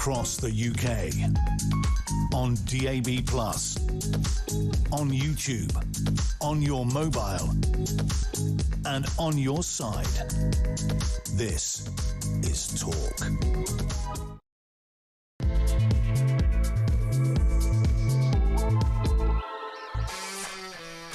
across the UK, on DAB+, on YouTube, on your mobile, and on your side. This is Talk.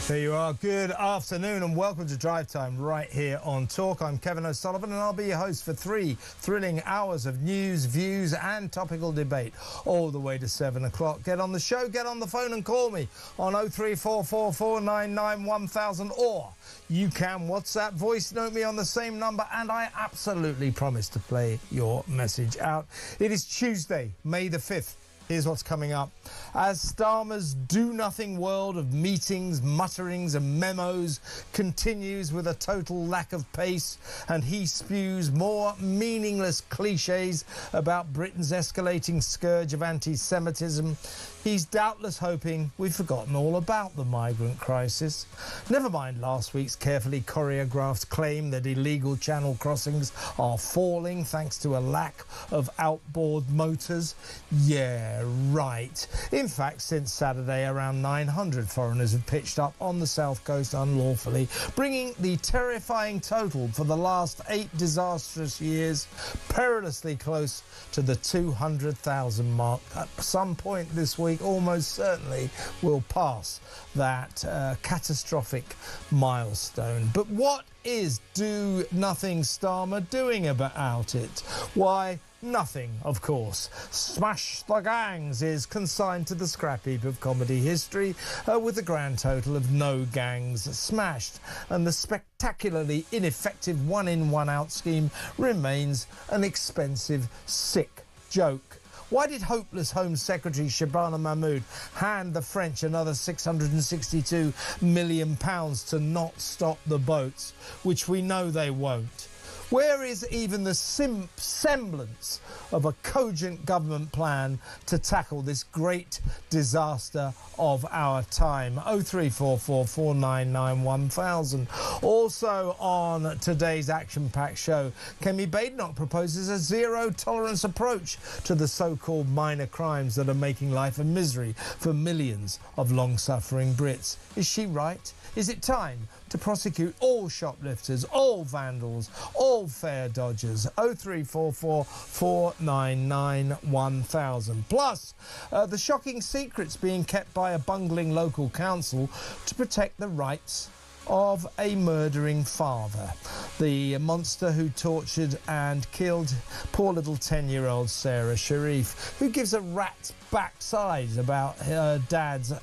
There you are. Good afternoon and welcome to Drive Time right here on Talk. I'm Kevin O'Sullivan and I'll be your host for 3 thrilling hours of news, views and topical debate all the way to 7 o'clock. Get on the show, get on the phone and call me on 03444991000, or you can WhatsApp voice note me on the same number and I absolutely promise to play your message out. It is Tuesday, May the 5th. Here's what's coming up. As Starmer's do-nothing world of meetings, mutterings and memos continues with a total lack of pace, and he spews more meaningless cliches about Britain's escalating scourge of anti-Semitism, he's doubtless hoping we've forgotten all about the migrant crisis. Never mind last week's carefully choreographed claim that illegal channel crossings are falling thanks to a lack of outboard motors. Yeah, right. In fact, since Saturday, around 900 foreigners have pitched up on the south coast unlawfully, bringing the terrifying total for the last 8 disastrous years perilously close to the 200,000 mark. At some point this week, almost certainly will pass that catastrophic milestone. But what is do-nothing Starmer doing about it? Why, nothing, of course. Smash the Gangs is consigned to the scrap heap of comedy history, with a grand total of no gangs smashed, and the spectacularly ineffective one-in, one-out scheme remains an expensive, sick joke. Why did hopeless Home Secretary Shabana Mahmood hand the French another £662 million to not stop the boats, which we know they won't? Where is even the semblance of a cogent government plan to tackle this great disaster of our time? 03444991000. Also on today's action-packed show, Kemi Badenoch proposes a zero-tolerance approach to the so-called minor crimes that are making life a misery for millions of long-suffering Brits. Is she right? Is it time to prosecute all shoplifters, all vandals, all fare dodgers? 03444991000. Plus, the shocking secrets being kept by a bungling local council to protect the rights of a murdering father. The monster who tortured and killed poor little 10-year-old Sarah Sharif, who gives a rat's backside about her dad's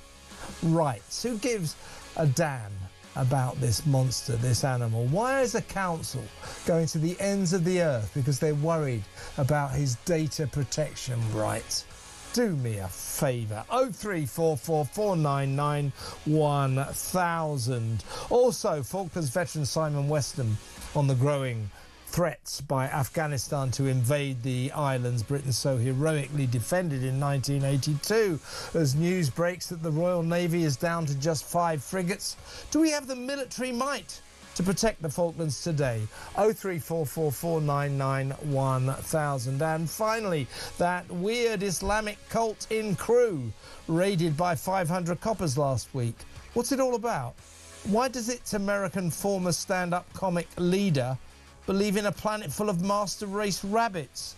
rights. Who gives a damn about this monster, this animal? Why is a council going to the ends of the earth because they're worried about his data protection rights? Do me a favour. 03444991000. Also, Falklands veteran Simon Weston on the growing threats by Afghanistan to invade the islands Britain so heroically defended in 1982. As news breaks that the Royal Navy is down to just 5 frigates, do we have the military might to protect the Falklands today? 03444991000. And finally, that weird Islamic cult in Crewe, raided by 500 coppers last week. What's it all about? Why does its American former stand-up comic leader believe in a planet full of master race rabbits?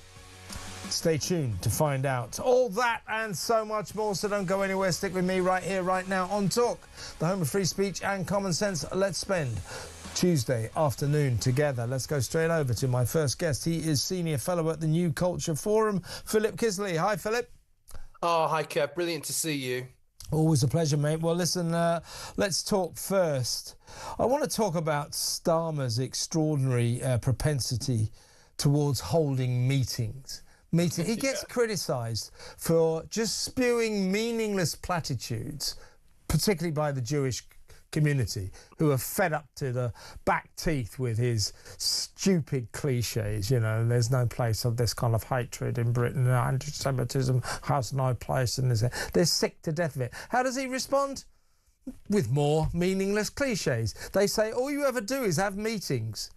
Stay tuned to find out all that and so much more, so don't go anywhere. Stick with me right here, right now on Talk, the home of free speech and common sense. Let's spend Tuesday afternoon together. Let's go straight over to my first guest. He is Senior Fellow at the New Culture Forum, Philip Kisley. Hi, Philip. Oh, hi, Kev. Brilliant to see you. Always a pleasure, mate. Well, listen, let's talk first. I want to talk about Starmer's extraordinary propensity towards holding meetings. He gets criticised for just spewing meaningless platitudes, particularly by the Jewish community, who are fed up to the back teeth with his stupid cliches. You know, there's no place of this kind of hatred in Britain. Anti-Semitism has no place in this. They're sick to death of it. How does he respond? With more meaningless cliches. They say all you ever do is have meetings.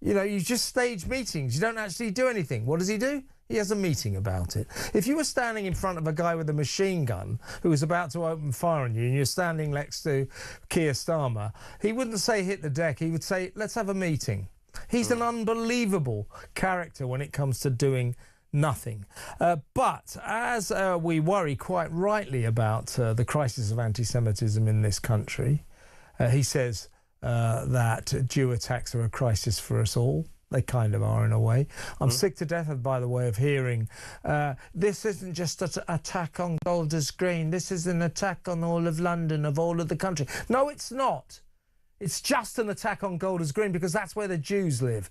You just stage meetings. You don't actually do anything. What does he do? He has a meeting about it. If you were standing in front of a guy with a machine gun who was about to open fire on you and you're standing next to Keir Starmer, he wouldn't say hit the deck. He would say, let's have a meeting. He's an unbelievable character when it comes to doing nothing. But as we worry quite rightly about the crisis of anti-Semitism in this country, he says that Jew attacks are a crisis for us all. They kind of are in a way. I'm sick to death, by the way, of hearing this isn't just an attack on Golders Green. This is an attack on all of London, of all of the country. No, it's not. It's just an attack on Golders Green because that's where the Jews live.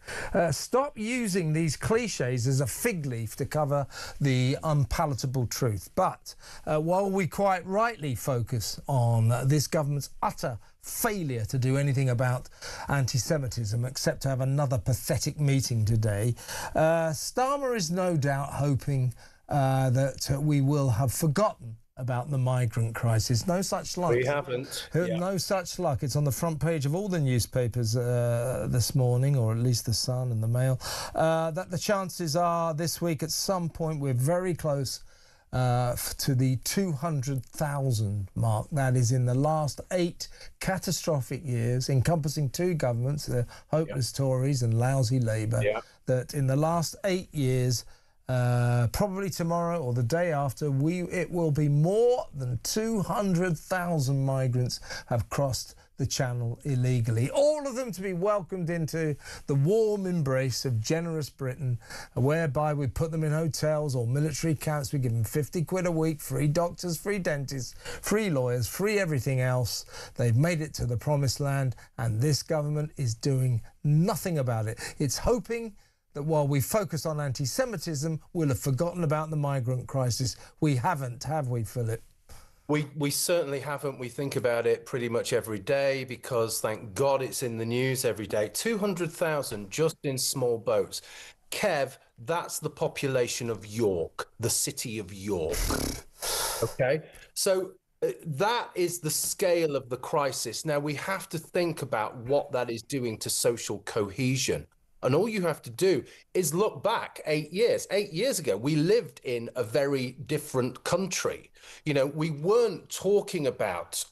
Stop using these cliches as a fig leaf to cover the unpalatable truth. But while we quite rightly focus on this government's utter failure to do anything about anti-Semitism except to have another pathetic meeting today, Starmer is no doubt hoping that we will have forgotten about the migrant crisis. No such luck. We haven't. No such luck. It's on the front page of all the newspapers this morning, or at least the Sun and the Mail, that the chances are this week at some point we're very close to the 200,000 mark. That is in the last 8 catastrophic years, encompassing 2 governments, the hopeless Tories and lousy Labour, that in the last 8 years, probably tomorrow or the day after, it will be more than 200,000 migrants have crossed the Channel illegally. All of them to be welcomed into the warm embrace of generous Britain, whereby we put them in hotels or military camps. We give them 50 quid a week, free doctors, free dentists, free lawyers, free everything else. They've made it to the promised land, and this government is doing nothing about it. It's hoping that while we focus on anti-Semitism, we'll have forgotten about the migrant crisis. We haven't, have we, Philip? We certainly haven't. We think about it pretty much every day because, thank God, it's in the news every day. 200,000 just in small boats. Kev, that's the population of York, the city of York. Okay? So that is the scale of the crisis. Now, we have to think about what that is doing to social cohesion. And all you have to do is look back 8 years. 8 years ago, we lived in a very different country. We weren't talking about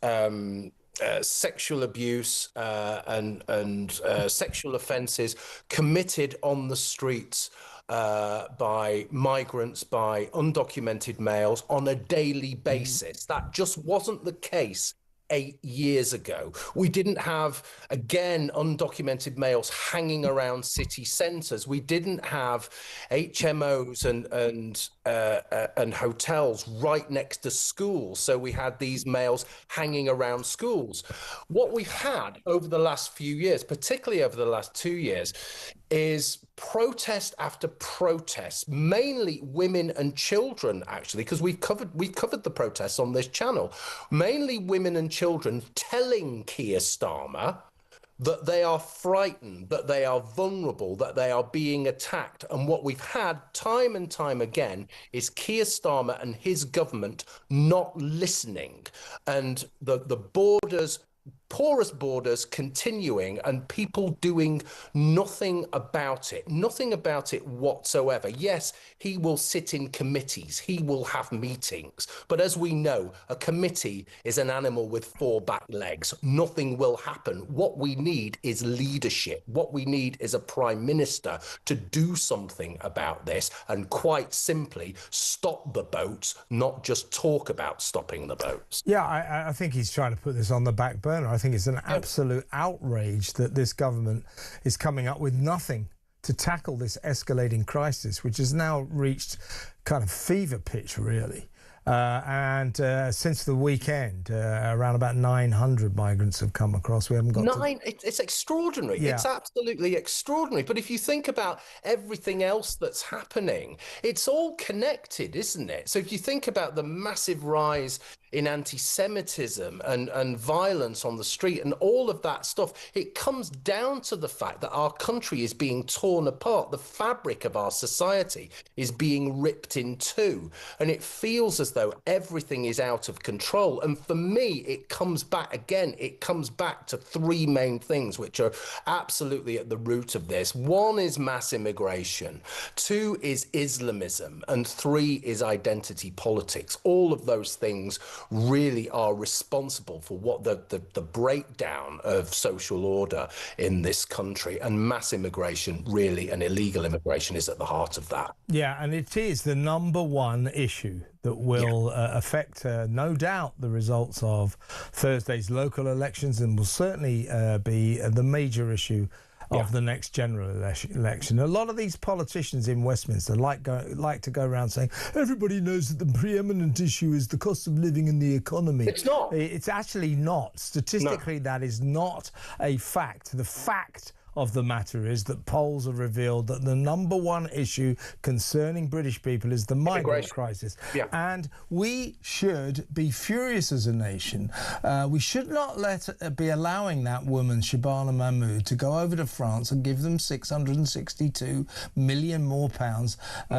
sexual abuse and sexual offences committed on the streets by migrants, by undocumented males on a daily basis. That just wasn't the case 8 years ago. We didn't have, again, undocumented males hanging around city centres. We didn't have HMOs and hotels right next to schools. So we had these males hanging around schools. What we've had over the last few years, particularly over the last 2 years, is protest after protest, mainly women and children, actually, because we covered the protests on this channel, mainly women and children telling Keir Starmer that they are frightened, that they are vulnerable, that they are being attacked. And what we've had time and time again is Keir Starmer and his government not listening, and the borders, porous borders continuing, and people doing nothing about it whatsoever. Yes, he will sit in committees, he will have meetings, but as we know, a committee is an animal with 4 back legs. Nothing will happen. What we need is leadership. What we need is a prime minister to do something about this and quite simply stop the boats, not just talk about stopping the boats. Yeah, I think he's trying to put this on the back burner. I think it's an absolute outrage that this government is coming up with nothing to tackle this escalating crisis, which has now reached kind of fever pitch, really. And since the weekend, around about 900 migrants have come across. We haven't got It's extraordinary. Yeah. It's absolutely extraordinary. But if you think about everything else that's happening, it's all connected, isn't it? So if you think about the massive rise in anti-Semitism and violence on the street and all of that stuff, it comes down to the fact that our country is being torn apart. The fabric of our society is being ripped in two, and it feels as though everything is out of control. And for me, it comes back to three main things which are absolutely at the root of this. One is mass immigration, two is Islamism, and three is identity politics. All of those things really are responsible for what the breakdown of social order in this country, and mass immigration really, and illegal immigration, is at the heart of that. Yeah, and it is the number one issue that will affect, no doubt, the results of Thursday's local elections, and will certainly be the major issue of the next general election. A lot of these politicians in Westminster like to go around saying everybody knows that the preeminent issue is the cost of living and the economy. It's not. It's actually not. Statistically, that is not a fact. The fact of the matter is that polls have revealed that the number one issue concerning British people is the migrant crisis. Yeah. And we should be furious as a nation. We should not be allowing that woman, Shabana Mahmood, to go over to France and give them 662 million more pounds,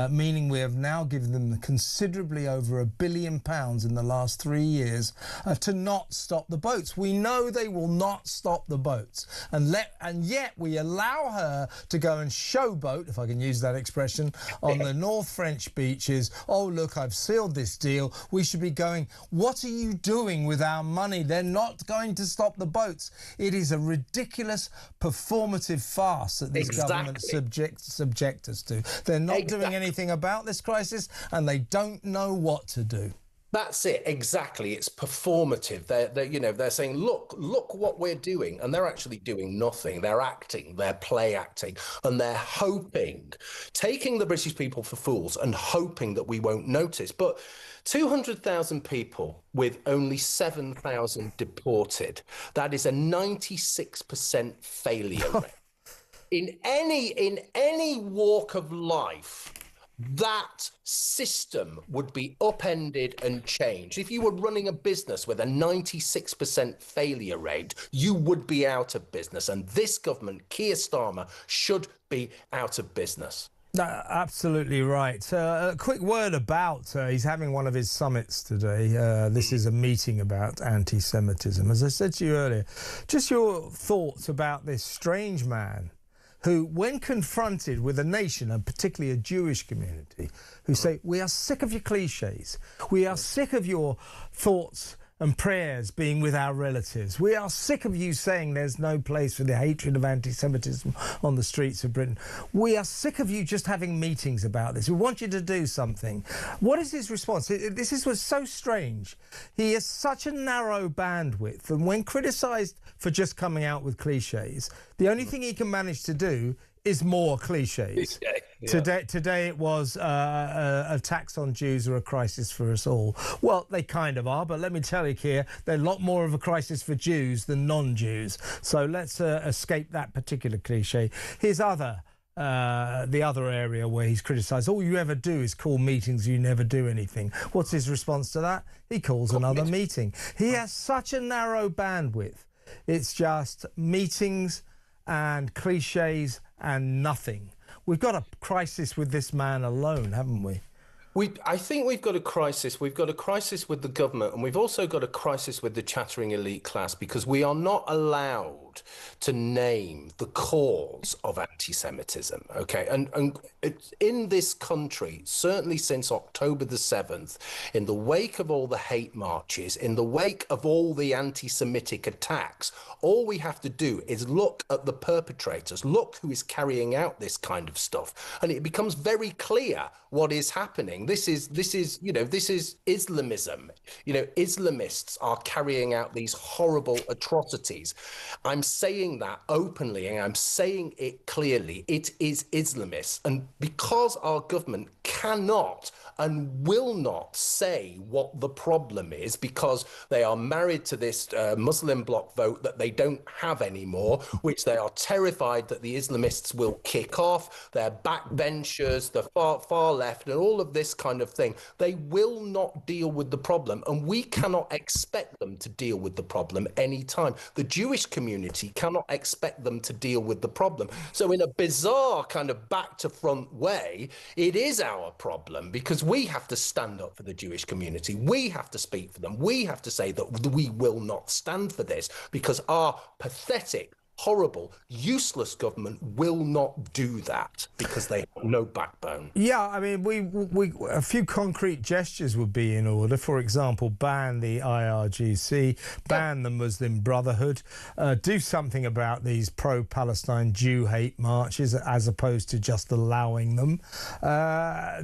meaning we have now given them considerably over £1 billion in the last 3 years to not stop the boats. We know they will not stop the boats. And yet we allow her to go and showboat, if I can use that expression, on the North French beaches. Oh, look, I've sealed this deal. We should be going, what are you doing with our money? They're not going to stop the boats. It is a ridiculous performative farce that this government subject us to. They're not doing anything about this crisis, and they don't know what to do. That's it, exactly. It's performative. They're saying, look what we're doing, and they're actually doing nothing. They're acting, they're play acting, and they're hoping, taking the British people for fools and hoping that we won't notice. But 200,000 people with only 7,000 deported, that is a 96% failure rate. In any walk of life, that system would be upended and changed. If you were running a business with a 96% failure rate, you would be out of business. And this government, Keir Starmer, should be out of business. Absolutely right. A quick word about, he's having one of his summits today. This is a meeting about anti-Semitism. As I said to you earlier, just your thoughts about this strange man who, when confronted with a nation, and particularly a Jewish community, who say, we are sick of your cliches, we are sick of your thoughts and prayers being with our relatives, we are sick of you saying there's no place for the hatred of anti-Semitism on the streets of Britain, we are sick of you just having meetings about this, we want you to do something. What is his response? This was so strange. He has such a narrow bandwidth, and when criticised for just coming out with cliches, the only thing he can manage to do is more cliches. Today it was a tax on Jews are a crisis for us all. Well, they kind of are, but let me tell you, Keir, they're a lot more of a crisis for Jews than non-Jews. So let's escape that particular cliche. His other the other area where he's criticised, all you ever do is call meetings, you never do anything. What's his response to that? He calls another meeting. He has such a narrow bandwidth. It's just meetings and cliches and nothing. We've got a crisis with this man alone, haven't we? I think we've got a crisis. We've got a crisis with the government, and we've also got a crisis with the chattering elite class, because we are not allowed to name the cause of anti-Semitism, okay? And it's in this country, certainly since October the 7th, in the wake of all the hate marches, in the wake of all the anti-Semitic attacks, all we have to do is look at the perpetrators, look who is carrying out this kind of stuff, and it becomes very clear what is happening. This is Islamism. Islamists are carrying out these horrible atrocities. I'm I'm saying that openly and I'm saying it clearly. It is Islamists. And because our government cannot and will not say what the problem is, because they are married to this Muslim bloc vote that they don't have anymore, which they are terrified that the Islamists will kick off, they're backbenchers, the far left, and all of this kind of thing. They will not deal with the problem, and we cannot expect them to deal with the problem anytime. The Jewish community cannot expect them to deal with the problem. So in a bizarre kind of back to front way, it is our problem, because we have to stand up for the Jewish community. We have to speak for them. We have to say that we will not stand for this, because our pathetic, horrible, useless government will not do that, because they have no backbone. Yeah, I mean, we a few concrete gestures would be in order. For example, ban the IRGC, ban the Muslim Brotherhood, do something about these pro-Palestine Jew hate marches as opposed to just allowing them.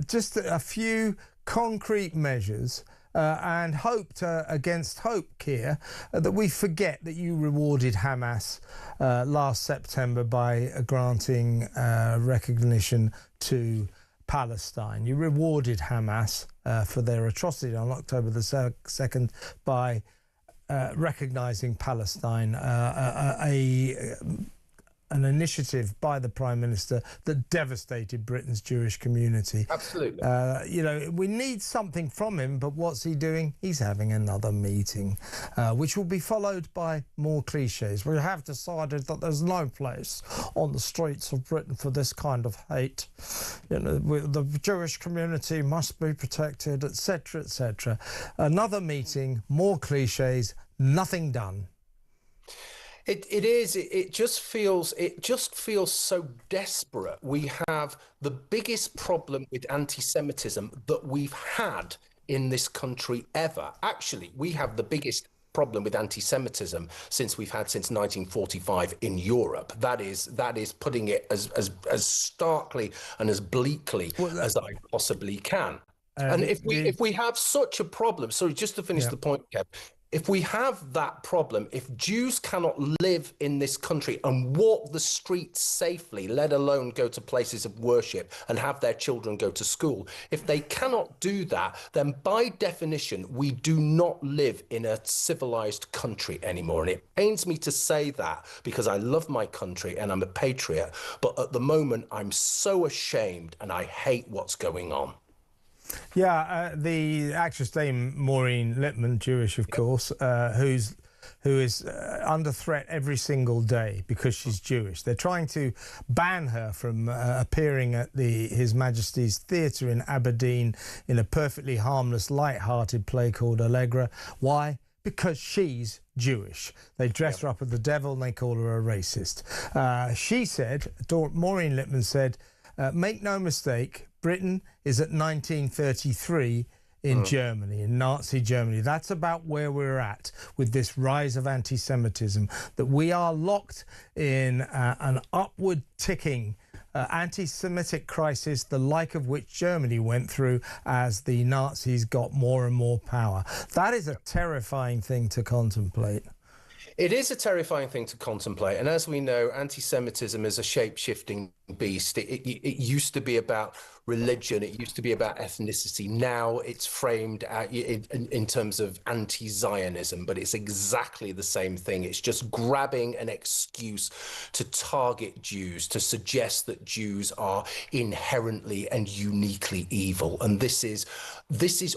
Just a few concrete measures. And hoped against hope, Keir, that we forget that you rewarded Hamas last September by granting recognition to Palestine. You rewarded Hamas for their atrocity on October the 2nd by recognising Palestine, an initiative by the Prime Minister that devastated Britain's Jewish community. Absolutely. You know, we need something from him, but what's he doing? He's having another meeting, which will be followed by more cliches. We have decided that there's no place on the streets of Britain for this kind of hate. You know, the Jewish community must be protected, etc., etc. Another meeting, more cliches, nothing done. It just feels so desperate. We have the biggest problem with anti-Semitism that we've had in this country ever. Actually, we have the biggest problem with anti-Semitism since 1945 in Europe. That is putting it as starkly and as bleakly as I possibly can. And if we have such a problem, sorry, just to finish the point, Kev. If we have that problem, if Jews cannot live in this country and walk the streets safely, let alone go to places of worship and have their children go to school, if they cannot do that, then by definition, we do not live in a civilized country anymore. And it pains me to say that, because I love my country and I'm a patriot. But at the moment, I'm so ashamed and I hate what's going on. Yeah, the actress Dame Maureen Lipman, Jewish of course, who is under threat every single day because she's Jewish. They're trying to ban her from appearing at His Majesty's Theatre in Aberdeen in a perfectly harmless, light-hearted play called Allegra. Why? Because she's Jewish. They dress her up as the devil and they call her a racist. She said, Maureen Lipman said, make no mistake, Britain is at 1933 in Germany, in Nazi Germany. That's about where we're at with this rise of anti-Semitism, that we are locked in an upward ticking anti-Semitic crisis, the like of which Germany went through as the Nazis got more and more power. That is a terrifying thing to contemplate. It is a terrifying thing to contemplate. And as we know, anti-Semitism is a shape-shifting beast. It used to be about religion. It used to be about ethnicity. Now it's framed in terms of anti-Zionism, but it's exactly the same thing. It's just grabbing an excuse to target Jews, to suggest that Jews are inherently and uniquely evil. And this is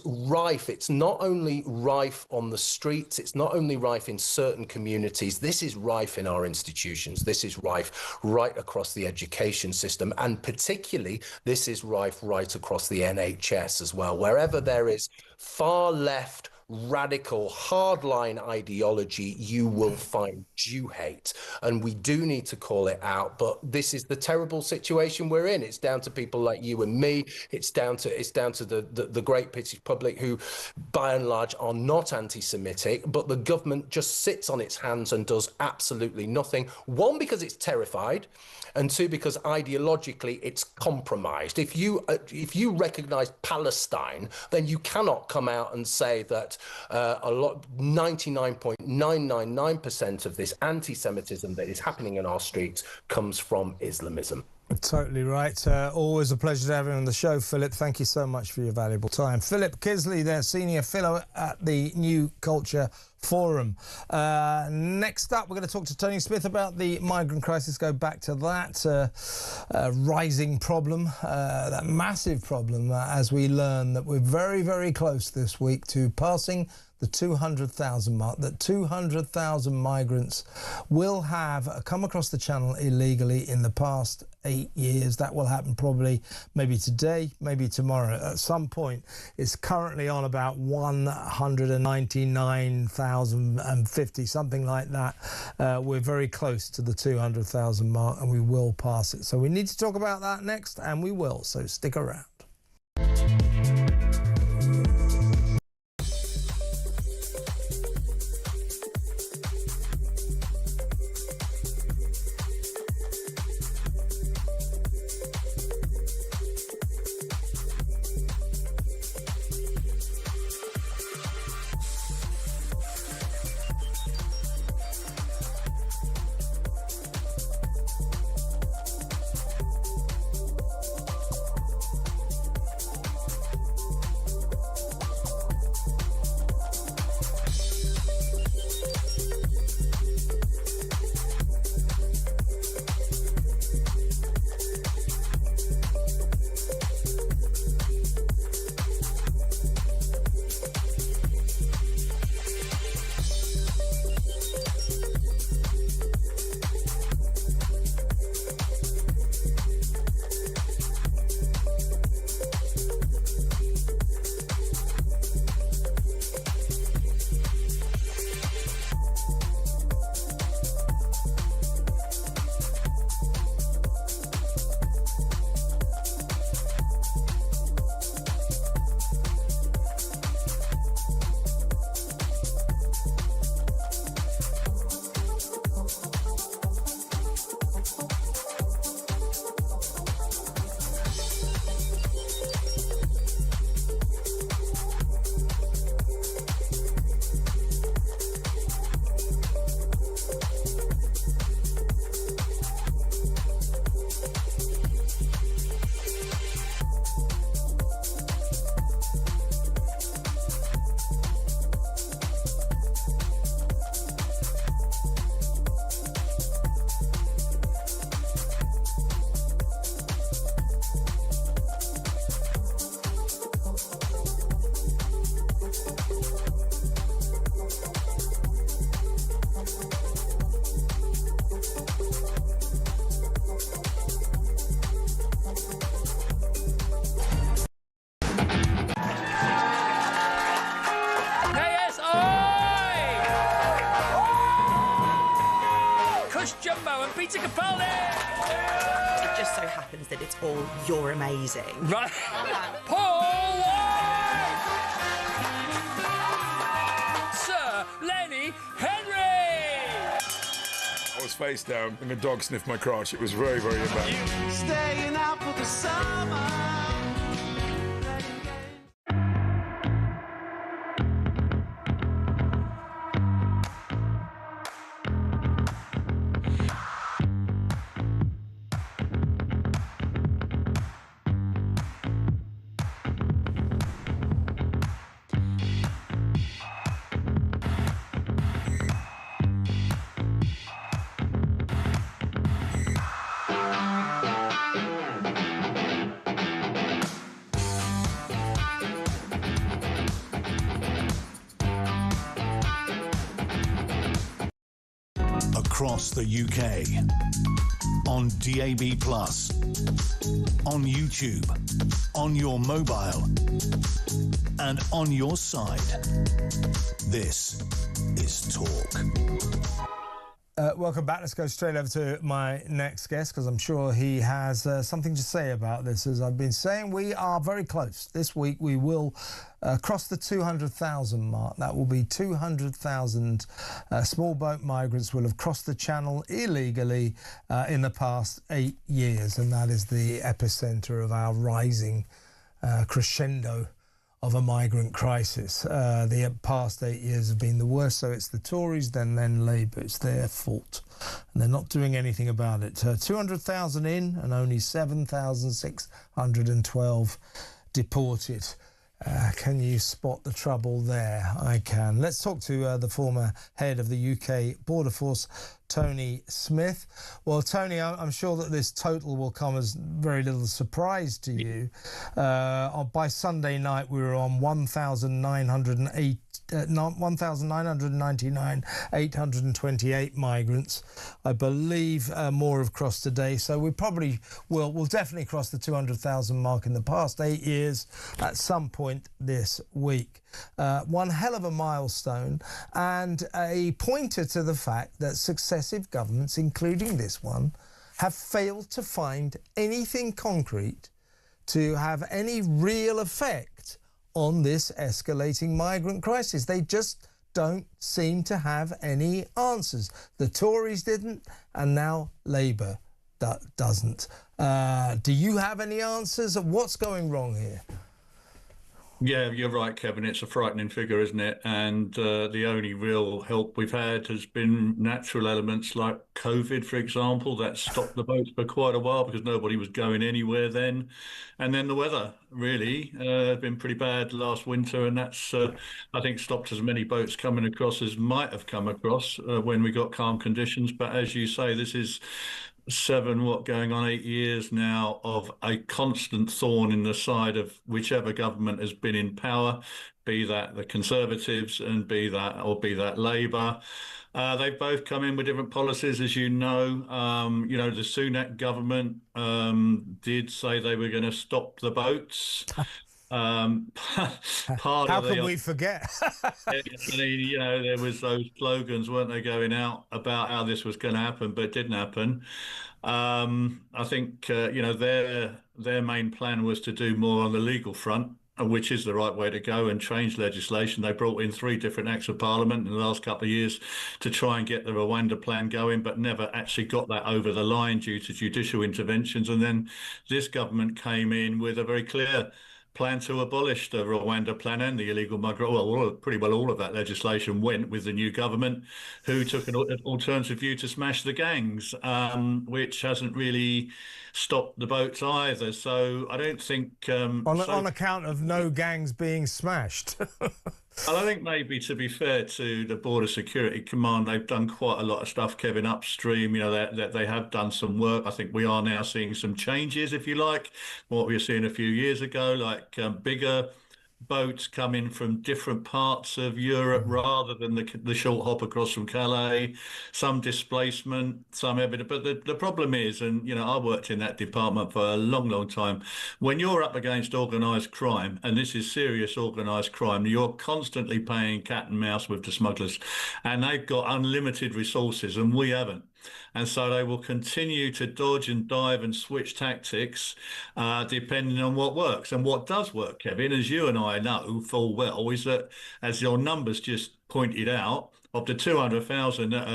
rife. It's not only rife on the streets. It's not only rife in certain communities. This is rife in our institutions. This is rife right across the education system. And particularly, this is rife right across the NHS as well. Wherever there is far left, radical, hardline ideology, you will find Jew hate. And we do need to call it out. But this is the terrible situation we're in. It's down to people like you and me. It's down to the great British public who, by and large, are not anti-Semitic. But the government just sits on its hands and does absolutely nothing. One, because it's terrified. And two, because ideologically it's compromised. If you recognize Palestine, then you cannot come out and say that a lot, 99.999% of this anti-Semitism that is happening in our streets comes from Islamism. Totally right. Always a pleasure to have you on the show, Philip. Thank you so much for your valuable time. Philip Kisley, their Senior Fellow at the New Culture Forum. Next up, we're going to talk to Tony Smith about the migrant crisis. Go back to that rising problem, that massive problem, as we learn that we're very, very close this week to passing the 200,000 mark, that 200,000 migrants will have come across the channel illegally in the past 8 years. That will happen probably maybe today, maybe tomorrow. At some point, it's currently on about 199,050, something like that. We're very close to the 200,000 mark, and we will pass it. So we need to talk about that next, and we will, so stick around. It just so happens that it's all "you're amazing." Right. Paul White! Sir Lenny Henry! I was face down and the dog sniffed my crotch. It was very, very embarrassing. Staying out for the summer. Across the UK, on DAB+, on YouTube, on your mobile, and on your side. This is Talk. Welcome back. Let's go straight over to my next guest, because I'm sure he has something to say about this. As I've been saying, we are very close. This week we will cross the 200,000 mark. That will be 200,000 small boat migrants will have crossed the channel illegally in the past 8 years. And that is the epicenter of our rising crescendo of a migrant crisis. The past 8 years have been the worst, so it's the Tories, then Labour. It's their fault. And they're not doing anything about it. 200,000 in and only 7,612 deported. Can you spot the trouble there? I can. Let's talk to the former head of the UK Border Force, Tony Smith. Well, Tony, I'm sure that this total will come as very little surprise to you. By Sunday night, we were on 1,999, 828 migrants. I believe more have crossed today, so we probably will definitely cross the 200,000 mark in the past 8 years at some point this week. One hell of a milestone and a pointer to the fact that successive governments, including this one, have failed to find anything concrete to have any real effect on this escalating migrant crisis. They just don't seem to have any answers. The Tories didn't, and now Labour doesn't. Do you have any answers? What's going wrong here? Yeah, you're right, Kevin. It's a frightening figure, isn't it? And the only real help we've had has been natural elements like COVID, for example, that stopped the boats for quite a while because nobody was going anywhere then. And then the weather really has been pretty bad last winter, and that's, I think, stopped as many boats coming across as might have come across when we got calm conditions. But as you say, this is going on 8 years now of a constant thorn in the side of whichever government has been in power, be that the Conservatives and be that Labour. They've both come in with different policies, as you know. The Sunak government did say they were going to stop the boats. How can we forget? There was those slogans, weren't they, going out about how this was going to happen, but it didn't happen. I think their main plan was to do more on the legal front, which is the right way to go, and change legislation. They brought in 3 different acts of parliament in the last couple of years to try and get the Rwanda plan going, but never actually got that over the line due to judicial interventions. And then this government came in with a very clear plan to abolish the Rwanda plan and the illegal migrant. Well, pretty well all of that legislation went with the new government, who took an alternative view to smash the gangs, which hasn't really stopped the boats either. So I don't think... on account of no gangs being smashed. And I think maybe, to be fair to the Border Security Command, they've done quite a lot of stuff, Kevin, upstream. They have done some work. I think we are now seeing some changes, if you like, what we were seeing a few years ago, like bigger boats coming from different parts of Europe rather than the short hop across from Calais, some displacement, some evidence. But the problem is, and I worked in that department for a long, long time, when you're up against organised crime, and this is serious organised crime, you're constantly playing cat and mouse with the smugglers, and they've got unlimited resources and we haven't. And so they will continue to dodge and dive and switch tactics depending on what works. And what does work, Kevin, as you and I know full well, is that, as your numbers just pointed out, of the 200,000 that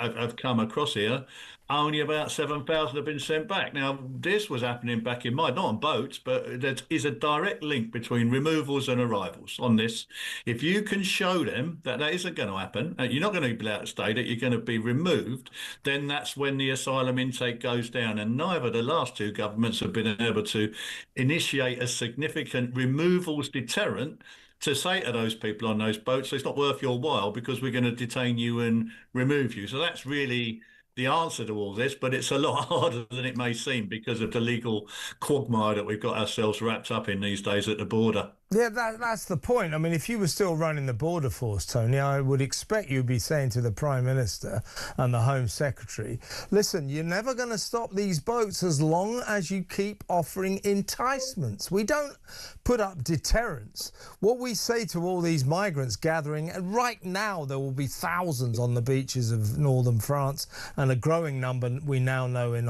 have come across here, only about 7,000 have been sent back. Now, this was happening back in May, not on boats, but there is a direct link between removals and arrivals on this. If you can show them that isn't going to happen, you're not going to be allowed to stay, that you're going to be removed, then that's when the asylum intake goes down. And neither the last 2 governments have been able to initiate a significant removals deterrent to say to those people on those boats, it's not worth your while because we're going to detain you and remove you. So that's really the answer to all this, but it's a lot harder than it may seem because of the legal quagmire that we've got ourselves wrapped up in these days at the border. Yeah, that's the point. I mean, if you were still running the Border Force, Tony, I would expect you'd be saying to the Prime Minister and the Home Secretary, listen, you're never going to stop these boats as long as you keep offering enticements. We don't put up deterrents. What we say to all these migrants gathering, and right now there will be thousands on the beaches of northern France and a growing number we now know in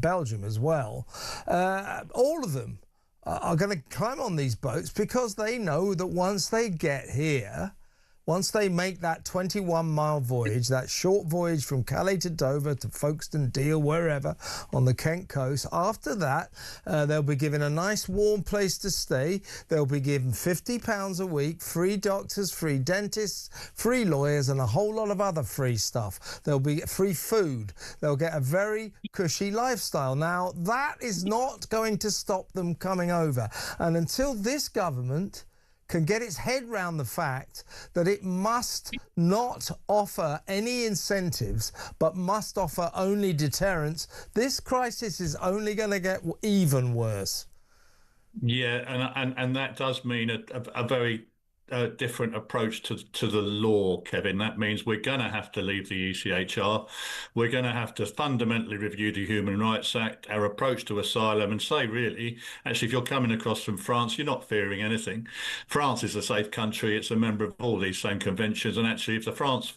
Belgium as well, all of them are going to climb on these boats because they know that once they get here, once they make that 21-mile voyage, that short voyage from Calais to Dover to Folkestone, Deal, wherever on the Kent coast, after that, they'll be given a nice warm place to stay. They'll be given £50 a week, free doctors, free dentists, free lawyers, and a whole lot of other free stuff. There'll be free food. They'll get a very cushy lifestyle. Now, that is not going to stop them coming over. And until this government can get its head round the fact that it must not offer any incentives but must offer only deterrence, this crisis is only going to get even worse. Yeah, and that does mean a very different approach to the law, Kevin. That means we're going to have to leave the ECHR. We're going to have to fundamentally review the Human Rights Act, our approach to asylum, and say, really, actually, if you're coming across from France, you're not fearing anything. France is a safe country. It's a member of all these same conventions. And actually, if France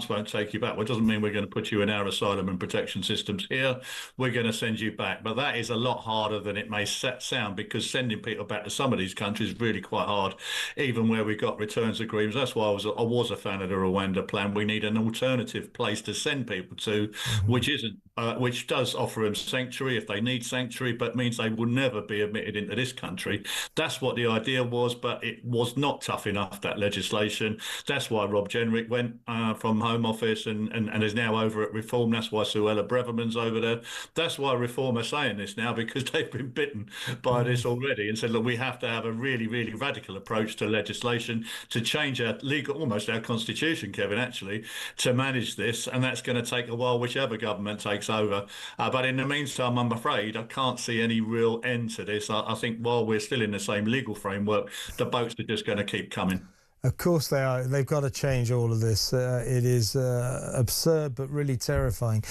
won't take you back, well, it doesn't mean we're going to put you in our asylum and protection systems here. We're going to send you back. But that is a lot harder than it may sound, because sending people back to some of these countries is really quite hard, even where we got returns agreements. That's why I was a fan of the Rwanda plan. We need an alternative place to send people to, which does offer them sanctuary if they need sanctuary, but means they will never be admitted into this country. That's what the idea was, but it was not tough enough, that legislation. That's why Rob Jenrick went from Home Office and is now over at Reform. That's why Suella Braverman's over there. That's why Reform are saying this now, because they've been bitten by this already and said, look, we have to have a really, really radical approach to legislation to change our legal, almost our constitution, Kevin, actually, to manage this. And that's going to take a while, whichever government takes over. But in the meantime, I'm afraid I can't see any real end to this. I think while we're still in the same legal framework, the boats are just going to keep coming. Of course they are. They've got to change all of this. It is absurd, but really terrifying.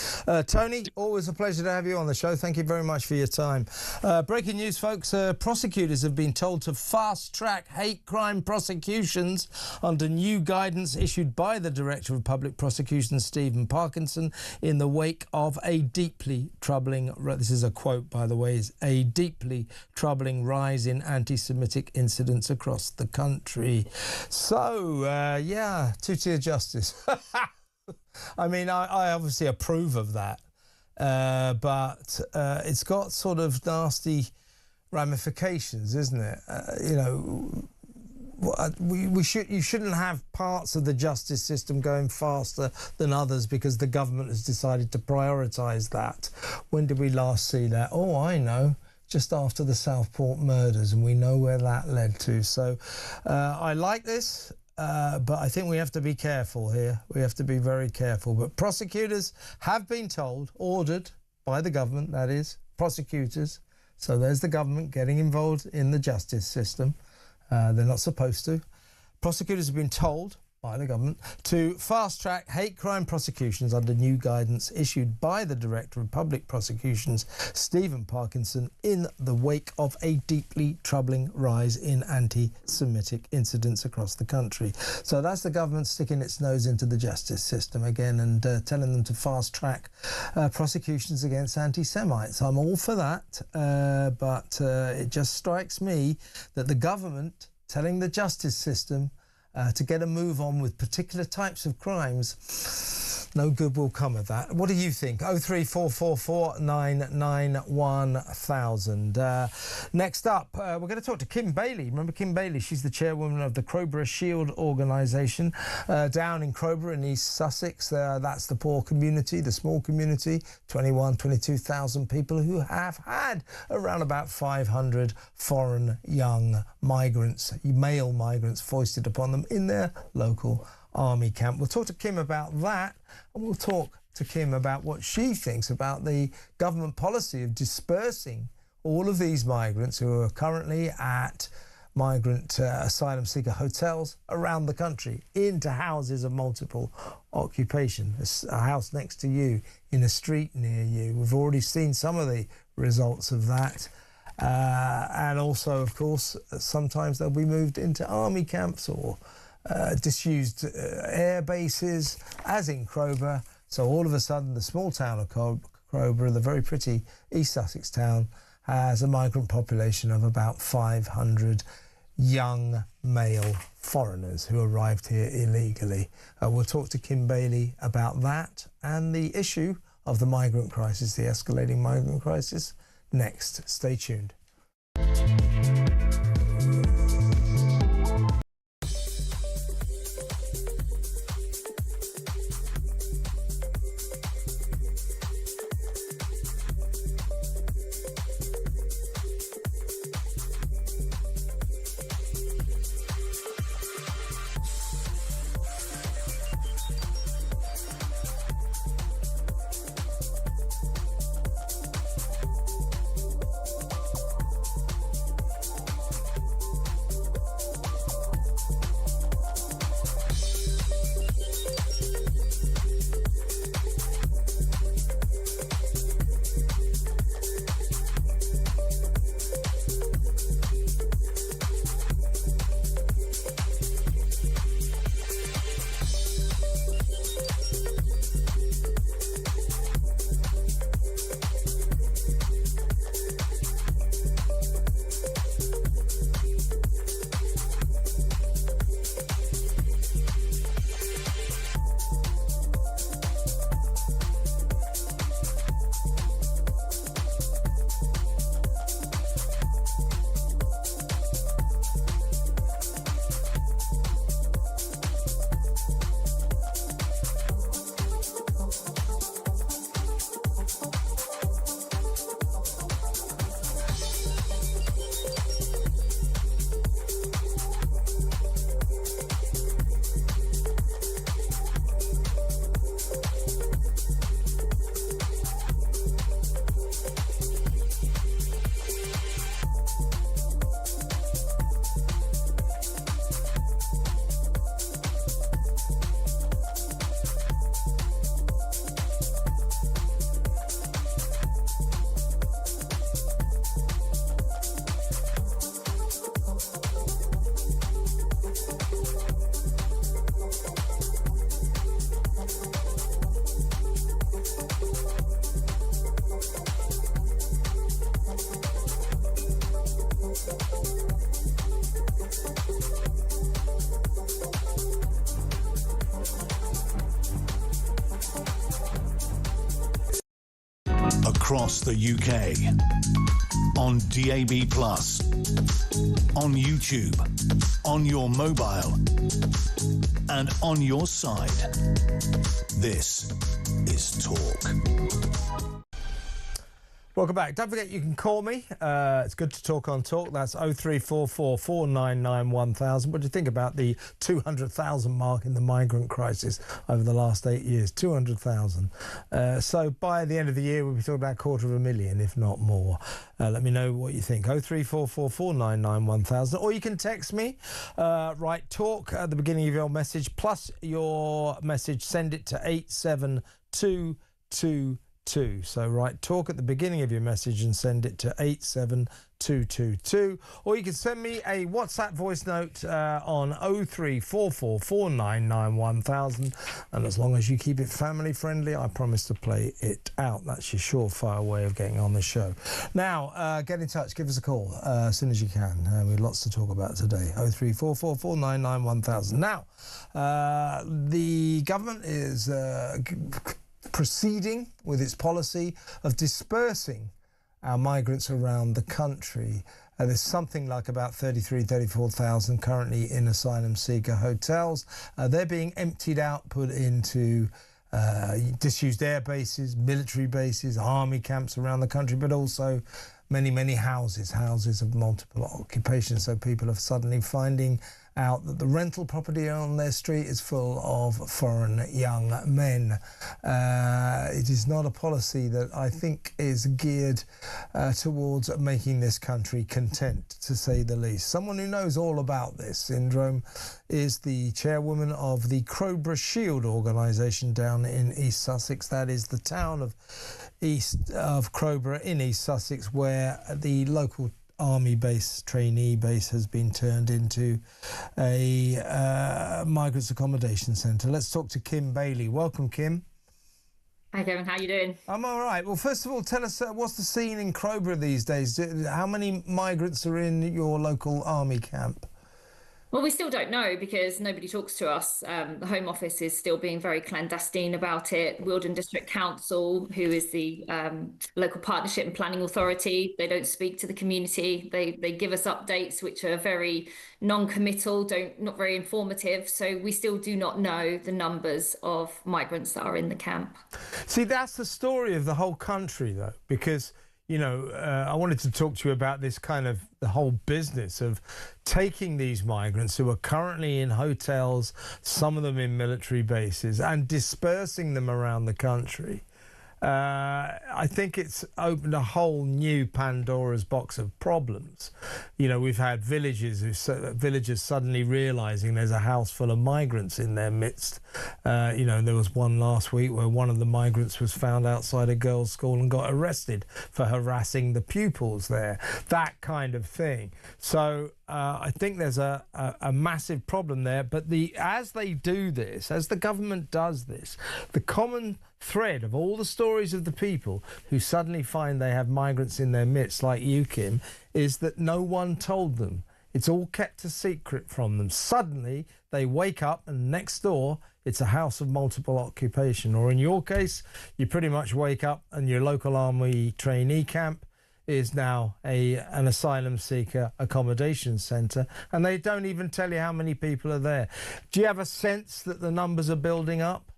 Tony, always a pleasure to have you on the show. Thank you very much for your time. Breaking news, folks. Prosecutors have been told to fast-track hate crime prosecutions under new guidance issued by the Director of Public Prosecutions, Stephen Parkinson, in the wake of a deeply troubling, this is a quote, by the way, is a deeply troubling rise in anti-Semitic incidents across the country. So, yeah, two-tier justice. I mean, I obviously approve of that, but it's got sort of nasty ramifications, isn't it? You know, you shouldn't have parts of the justice system going faster than others because the government has decided to prioritise that. When did we last see that? Oh, I know. Just after the Southport murders, and we know where that led to. So I like this, but I think we have to be careful here. We have to be very careful. But prosecutors have been told, ordered by the government, that is, prosecutors. So there's the government getting involved in the justice system. They're not supposed to. Prosecutors have been told by the government to fast-track hate crime prosecutions under new guidance issued by the Director of Public Prosecutions, Stephen Parkinson, in the wake of a deeply troubling rise in anti-Semitic incidents across the country. So that's the government sticking its nose into the justice system again and telling them to fast-track prosecutions against anti-Semites. I'm all for that, but it just strikes me that the government telling the justice system to get a move on with particular types of crimes, no good will come of that. What do you think? 03444 991 1000. Next up, we're going to talk to Kim Bailey. Remember Kim Bailey? She's the chairwoman of the Crowborough Shield organisation down in Crowborough in East Sussex. That's the poor community, the small community, 22,000 people who have had around about 500 foreign young migrants, male migrants, foisted upon them in their local army camp. We'll talk to Kim about that, and we'll talk to Kim about what she thinks about the government policy of dispersing all of these migrants who are currently at migrant asylum seeker hotels around the country into houses of multiple occupation. A house next to you, in a street near you. We've already seen some of the results of that. And also, of course, sometimes they'll be moved into army camps or disused air bases, as in Crowborough. So all of a sudden, the small town of Crowborough, the very pretty East Sussex town, has a migrant population of about 500 young male foreigners who arrived here illegally. We'll talk to Kim Bailey about that and the issue of the migrant crisis, the escalating migrant crisis, next. Stay tuned. Across the UK, on DAB+, on YouTube, on your mobile, and on your side. This is Talk. Welcome back. Don't forget you can call me. It's good to talk on Talk. That's 0344 499 1000. What do you think about the 200,000 mark in the migrant crisis over the last 8 years? 200,000. So by the end of the year, we'll be talking about 250,000, if not more. Let me know what you think. 0344 499 1000. Or you can text me. Write Talk at the beginning of your message, plus your message. Send it to 87222. So write Talk at the beginning of your message and send it to 87222. Or you can send me a WhatsApp voice note on 0344 499 1000. And as long as you keep it family friendly, I promise to play it out. That's your surefire way of getting on the show. Now, get in touch. Give us a call as soon as you can. We have lots to talk about today. 0344 499 1000. Now, the government is proceeding with its policy of dispersing our migrants around the country. There's something like about 34,000 currently in asylum seeker hotels. They're being emptied out, put into disused air bases, military bases, army camps around the country, but also many houses of multiple occupations. So people are suddenly finding out that the rental property on their street is full of foreign young men. It is not a policy that I think is geared towards making this country content, to say the least. Someone who knows all about this syndrome is the chairwoman of the Crowborough Shield organisation down in East Sussex. That is the town of east of Crowborough in East Sussex, where the local army base, trainee base, has been turned into a migrants accommodation centre. Let's talk to Kim Bailey. Welcome, Kim. Hi Kevin, how you doing? I'm all right. Well, first of all, tell us what's the scene in Crowborough these days? How many migrants are in your local army camp? Well, we still don't know because nobody talks to us. The Home Office is still being very clandestine about it. Wealdon District Council, who is the local partnership and planning authority, they don't speak to the community. They give us updates which are very non-committal, not very informative. So we still do not know the numbers of migrants that are in the camp. See, that's the story of the whole country, though, because I wanted to talk to you about this kind of the whole business of taking these migrants who are currently in hotels, some of them in military bases, and dispersing them around the country. I think it's opened a whole new Pandora's box of problems. We've had villagers suddenly realising there's a house full of migrants in their midst. There was one last week where one of the migrants was found outside a girls' school and got arrested for harassing the pupils there. That kind of thing. So I think there's a massive problem there. But as they do this, as the government does this, the common thread of all the stories of the people who suddenly find they have migrants in their midst, like you, Kim, is that no one told them. It's all kept a secret from them. Suddenly they wake up and next door it's a house of multiple occupation, or in your case you pretty much wake up and your local army trainee camp is now an asylum seeker accommodation centre, and they don't even tell you how many people are there. Do you have a sense that the numbers are building up?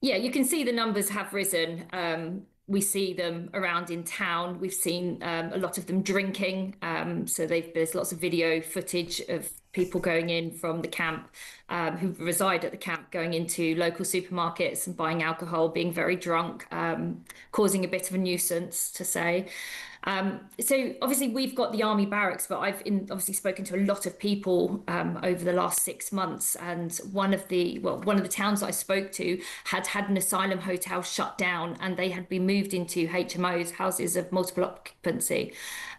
Yeah, you can see the numbers have risen. We see them around in town. We've seen a lot of them drinking. There's lots of video footage of people going in from the camp who reside at the camp, going into local supermarkets and buying alcohol, being very drunk, causing a bit of a nuisance, to say. So obviously we've got the army barracks, but I've obviously spoken to a lot of people over the last 6 months, and one of the towns that I spoke to had an asylum hotel shut down, and they had been moved into HMOs, houses of multiple occupancy.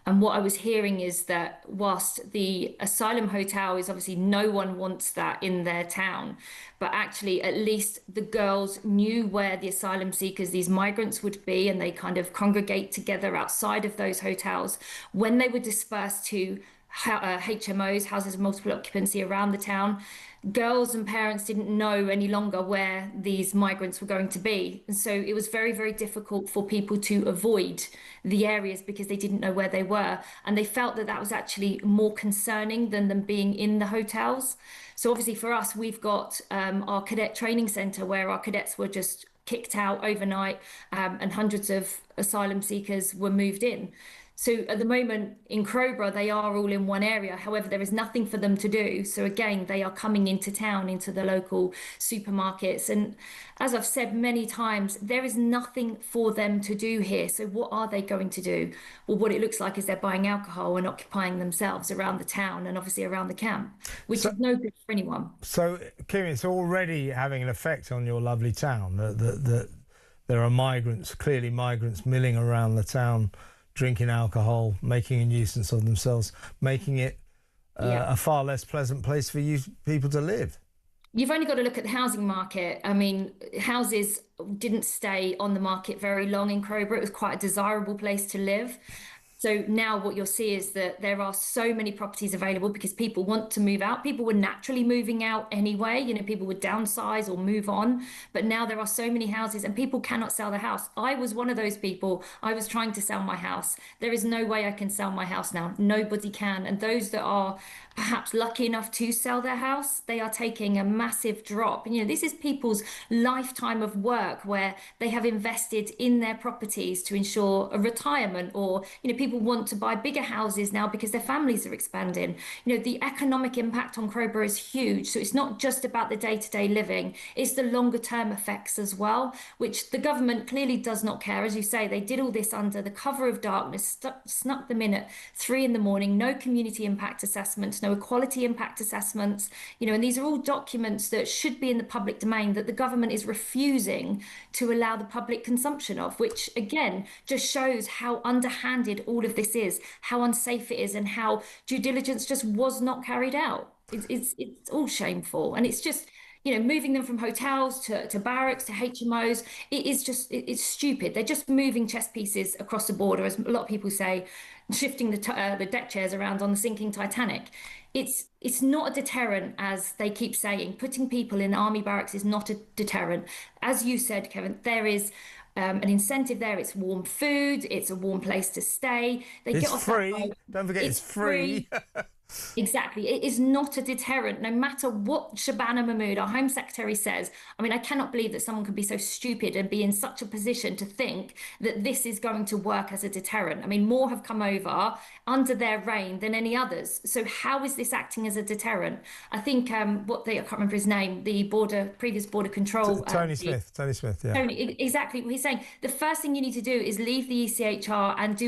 And what I was hearing is that whilst the asylum hotel is obviously no one wants that in their town, but actually at least the girls knew where the asylum seekers, these migrants, would be, and they kind of congregate together outside of those hotels. When they were dispersed to HMOs, houses of multiple occupancy, around the town, girls and parents didn't know any longer where these migrants were going to be. And so it was very, very difficult for people to avoid the areas because they didn't know where they were. And they felt that that was actually more concerning than them being in the hotels. So obviously for us, we've got our cadet training centre where our cadets were just kicked out overnight, and hundreds of asylum seekers were moved in. So at the moment in Crowborough, they are all in one area. However, there is nothing for them to do. So again, they are coming into town, into the local supermarkets. And as I've said many times, there is nothing for them to do here. So what are they going to do? Well, what it looks like is they're buying alcohol and occupying themselves around the town and obviously around the camp, which is no good for anyone. So, Kim, it's already having an effect on your lovely town that there are migrants, clearly migrants, milling around the town, drinking alcohol, making a nuisance of themselves, making it a far less pleasant place for you people to live. You've only got to look at the housing market. I mean, houses didn't stay on the market very long in Crowborough. It was quite a desirable place to live. So now what you'll see is that there are so many properties available because people want to move out. People were naturally moving out anyway. People would downsize or move on. But now there are so many houses and people cannot sell their house. I was one of those people. I was trying to sell my house. There is no way I can sell my house now. Nobody can. And those that are perhaps lucky enough to sell their house, they are taking a massive drop. And, this is people's lifetime of work where they have invested in their properties to ensure a retirement, or, people want to buy bigger houses now because their families are expanding. The economic impact on Crowborough is huge. So it's not just about the day-to-day living, it's the longer term effects as well, which the government clearly does not care. As you say, they did all this under the cover of darkness, snuck them in at 3 a.m, no community impact assessments, no equality impact assessments, and these are all documents that should be in the public domain that the government is refusing to allow the public consumption of, which again just shows how underhanded all of this is, how unsafe it is, and how due diligence just was not carried out. It's all shameful, and it's just moving them from hotels to barracks to HMOs. It's stupid. They're just moving chess pieces across the border, as a lot of people say, shifting the deck chairs around on the sinking Titanic. It's not a deterrent, as they keep saying. Putting people in army barracks is not a deterrent. As you said, Kevin, there is an incentive there. It's warm food. It's a warm place to stay. It's free. Don't forget, it's free. Exactly. It is not a deterrent, no matter what Shabana Mahmood, our Home Secretary, says. I mean, I cannot believe that someone can be so stupid and be in such a position to think that this is going to work as a deterrent. I mean, more have come over under their reign than any others. So how is this acting as a deterrent? I think I can't remember his name, the previous border control. Tony Smith, yeah. Tony, exactly. He's saying the first thing you need to do is leave the ECHR and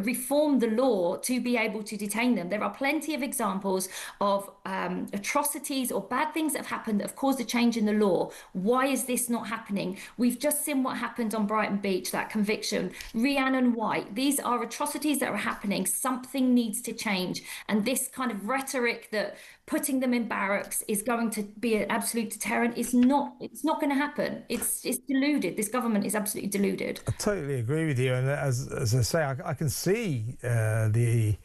reform the law to be able to detain them. There are plenty of examples of atrocities or bad things that have happened that have caused a change in the law. Why is this not happening? We've just seen what happened on Brighton Beach, that conviction. Rhiannon White, these are atrocities that are happening. Something needs to change. And this kind of rhetoric that putting them in barracks is going to be an absolute deterrent, it's not going to happen. It's deluded. This government is absolutely deluded. I totally agree with you. And as I say, I can see the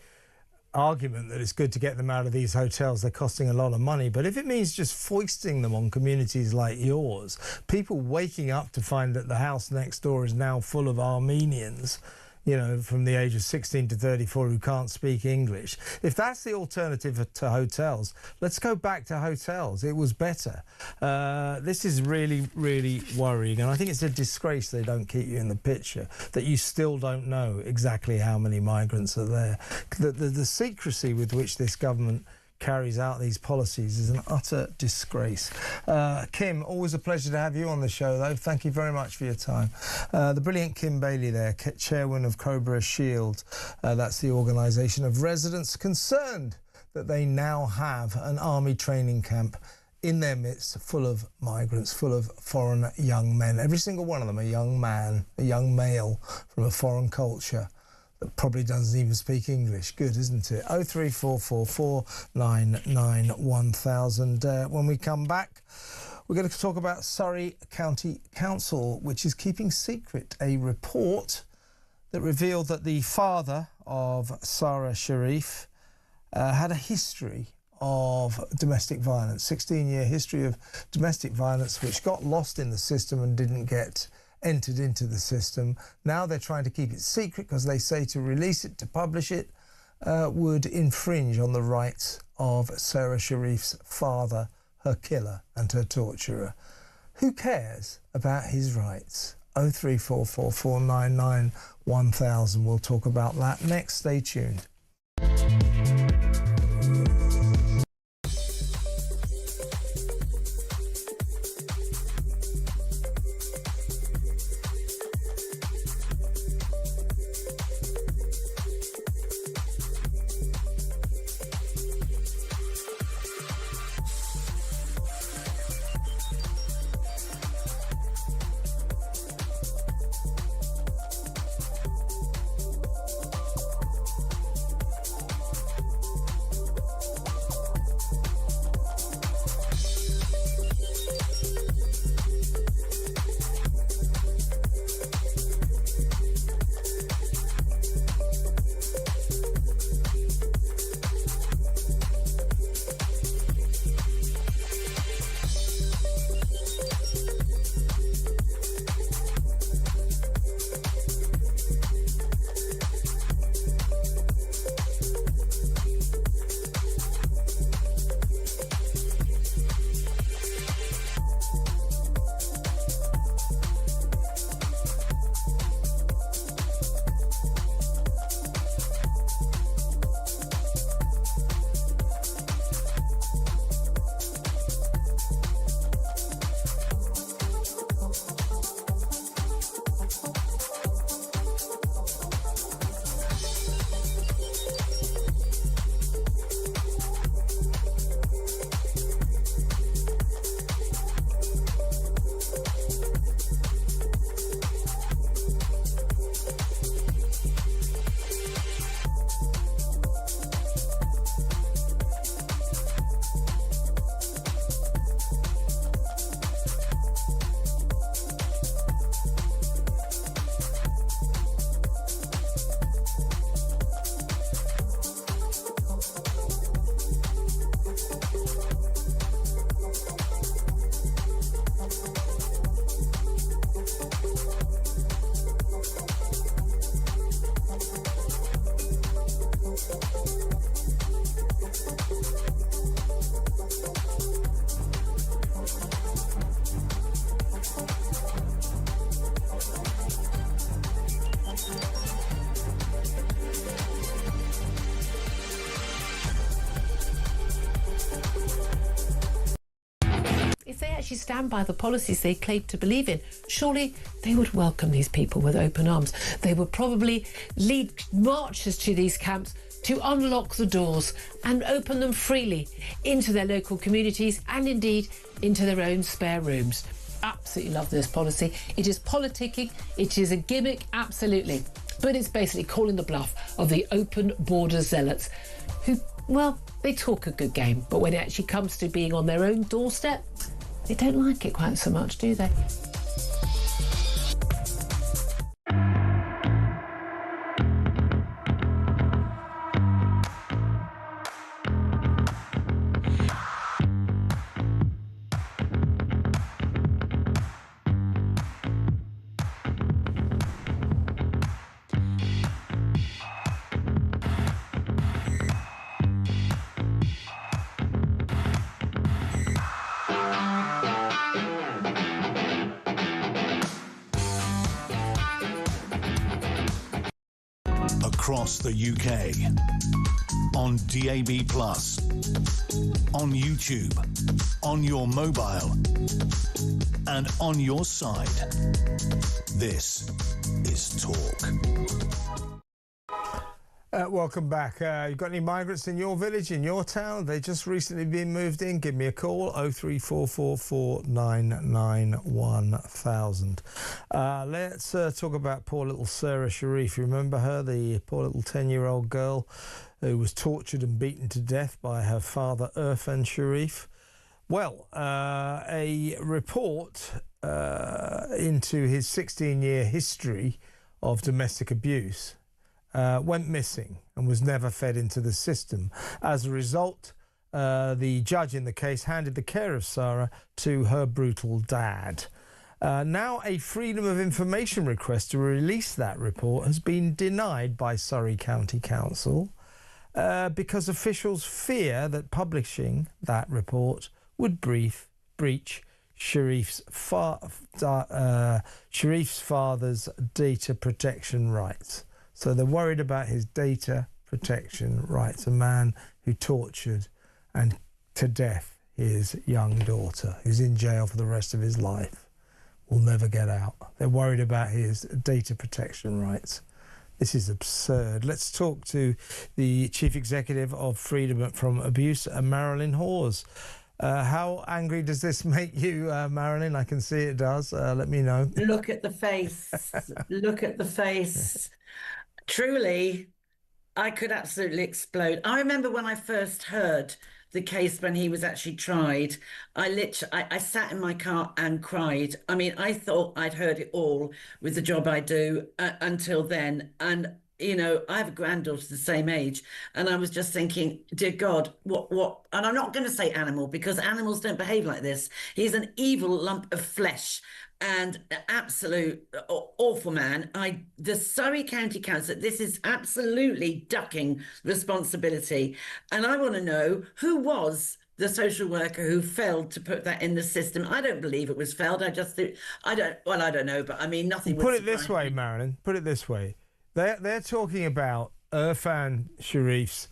argument that it's good to get them out of these hotels. They're costing a lot of money, but if it means just foisting them on communities like yours, people waking up to find that the house next door is now full of Armenians, from the age of 16 to 34 who can't speak English. If that's the alternative to hotels, let's go back to hotels. It was better. This is really, really worrying. And I think it's a disgrace they don't keep you in the picture, that you still don't know exactly how many migrants are there. The secrecy with which this government carries out these policies is an utter disgrace. Kim, always a pleasure to have you on the show, though. Thank you very much for your time. The brilliant Kim Bailey there, chairwoman of Cobra Shield. That's the organisation of residents concerned that they now have an army training camp in their midst full of migrants, full of foreign young men. Every single one of them a young man, a young male from a foreign culture that probably doesn't even speak English. Good, isn't it? 03444991000. When we come back, we're going to talk about Surrey County Council, which is keeping secret a report that revealed that the father of Sarah Sharif had a history of domestic violence, 16-year history of domestic violence, which got lost in the system and didn't get entered into the system. Now they're trying to keep it secret because they say to release it, to publish it, would infringe on the rights of Sarah Sharif's father, her killer and her torturer. Who cares about his rights? 03444991000. We'll talk about that next. Stay tuned. actually stand by the policies they claim to believe in, surely they would welcome these people with open arms. They would probably lead marches to these camps to unlock the doors and open them freely into their local communities and indeed into their own spare rooms. Absolutely love this policy. It is politicking, it is a gimmick, absolutely. But it's basically calling the bluff of the open border zealots who, well, they talk a good game, but when it actually comes to being on their own doorstep, they don't like it quite so much, do they? Across the UK, on DAB+, on YouTube, on your mobile, and on your side. This is Talk. Welcome back. You got any migrants in your village, in your town? They just recently been moved in. Give me a call, 03444991000. Let's talk about poor little Sarah Sharif. You remember her, the poor little 10-year-old girl who was tortured and beaten to death by her father, Irfan Sharif? Well, a report into his 16-year history of domestic abuse went missing and was never fed into the system. As a result, the judge in the case handed the care of Sarah to her brutal dad. Now a Freedom of Information request to release that report has been denied by Surrey County Council because officials fear that publishing that report would breach Sharif's father's data protection rights. So they're worried about his data protection rights, a man who tortured and to death his young daughter, who's in jail for the rest of his life, will never get out. They're worried about his data protection rights. This is absurd. Let's talk to the Chief Executive of Freedom from Abuse, Marilyn Hawes. How angry does this make you, Marilyn? I can see it does. Let me know. Look at the face. Look at the face. Truly, I could absolutely explode. I remember when I first heard the case when he was actually tried, I sat in my car and cried. I mean, I thought I'd heard it all with the job I do until then. And, you know, I have a granddaughter the same age, and I was just thinking, dear God, what? And I'm not going to say animal, because animals don't behave like this. He's an evil lump of flesh and absolute awful man. The Surrey County Council, this is absolutely ducking responsibility. And I want to know who was the social worker who failed to put that in the system. I don't believe it was failed. I don't know, but I mean, nothing would put it this way, Marilyn, put it this way. They're talking about Irfan Sharif's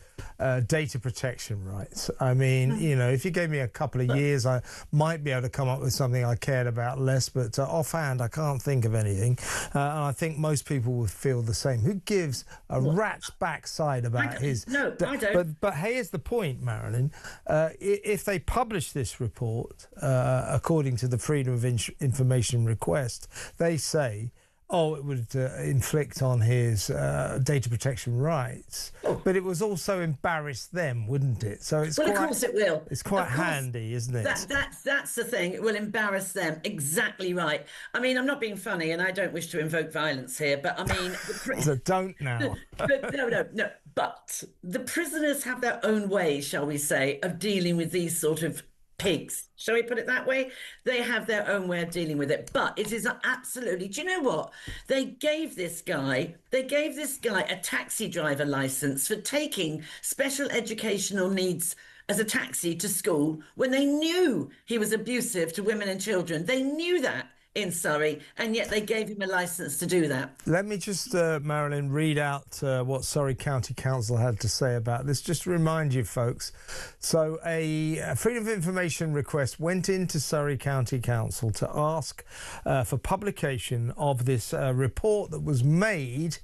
data protection rights. I mean, you know, if you gave me a couple of years, I might be able to come up with something I cared about less, but offhand, I can't think of anything. And I think most people would feel the same. Who gives a rat's backside about his... No, I don't. But here's the point, Marilyn. If they publish this report, according to the Freedom of Information request, they say, it would inflict on his data protection rights, but it was also embarrass them, wouldn't it? So it's of course it will. It's quite handy, isn't it? That's the thing. It will embarrass them. Exactly right. I mean, I'm not being funny, and I don't wish to invoke violence here, but I mean, so don't now. No. But the prisoners have their own way, shall we say, of dealing with these sort of pigs. Shall we put it that way? They have their own way of dealing with it. But it is absolutely... Do you know what? They gave this guy a taxi driver license for taking special educational needs as a taxi to school when they knew he was abusive to women and children. They knew that. in Surrey, and yet they gave him a licence to do that. Let me just, Marilyn, read out what Surrey County Council had to say about this, just to remind you folks. So a Freedom of Information request went into Surrey County Council to ask for publication of this report that was made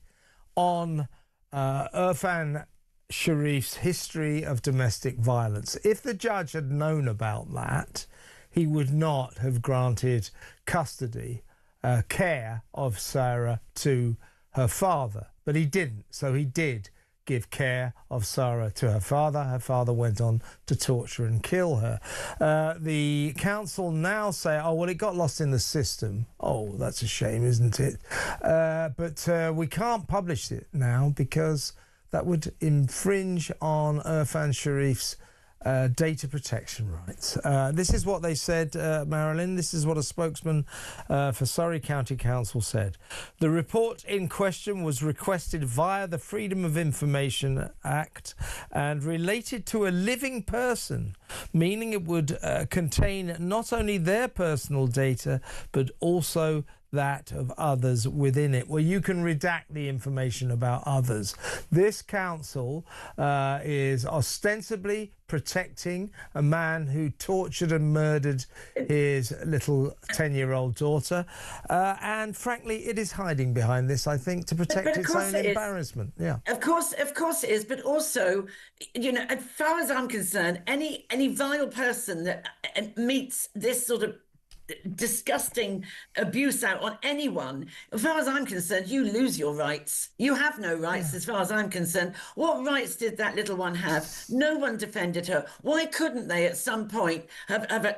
on Irfan Sharif's history of domestic violence. If the judge had known about that, he would not have granted custody, care of Sarah to her father. But he didn't. So he did give care of Sarah to her father. Her father went on to torture and kill her. The council now say, oh, well, it got lost in the system. Oh, that's a shame, isn't it? But we can't publish it now because that would infringe on Irfan Sharif's data protection rights. This is what they said, Marilyn. This is what a spokesman for Surrey County Council said. The report in question was requested via the Freedom of Information Act and related to a living person, meaning it would contain not only their personal data, but also that of others within it. Well, you can redact the information about others. This council is ostensibly protecting a man who tortured and murdered his little 10-year-old daughter. And frankly, it is hiding behind this, I think, to protect its own embarrassment. Yeah. Of course it is. But also, you know, as far as I'm concerned, any vile person that meets this sort of disgusting abuse out on anyone, as far as I'm concerned, you lose your rights. You have no rights, as far as I'm concerned. What rights did that little one have? No one defended her. Why couldn't they at some point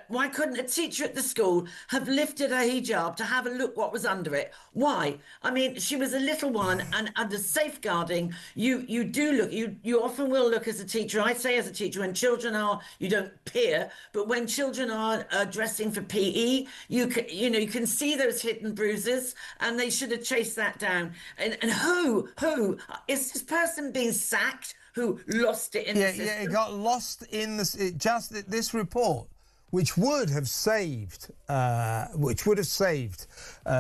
why couldn't a teacher at the school have lifted her hijab to have a look what was under it? Why? I mean, she was a little one, and under safeguarding, you do look, you often will look as a teacher. I say as a teacher, when children are, you don't peer, but when children are dressing for PE, you can see those hidden bruises, and they should have chased that down. And who is this person being sacked? Who lost it in the system? Yeah, it got lost in this report, which would have saved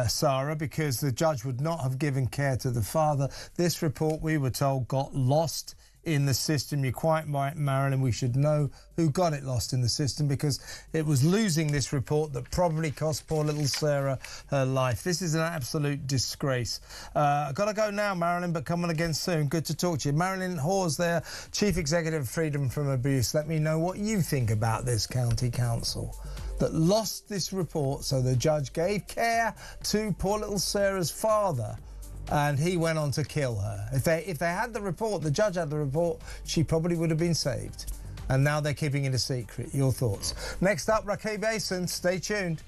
Sarah, because the judge would not have given care to the father. This report, we were told, got lost in the system. You're quite right, Marilyn. We should know who got it lost in the system, because it was losing this report that probably cost poor little Sarah her life. This is an absolute disgrace. I've got to go now, Marilyn, but come on again soon. Good to talk to you. Marilyn Hawes there, Chief Executive of Freedom from Abuse. Let me know what you think about this county council that lost this report. So the judge gave care to poor little Sarah's father, and he went on to kill her. If they had the report, the judge had the report, she probably would have been saved. And now they're keeping it a secret. Your thoughts? Next up, Rakib Basin. Stay tuned.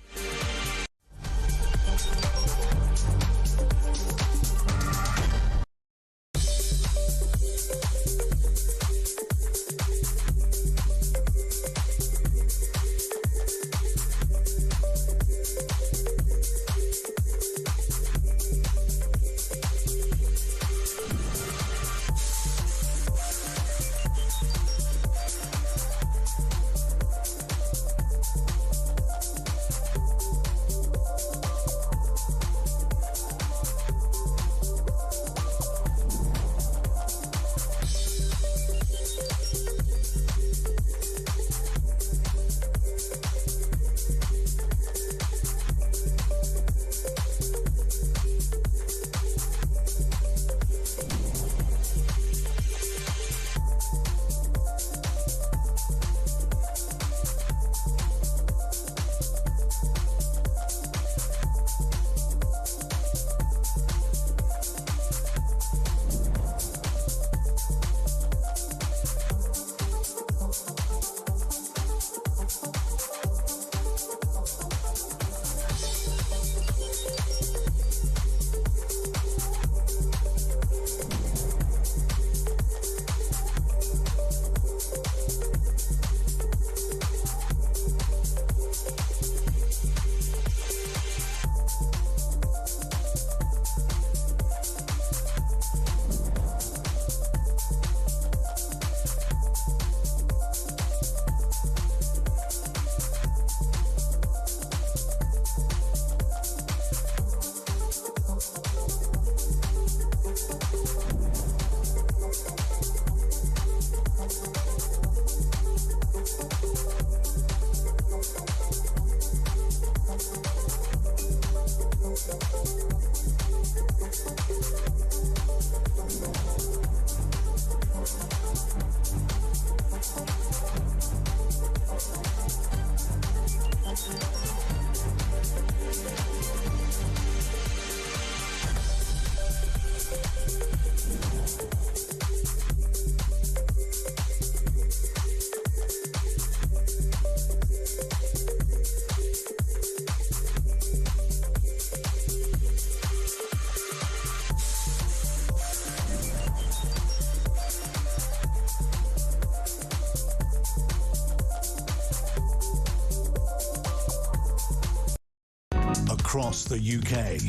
across the UK.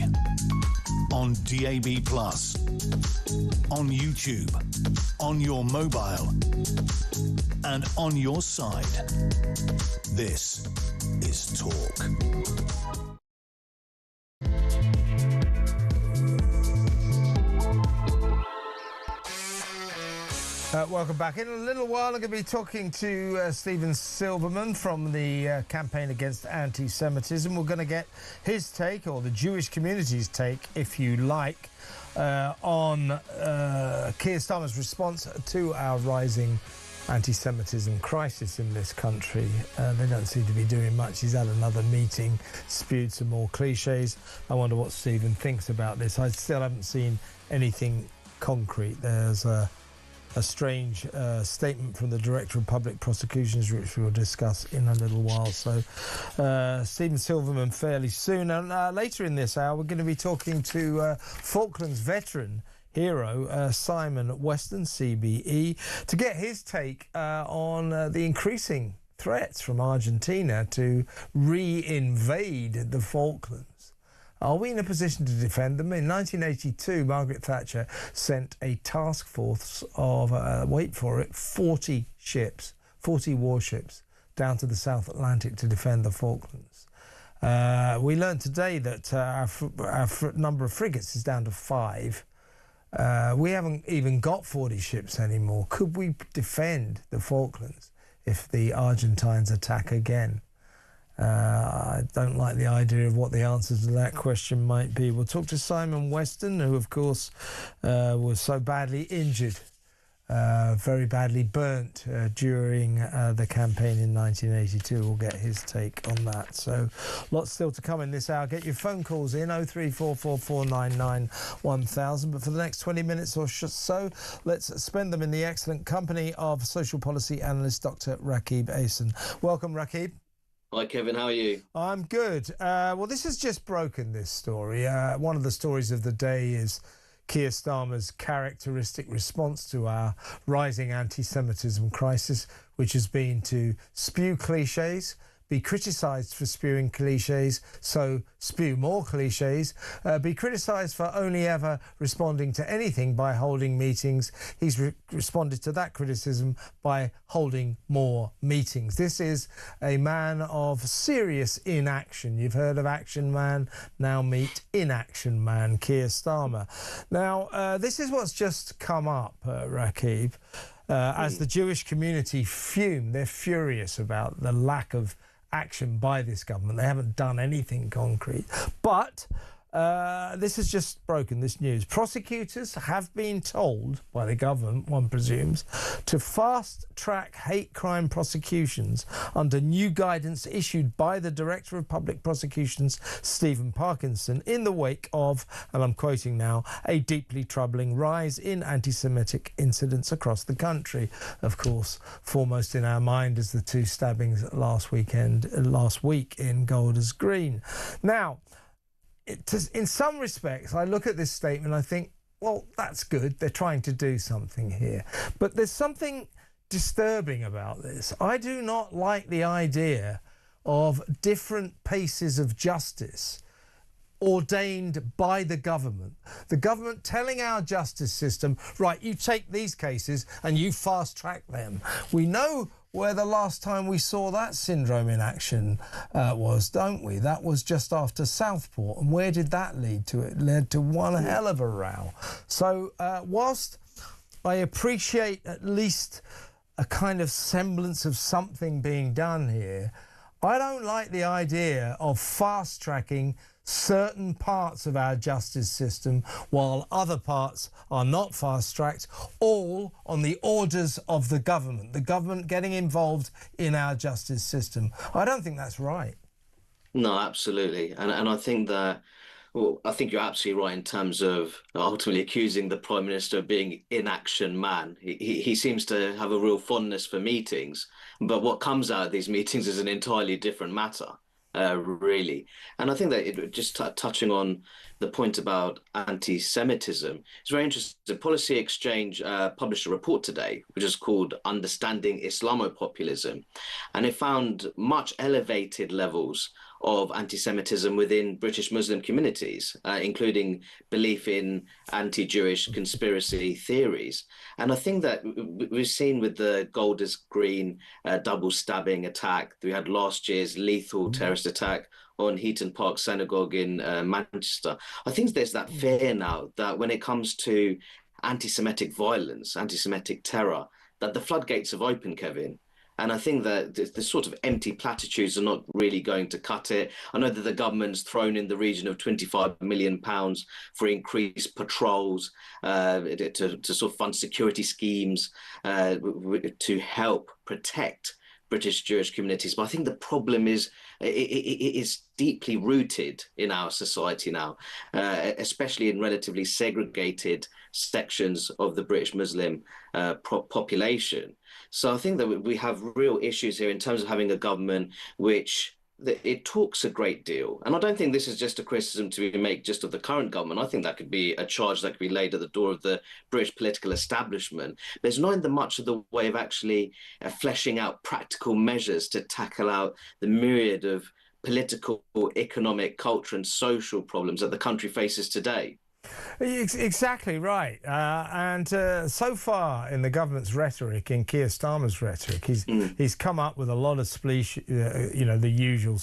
On DAB+, on YouTube, on your mobile, and on your side. This is Talk. Welcome back. In a little while, I'm going to be talking to Stephen Silverman from the Campaign Against Anti-Semitism. We're going to get his take, or the Jewish community's take, if you like, on Keir Starmer's response to our rising anti-Semitism crisis in this country. They don't seem to be doing much. He's had another meeting, spewed some more cliches. I wonder what Stephen thinks about this. I still haven't seen anything concrete. There's a strange statement from the Director of Public Prosecutions, which we'll discuss in a little while. So, Stephen Silverman fairly soon. And later in this hour, we're going to be talking to Falklands veteran hero Simon Weston, CBE, to get his take on the increasing threats from Argentina to re-invade the Falklands. Are we in a position to defend them? In 1982, Margaret Thatcher sent a task force of, wait for it, 40 ships, 40 warships down to the South Atlantic to defend the Falklands. We learned today that our number of frigates is down to 5. We haven't even got 40 ships anymore. Could we defend the Falklands if the Argentines attack again? I don't like the idea of what the answer to that question might be. We'll talk to Simon Weston, who, of course, was so badly injured, very badly burnt during the campaign in 1982. We'll get his take on that. So lots still to come in this hour. Get your phone calls in, 03444991000. But for the next 20 minutes or so, let's spend them in the excellent company of social policy analyst Dr. Rakib Ahsan. Welcome, Rakib. Hi, Kevin. How are you? I'm good. Well, this has just broken, this story. One of the stories of the day is Keir Starmer's characteristic response to our rising anti-Semitism crisis, which has been to spew cliches, be criticised for spewing cliches, so spew more cliches, be criticised for only ever responding to anything by holding meetings. He's responded to that criticism by holding more meetings. This is a man of serious inaction. You've heard of Action Man, now meet Inaction Man, Keir Starmer. Now, this is what's just come up, Rakib, as the Jewish community fume. They're furious about the lack of action by this government. They haven't done anything concrete. But this has just broken, this news. Prosecutors have been told by the government, one presumes, to fast-track hate crime prosecutions under new guidance issued by the Director of Public Prosecutions, Stephen Parkinson, in the wake of, and I'm quoting now, a deeply troubling rise in anti-Semitic incidents across the country. Of course, foremost in our mind is the 2 stabbings last week in Golders Green. Now, in some respects, I look at this statement and I think, well, that's good. They're trying to do something here. But there's something disturbing about this. I do not like the idea of different paces of justice ordained by the government. The government telling our justice system, right, you take these cases and you fast track them. We know where the last time we saw that syndrome in action was, don't we? That was just after Southport. And where did that lead to? It led to one hell of a row. So whilst I appreciate at least a kind of semblance of something being done here, I don't like the idea of fast-tracking certain parts of our justice system while other parts are not fast-tracked, all on the orders of the government getting involved in our justice system. I don't think that's right. No, absolutely. And I think that, well, I think you're absolutely right in terms of ultimately accusing the Prime Minister of being inaction man. He seems to have a real fondness for meetings, but what comes out of these meetings is an entirely different matter. Really. And I think that touching on the point about anti-Semitism, it's very interesting. Policy Exchange published a report today, which is called Understanding Islamopopulism. And it found much elevated levels of anti-Semitism within British Muslim communities, including belief in anti-Jewish conspiracy theories. And I think that we've seen with the Golders Green double stabbing attack, we had last year's lethal terrorist attack on Heaton Park Synagogue in Manchester. I think there's that fear now that when it comes to anti-Semitic violence, anti-Semitic terror, that the floodgates have opened, Kevin. And I think that the sort of empty platitudes are not really going to cut it. I know that the government's thrown in the region of £25 million for increased patrols, to sort of fund security schemes, to help protect British Jewish communities. But I think the problem is it is deeply rooted in our society now, especially in relatively segregated sections of the British Muslim population. So I think that we have real issues here in terms of having a government which it talks a great deal. And I don't think this is just a criticism to make just of the current government. I think that could be a charge that could be laid at the door of the British political establishment. There's not in the much of the way of actually fleshing out practical measures to tackle out the myriad of political, economic, culture and social problems that the country faces today. Exactly right. And so far in the government's rhetoric, in Keir Starmer's rhetoric, he's come up with a lot of the usual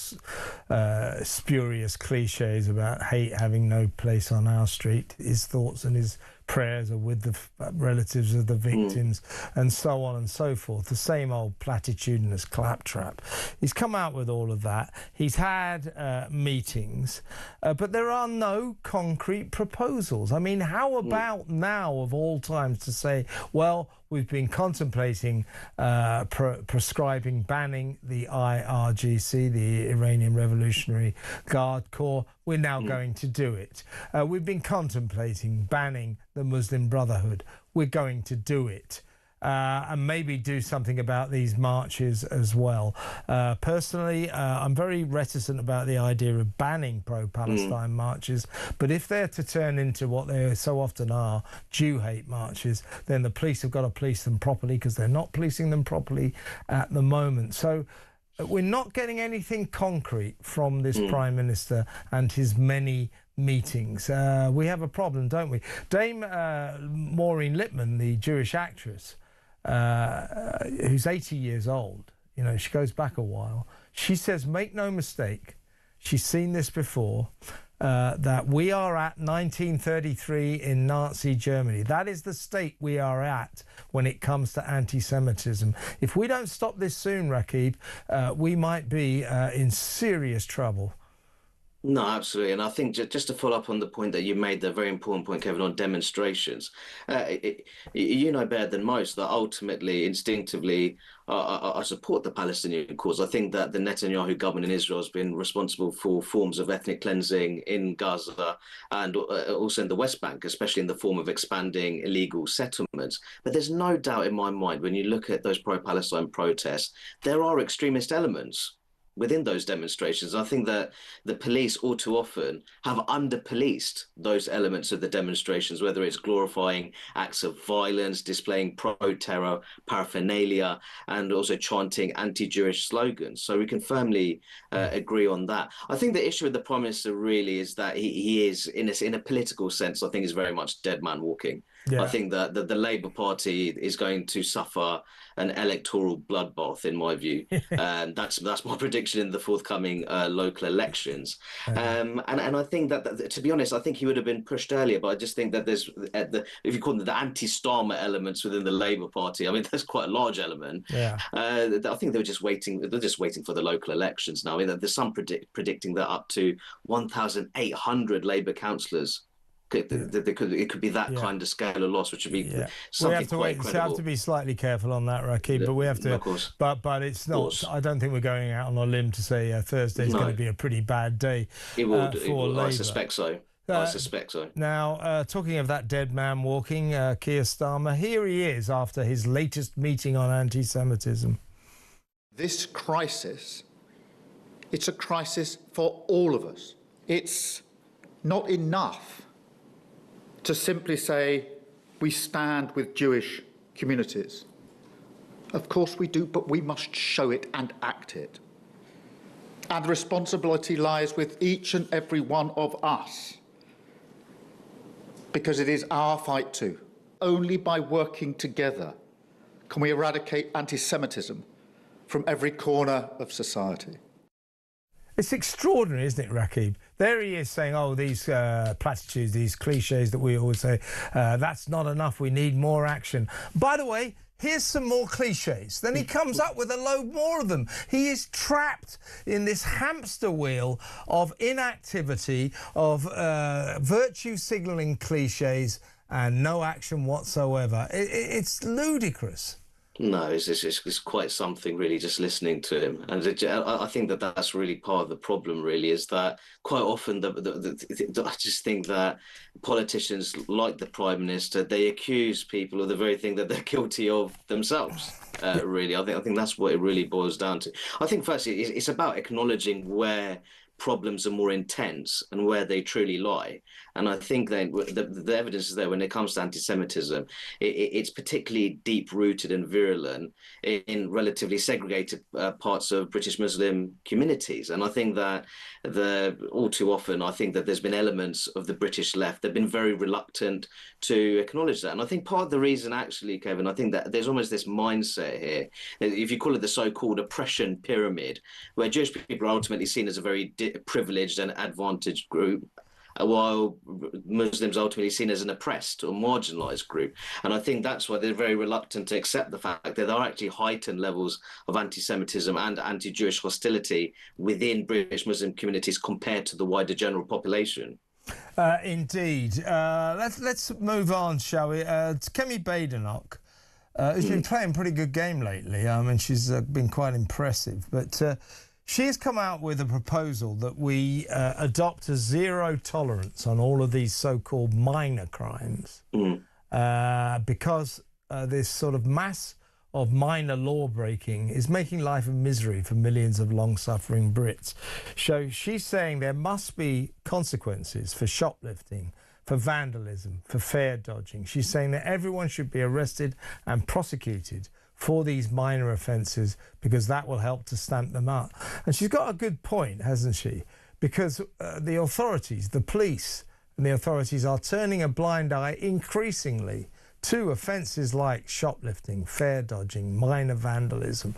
spurious cliches about hate having no place on our street. His thoughts and his prayers are with the relatives of the victims, and so on and so forth. The same old platitudinous claptrap. He's come out with all of that. He's had meetings, but there are no concrete proposals. I mean, how about now, of all times, to say, well, we've been contemplating prescribing banning the IRGC, the Iranian Revolutionary Guard Corps. We're now going to do it. We've been contemplating banning the Muslim Brotherhood. We're going to do it. And maybe do something about these marches as well. Personally, I'm very reticent about the idea of banning pro-Palestine marches, but if they're to turn into what they so often are, Jew hate marches, then the police have got to police them properly, because they're not policing them properly at the moment. So we're not getting anything concrete from this Prime Minister and his many meetings. We have a problem, don't we? Dame Maureen Lipman, the Jewish actress, who's 80 years old, you know, she goes back a while. She says, make no mistake, she's seen this before, that we are at 1933 in Nazi Germany. That is the state we are at when it comes to anti-Semitism. If we don't stop this soon, Rakib, we might be in serious trouble. No, absolutely. And I think just to follow up on the point that you made, the very important point, Kevin, on demonstrations, you know better than most that ultimately, instinctively, I support the Palestinian cause. I think that the Netanyahu government in Israel has been responsible for forms of ethnic cleansing in Gaza and also in the West Bank, especially in the form of expanding illegal settlements. But there's no doubt in my mind, when you look at those pro-Palestine protests, there are extremist elements within those demonstrations. I think that the police all too often have under-policed those elements of the demonstrations, whether it's glorifying acts of violence, displaying pro-terror paraphernalia, and also chanting anti-Jewish slogans. So we can firmly agree on that. I think the issue with the Prime Minister really is that he is, in a political sense, I think is very much dead man walking. Yeah. I think that the Labour Party is going to suffer an electoral bloodbath, in my view. And that's my prediction in the forthcoming local elections. And I think that, to be honest, I think he would have been pushed earlier, but I just think that there's, if you call them the anti-Starmer elements within the Labour Party, I mean, there's quite a large element. Yeah. I think they're just waiting for the local elections now. I mean, there's some predicting that up to 1,800 Labour councillors it could be that kind of scale of loss, which would be something we have to quite wait. incredible. We have to be slightly careful on that, Rakib, but we have to. Of course. But it's not. I don't think we're going out on a limb to say Thursday's going to be a pretty bad day. It will. Labour. I suspect so. I suspect so. Now, talking of that dead man walking, Keir Starmer, here he is after his latest meeting on anti-Semitism. This crisis, it's a crisis for all of us. It's not enough to simply say we stand with Jewish communities. Of course we do, but we must show it and act it. And the responsibility lies with each and every one of us, because it is our fight too. Only by working together can we eradicate anti-Semitism from every corner of society. It's extraordinary, isn't it, Rakib? There he is saying, oh, these platitudes, these cliches that we always say, that's not enough, we need more action. By the way, here's some more cliches. Then he comes up with a load more of them. He is trapped in this hamster wheel of inactivity, of virtue signalling cliches and no action whatsoever. It's ludicrous. No, it's quite something, really, just listening to him. And I think that's really part of the problem, really, is that quite often I just think that politicians, like the Prime Minister, they accuse people of the very thing that they're guilty of themselves, really. I think that's what it really boils down to. I think, firstly, it's about acknowledging where problems are more intense and where they truly lie. And I think then the evidence is there when it comes to anti-Semitism. It's particularly deep-rooted and virulent in relatively segregated parts of British Muslim communities. And I think that all too often, I think that there's been elements of the British left that have been very reluctant to acknowledge that. And I think part of the reason, actually, Kevin, I think that there's almost this mindset here, if you call it the so-called oppression pyramid, where Jewish people are ultimately seen as a very privileged and advantaged group, while Muslims are ultimately seen as an oppressed or marginalised group. And I think that's why they're very reluctant to accept the fact that there are actually heightened levels of anti-Semitism and anti-Jewish hostility within British Muslim communities compared to the wider general population. Indeed. Let's move on, shall we? Kemi Badenoch, who's been playing a pretty good game lately. I mean, she's been quite impressive, but she has come out with a proposal that we adopt a zero tolerance on all of these so-called minor crimes because this sort of mass of minor law breaking is making life a misery for millions of long-suffering Brits. So she's saying there must be consequences for shoplifting, for vandalism, for fare dodging. She's saying that everyone should be arrested and prosecuted for these minor offences because that will help to stamp them out. And she's got a good point, hasn't she? Because the authorities, the police and the authorities are turning a blind eye increasingly to offences like shoplifting, fare dodging, minor vandalism.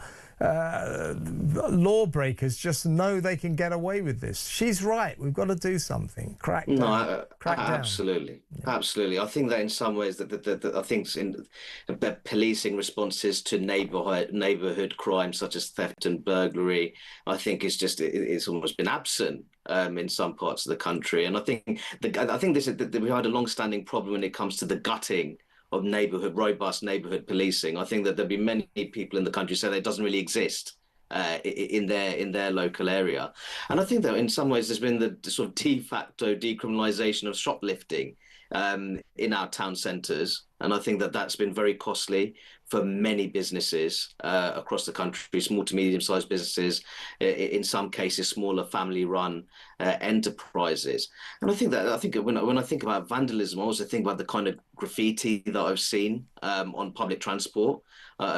Lawbreakers just know they can get away with this. She's right. We've got to do something. Crack down. Absolutely. Yeah. Absolutely. I think that in some ways that I think in policing responses to neighborhood crimes such as theft and burglary, I think it's almost been absent in some parts of the country. And I think we had a long-standing problem when it comes to the gutting of robust neighborhood policing. I think that there'll be many people in the country say that it doesn't really exist in their local area. And I think that in some ways there's been the sort of de facto decriminalisation of shoplifting in our town centres. And I think that that's been very costly for many businesses across the country, small to medium-sized businesses, in some cases smaller family-run enterprises. And I think when I think about vandalism, I also think about the kind of graffiti that I've seen on public transport,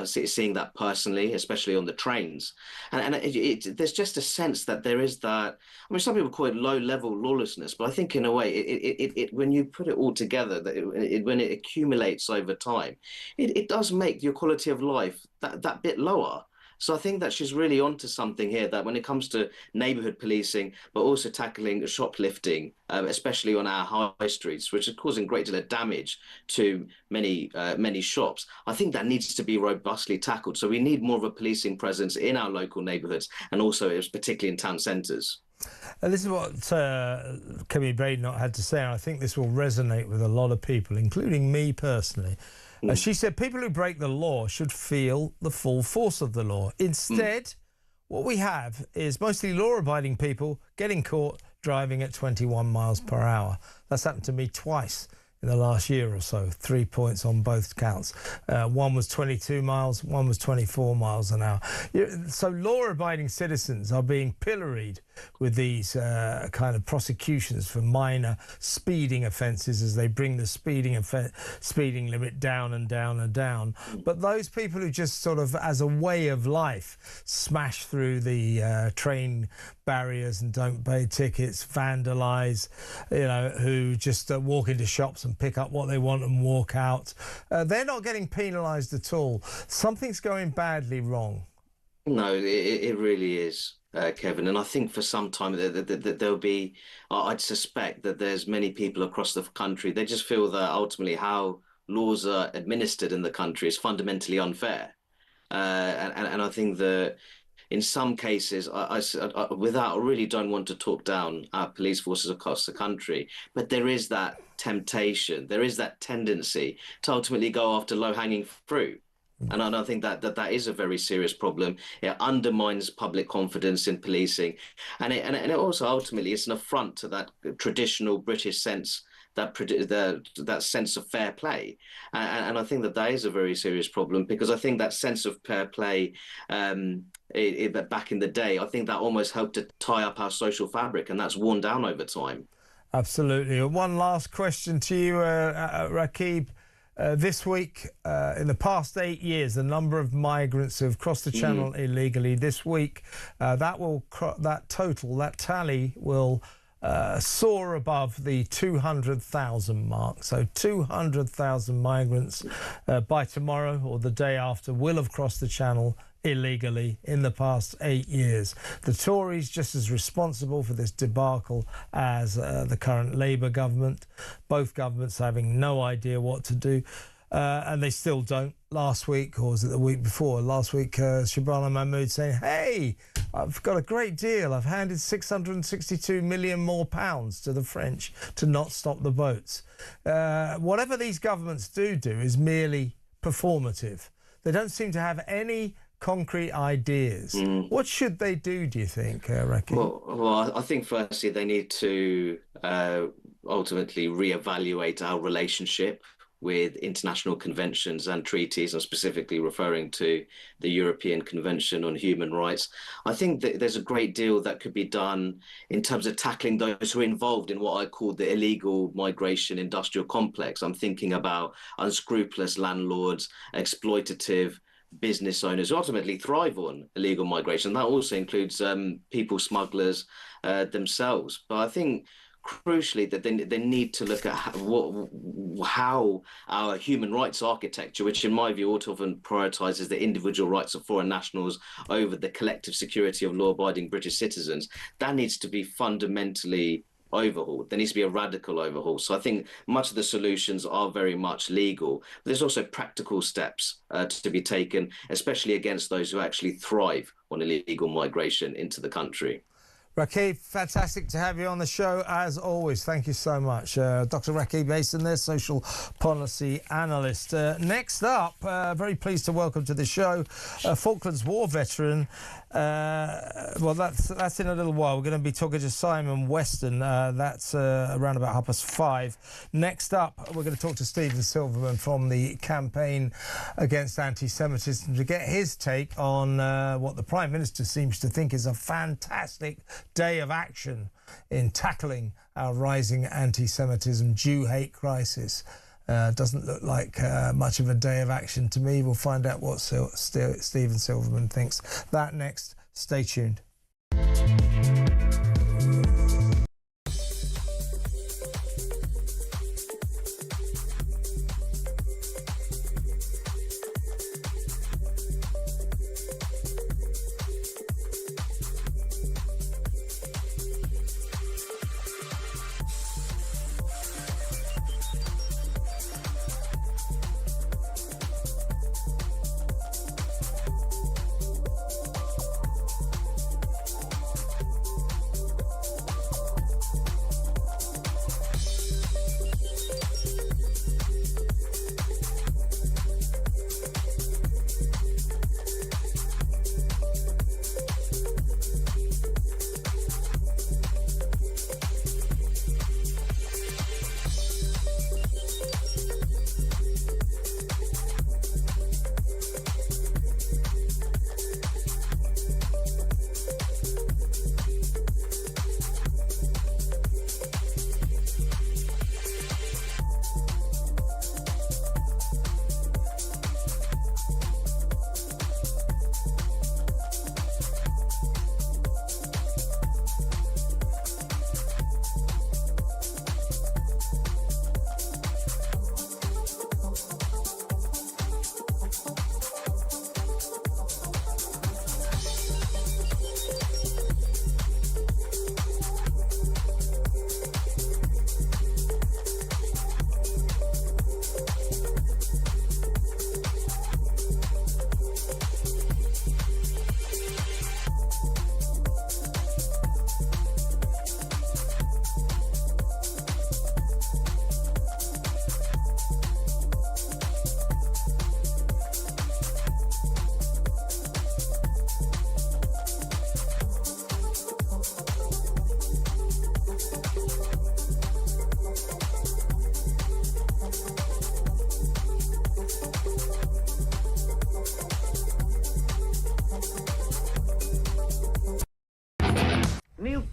seeing that personally, especially on the trains. And there's just a sense that there is that, I mean, some people call it low-level lawlessness, but I think in a way, when you put it all together, when it accumulates over time, it does make your quality of life that bit lower. So I think that she's really onto something here, that when it comes to neighbourhood policing, but also tackling shoplifting, especially on our high streets, which is causing a great deal of damage to many shops, I think that needs to be robustly tackled. So we need more of a policing presence in our local neighbourhoods, and also particularly in town centres. This is what Kemi Badenoch had to say, and I think this will resonate with a lot of people, including me personally. She said people who break the law should feel the full force of the law. Instead, what we have is mostly law-abiding people getting caught driving at 21 miles per hour. That's happened to me twice in the last year or so, 3 points on both counts. One was 22 miles, one was 24 miles an hour. So law-abiding citizens are being pilloried with these kind of prosecutions for minor speeding offences as they bring the speeding limit down and down and down. But those people who just sort of, as a way of life, smash through the train barriers and don't pay tickets, vandalise, who just walk into shops and pick up what they want and walk out, they're not getting penalised at all. Something's going badly wrong. No, it really is, Kevin. And I think for some time there'll be, I'd suspect that there's many people across the country, they just feel that ultimately how laws are administered in the country is fundamentally unfair. And I think that in some cases, I really don't want to talk down our police forces across the country, but there is that temptation, there is that tendency to ultimately go after low-hanging fruit. And I think that is a very serious problem. It undermines public confidence in policing, and it also ultimately is an affront to that traditional British sense, that sense of fair play. And I think that is a very serious problem, because I think that sense of fair play, back in the day, I think that almost helped to tie up our social fabric, and that's worn down over time. Absolutely. One last question to you, Rakib. This week, in the past 8 years, the number of migrants who have crossed the Channel illegally this week, that tally will soar above the 200,000 mark. So 200,000 migrants by tomorrow or the day after will have crossed the Channel illegally in the past 8 years. The Tories just as responsible for this debacle as the current Labour government, both governments having no idea what to do, and they still don't. Last week, or was it the week before? Last week, Shabana Mahmood saying, hey, I've got a great deal. I've handed 662 million more pounds to the French to not stop the boats. Whatever these governments do is merely performative. They don't seem to have any concrete ideas. What should they do you think, Rakib? Well, I think firstly they need to ultimately reevaluate our relationship with international conventions and treaties. I'm specifically referring to the European Convention on Human Rights. I think that there's a great deal that could be done in terms of tackling those who are involved in what I call the illegal migration industrial complex. I'm thinking about unscrupulous landlords, exploitative business owners who ultimately thrive on illegal migration. That also includes people smugglers themselves. But I think crucially that they need to look at how our human rights architecture, which in my view often prioritises the individual rights of foreign nationals over the collective security of law-abiding British citizens, that needs to be fundamentally overhauled. There needs to be a radical overhaul. So I think much of the solutions are very much legal. But there's also practical steps to be taken, especially against those who actually thrive on illegal migration into the country. Rakib, fantastic to have you on the show as always. Thank you so much. Dr. Rakib Mason there, social policy analyst. Next up, very pleased to welcome to the show a Falklands War veteran. Well, that's in a little while. We're going to be talking to Simon Weston. That's around about 5:30. Next up, we're going to talk to Stephen Silverman from the Campaign Against Anti-Semitism to get his take on what the Prime Minister seems to think is a fantastic day of action in tackling our rising anti-Semitism, Jew hate crisis. Doesn't look like much of a day of action to me. We'll find out what Stephen Silverman thinks. That next. Stay tuned.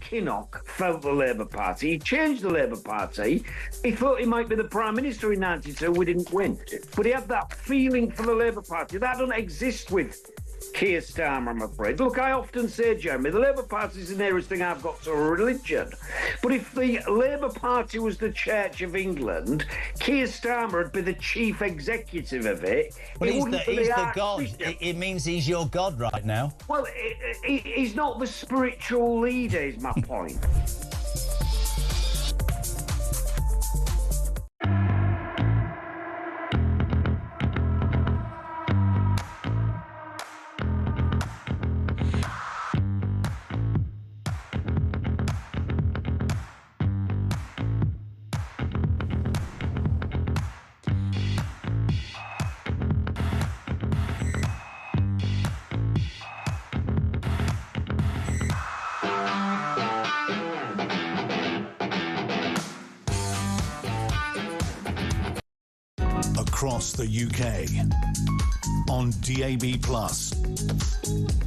Kinnock felt the Labour Party. He changed the Labour Party. He thought he might be the Prime Minister in 92. We didn't win. But he had that feeling for the Labour Party. That doesn't exist with Keir Starmer, I'm afraid. Look, I often say, Jeremy, the Labour Party is the nearest thing I've got to a religion. But if the Labour Party was the Church of England, Keir Starmer would be the chief executive of it. Well, he's the God. It means he's your God right now. Well, he's not the spiritual leader, is my point. Across the UK, on DAB+,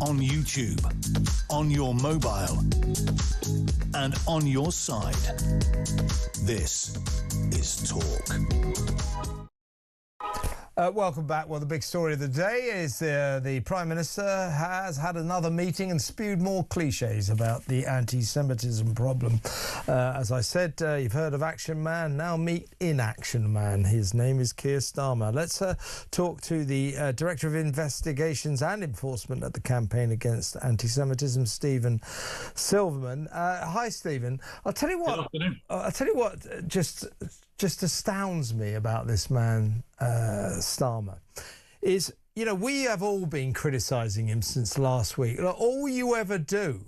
on YouTube, on your mobile, and on your side. This is Talk. Welcome back. Well, the big story of the day is the Prime Minister has had another meeting and spewed more cliches about the anti-Semitism problem. As I said, you've heard of Action Man, now meet Inaction Man. His name is Keir Starmer. Let's talk to the Director of Investigations and Enforcement at the Campaign Against Anti-Semitism, Stephen Silverman. Hi, Stephen. I'll tell you what. I'll tell you what. Just astounds me about this man, Starmer, is, you know, we have all been criticising him since last week. Like, all you ever do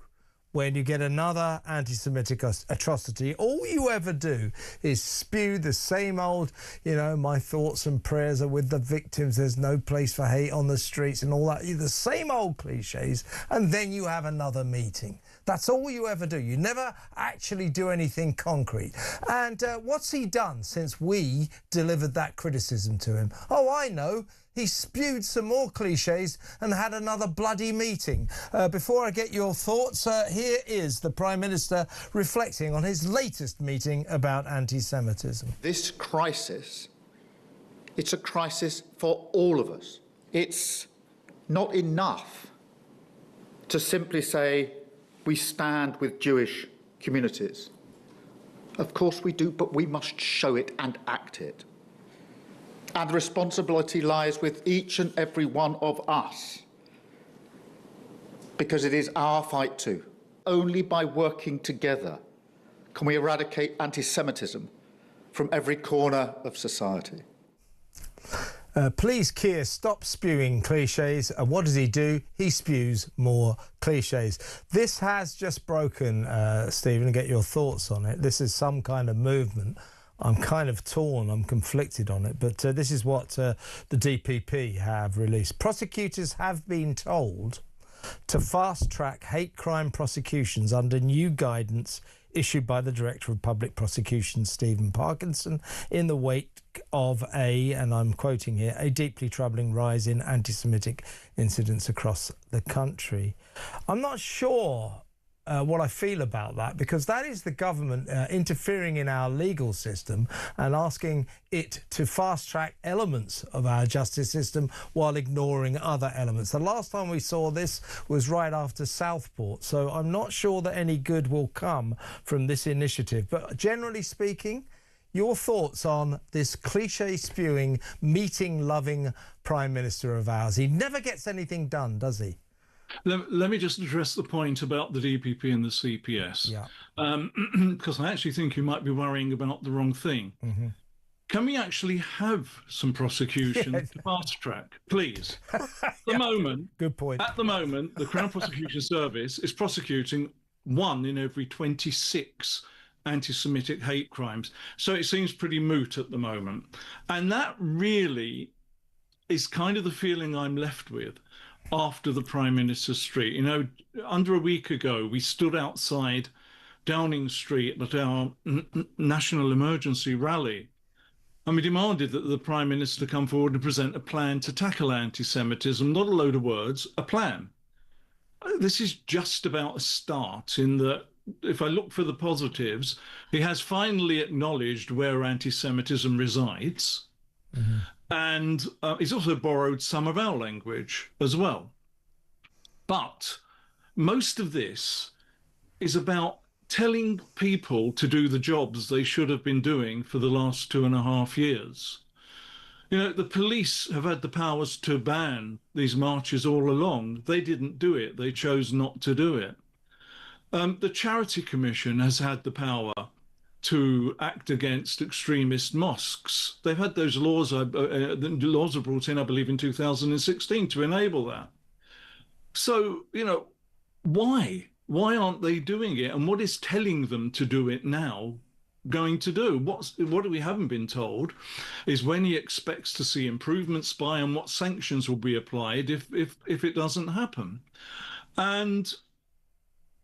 when you get another anti-Semitic atrocity, all you ever do is spew the same old, you know, my thoughts and prayers are with the victims, there's no place for hate on the streets and all that. The same old cliches, and then you have another meeting. That's all you ever do. You never actually do anything concrete. And what's he done since we delivered that criticism to him? Oh, I know. He spewed some more cliches and had another bloody meeting. Before I get your thoughts, here is the Prime Minister reflecting on his latest meeting about anti-Semitism. This crisis, it's a crisis for all of us. It's not enough to simply say, we stand with Jewish communities. Of course we do, but we must show it and act it. And the responsibility lies with each and every one of us, because it is our fight too. Only by working together can we eradicate anti-Semitism from every corner of society. Please, Keir, stop spewing cliches. And what does he do? He spews more cliches. This has just broken, Stephen, and get your thoughts on it. This is some kind of movement. I'm kind of torn, I'm conflicted on it, but this is what the DPP have released. Prosecutors have been told to fast-track hate crime prosecutions under new guidance issued by the Director of Public Prosecutions, Stephen Parkinson, in the wake of and I'm quoting here, a deeply troubling rise in anti-Semitic incidents across the country. I'm not sure what I feel about that, because that is the government interfering in our legal system and asking it to fast-track elements of our justice system while ignoring other elements. The last time we saw this was right after Southport, so I'm not sure that any good will come from this initiative. But generally speaking, your thoughts on this cliche-spewing, meeting-loving Prime Minister of ours? He never gets anything done, does he? Let me just address the point about the DPP and the CPS. Yeah. Because I actually think you might be worrying about the wrong thing. Mm-hmm. Can we actually have some prosecution to fast track, please? At the moment, good point. At the moment, the Crown Prosecution Service is prosecuting 1 in every 26 anti-Semitic hate crimes. So it seems pretty moot at the moment. And that really is kind of the feeling I'm left with after the Prime Minister's Street. You know, under a week ago, we stood outside Downing Street at our national emergency rally, and we demanded that the Prime Minister come forward and present a plan to tackle anti-Semitism, not a load of words, a plan. This is just about a start in that if I look for the positives, he has finally acknowledged where anti-Semitism resides. And he's also borrowed some of our language as well. But most of this is about telling people to do the jobs they should have been doing for the last 2.5 years. You know, the police have had the powers to ban these marches all along. They didn't do it. They chose not to do it. The Charity Commission has had the power to act against extremist mosques. They've had those laws, the laws were brought in, I believe, in 2016 to enable that. So, you know, why? Why aren't they doing it? And what is telling them to do it now going to do? What we haven't been told is when he expects to see improvements by and what sanctions will be applied if it doesn't happen. And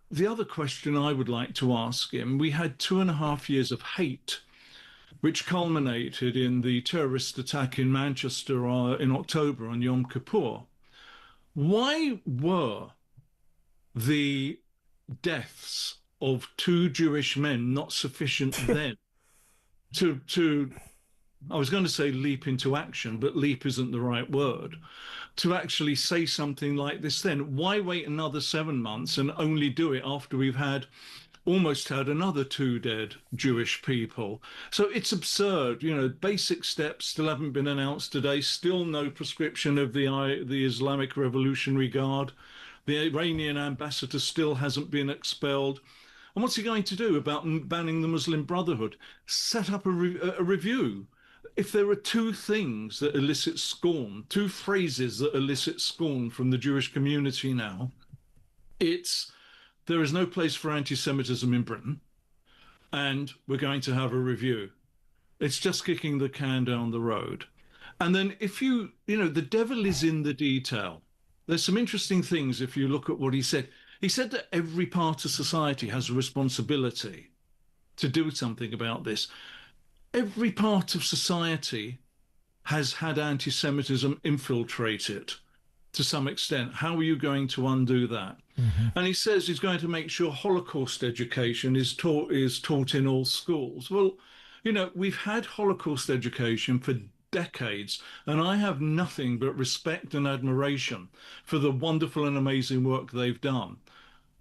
the other question I would like to ask him, we had 2.5 years of hate, which culminated in the terrorist attack in Manchester in October on Yom Kippur. Why were the deaths of 2 Jewish men not sufficient then to I was going to say leap into action, but leap isn't the right word, to actually say something like this then? Why wait another 7 months and only do it after we've almost had another 2 dead Jewish people? So it's absurd. You know, basic steps still haven't been announced today, still no prescription of the Islamic Revolutionary Guard. The Iranian ambassador still hasn't been expelled. And what's he going to do about banning the Muslim Brotherhood? Set up a review. If there are 2 things that elicit scorn, 2 phrases that elicit scorn from the Jewish community now, it's there is no place for anti-Semitism in Britain, and we're going to have a review. It's just kicking the can down the road. And then if you know, the devil is in the detail. There's some interesting things if you look at what he said. He said that every part of society has a responsibility to do something about this. Every part of society has had anti-Semitism infiltrate it to some extent. How are you going to undo that? And he says he's going to make sure Holocaust education is taught in all schools. Well, you know, we've had Holocaust education for decades, and I have nothing but respect and admiration for the wonderful and amazing work they've done.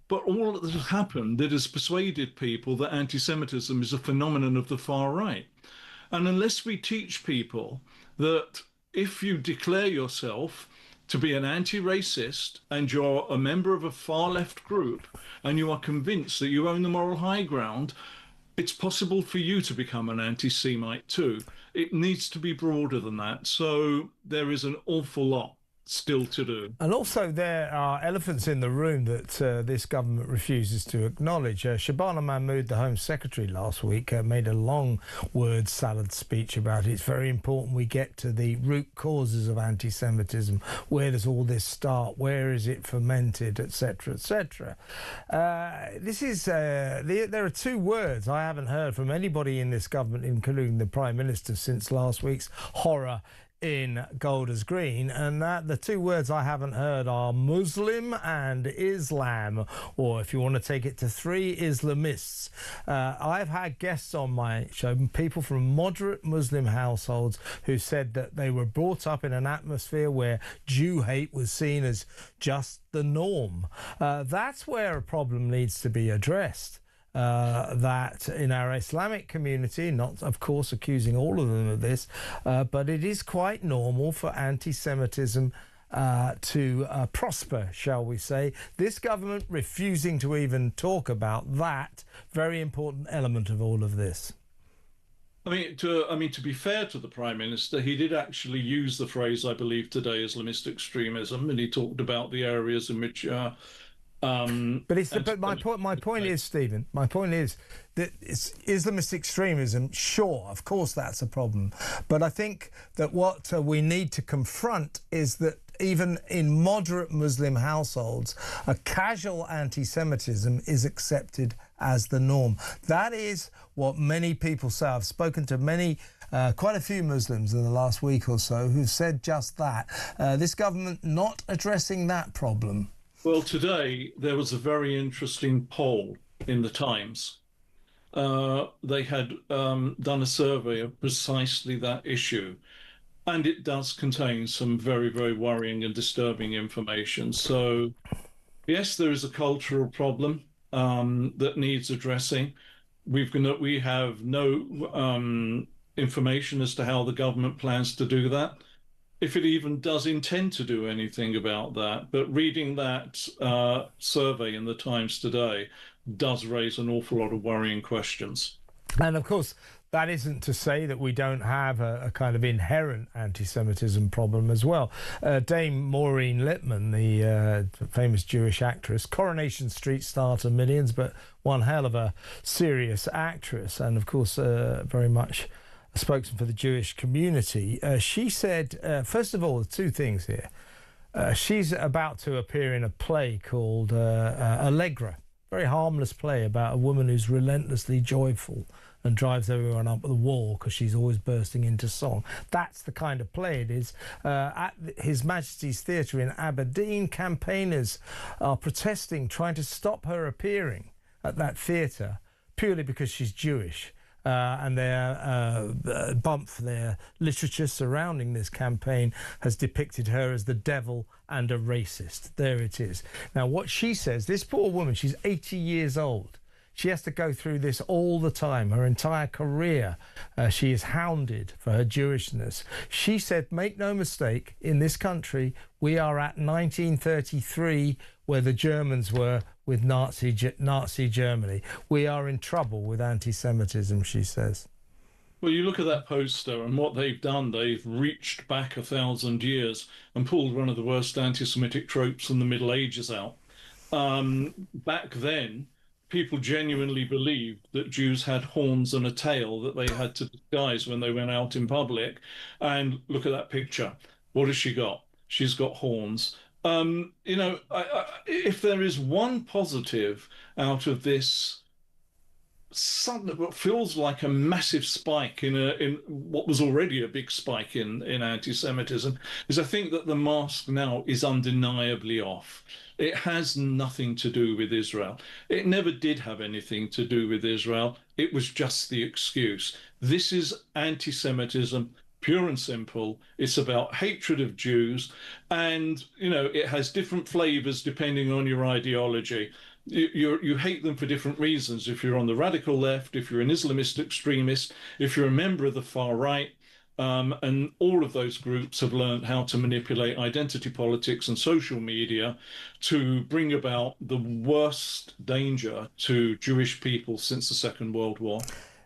But all that has happened that has persuaded people that anti-Semitism is a phenomenon of the far right. And unless we teach people that if you declare yourself to be an anti-racist and you're a member of a far left group and you are convinced that you own the moral high ground, it's possible for you to become an anti-Semite too. It needs to be broader than that. So there is an awful lot still to do. And also there are elephants in the room that this government refuses to acknowledge. Shabana Mahmood, the Home Secretary, last week made a long word salad speech about it. It's very important we get to the root causes of anti-Semitism. Where does all this start? Where is it fermented, etc., etc.? This is there are 2 words I haven't heard from anybody in this government, including the Prime Minister, since last week's horror in Golders Green, and that the 2 words I haven't heard are Muslim and Islam, or if you want to take it to 3, Islamists. I've had guests on my show, people from moderate Muslim households, who said that they were brought up in an atmosphere where Jew hate was seen as just the norm. That's where a problem needs to be addressed. That in our Islamic community, not of course accusing all of them of this, but it is quite normal for anti-Semitism to prosper, shall we say. This government refusing to even talk about that very important element of all of this. I mean, to be fair to the Prime Minister, he did actually use the phrase, I believe today, Islamist extremism, and he talked about the areas in which but my point is, Stephen, my point is that it's Islamist extremism. Sure, of course, that's a problem. But I think that what we need to confront is that even in moderate Muslim households, a casual anti-Semitism is accepted as the norm. That is what many people say. I've spoken to quite a few Muslims in the last week or so who've said just that. This government not addressing that problem. Well, today there was a very interesting poll in the Times, they had done a survey of precisely that issue. And it does contain some very, very worrying and disturbing information. So, yes, there is a cultural problem that needs addressing. We have no information as to how the government plans to do that, if it even does intend to do anything about that. But reading that survey in the Times today does raise an awful lot of worrying questions. And of course, that isn't to say that we don't have a kind of inherent anti-Semitism problem as well. Dame Maureen Lipman, the famous Jewish actress, Coronation Street star to millions, but one hell of a serious actress, and of course very much a spokesman for the Jewish community. She said, first of all, two things here. She's about to appear in a play called Allegra, very harmless play about a woman who's relentlessly joyful and drives everyone up the wall because she's always bursting into song. That's the kind of play it is. At His Majesty's Theatre in Aberdeen, campaigners are protesting, trying to stop her appearing at that theatre purely because she's Jewish. And their their literature surrounding this campaign has depicted her as the devil and a racist. There it is. Now, what she says, this poor woman, she's 80 years old. She has to go through this all the time, her entire career. She is hounded for her Jewishness. She said, make no mistake, in this country, we are at 1933, where the Germans were with Nazi Germany. We are in trouble with anti-Semitism, she says. Well, you look at that poster and what they've done, they've reached back 1,000 years and pulled one of the worst anti-Semitic tropes from the Middle Ages out. Back then, people genuinely believed that Jews had horns and a tail that they had to disguise when they went out in public. And look at that picture. What has she got? She's got horns. If there is one positive out of this, what feels like a massive spike in what was already a big spike in anti-Semitism, is I think that the mask now is undeniably off. It has nothing to do with Israel. It never did have anything to do with Israel. It was just the excuse. This is anti-Semitism, pure and simple. It's about hatred of Jews, and it has different flavors depending on your ideology. You hate them for different reasons. If you're on the radical left, if you're an Islamist extremist, if you're a member of the far right, and all of those groups have learned how to manipulate identity politics and social media to bring about the worst danger to Jewish people since the Second World War.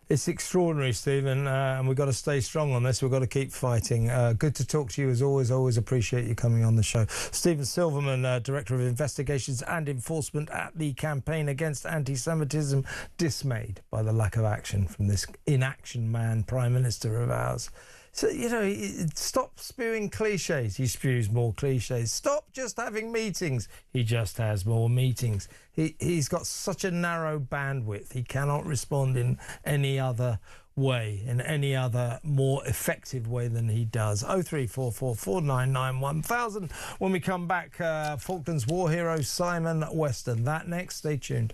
It's extraordinary, Stephen, and we've got to stay strong on this. We've got to keep fighting. Good to talk to you as always. Always appreciate you coming on the show. Stephen Silverman, Director of Investigations and Enforcement at the Campaign Against Anti-Semitism, dismayed by the lack of action from this inaction man, Prime Minister of ours. So, stop spewing cliches. He spews more cliches. Stop just having meetings. He just has more meetings. He's got such a narrow bandwidth. He cannot respond in any other way, in any other more effective way than he does. 0344 499 1000. When we come back, Falklands War hero Simon Weston. That next. Stay tuned.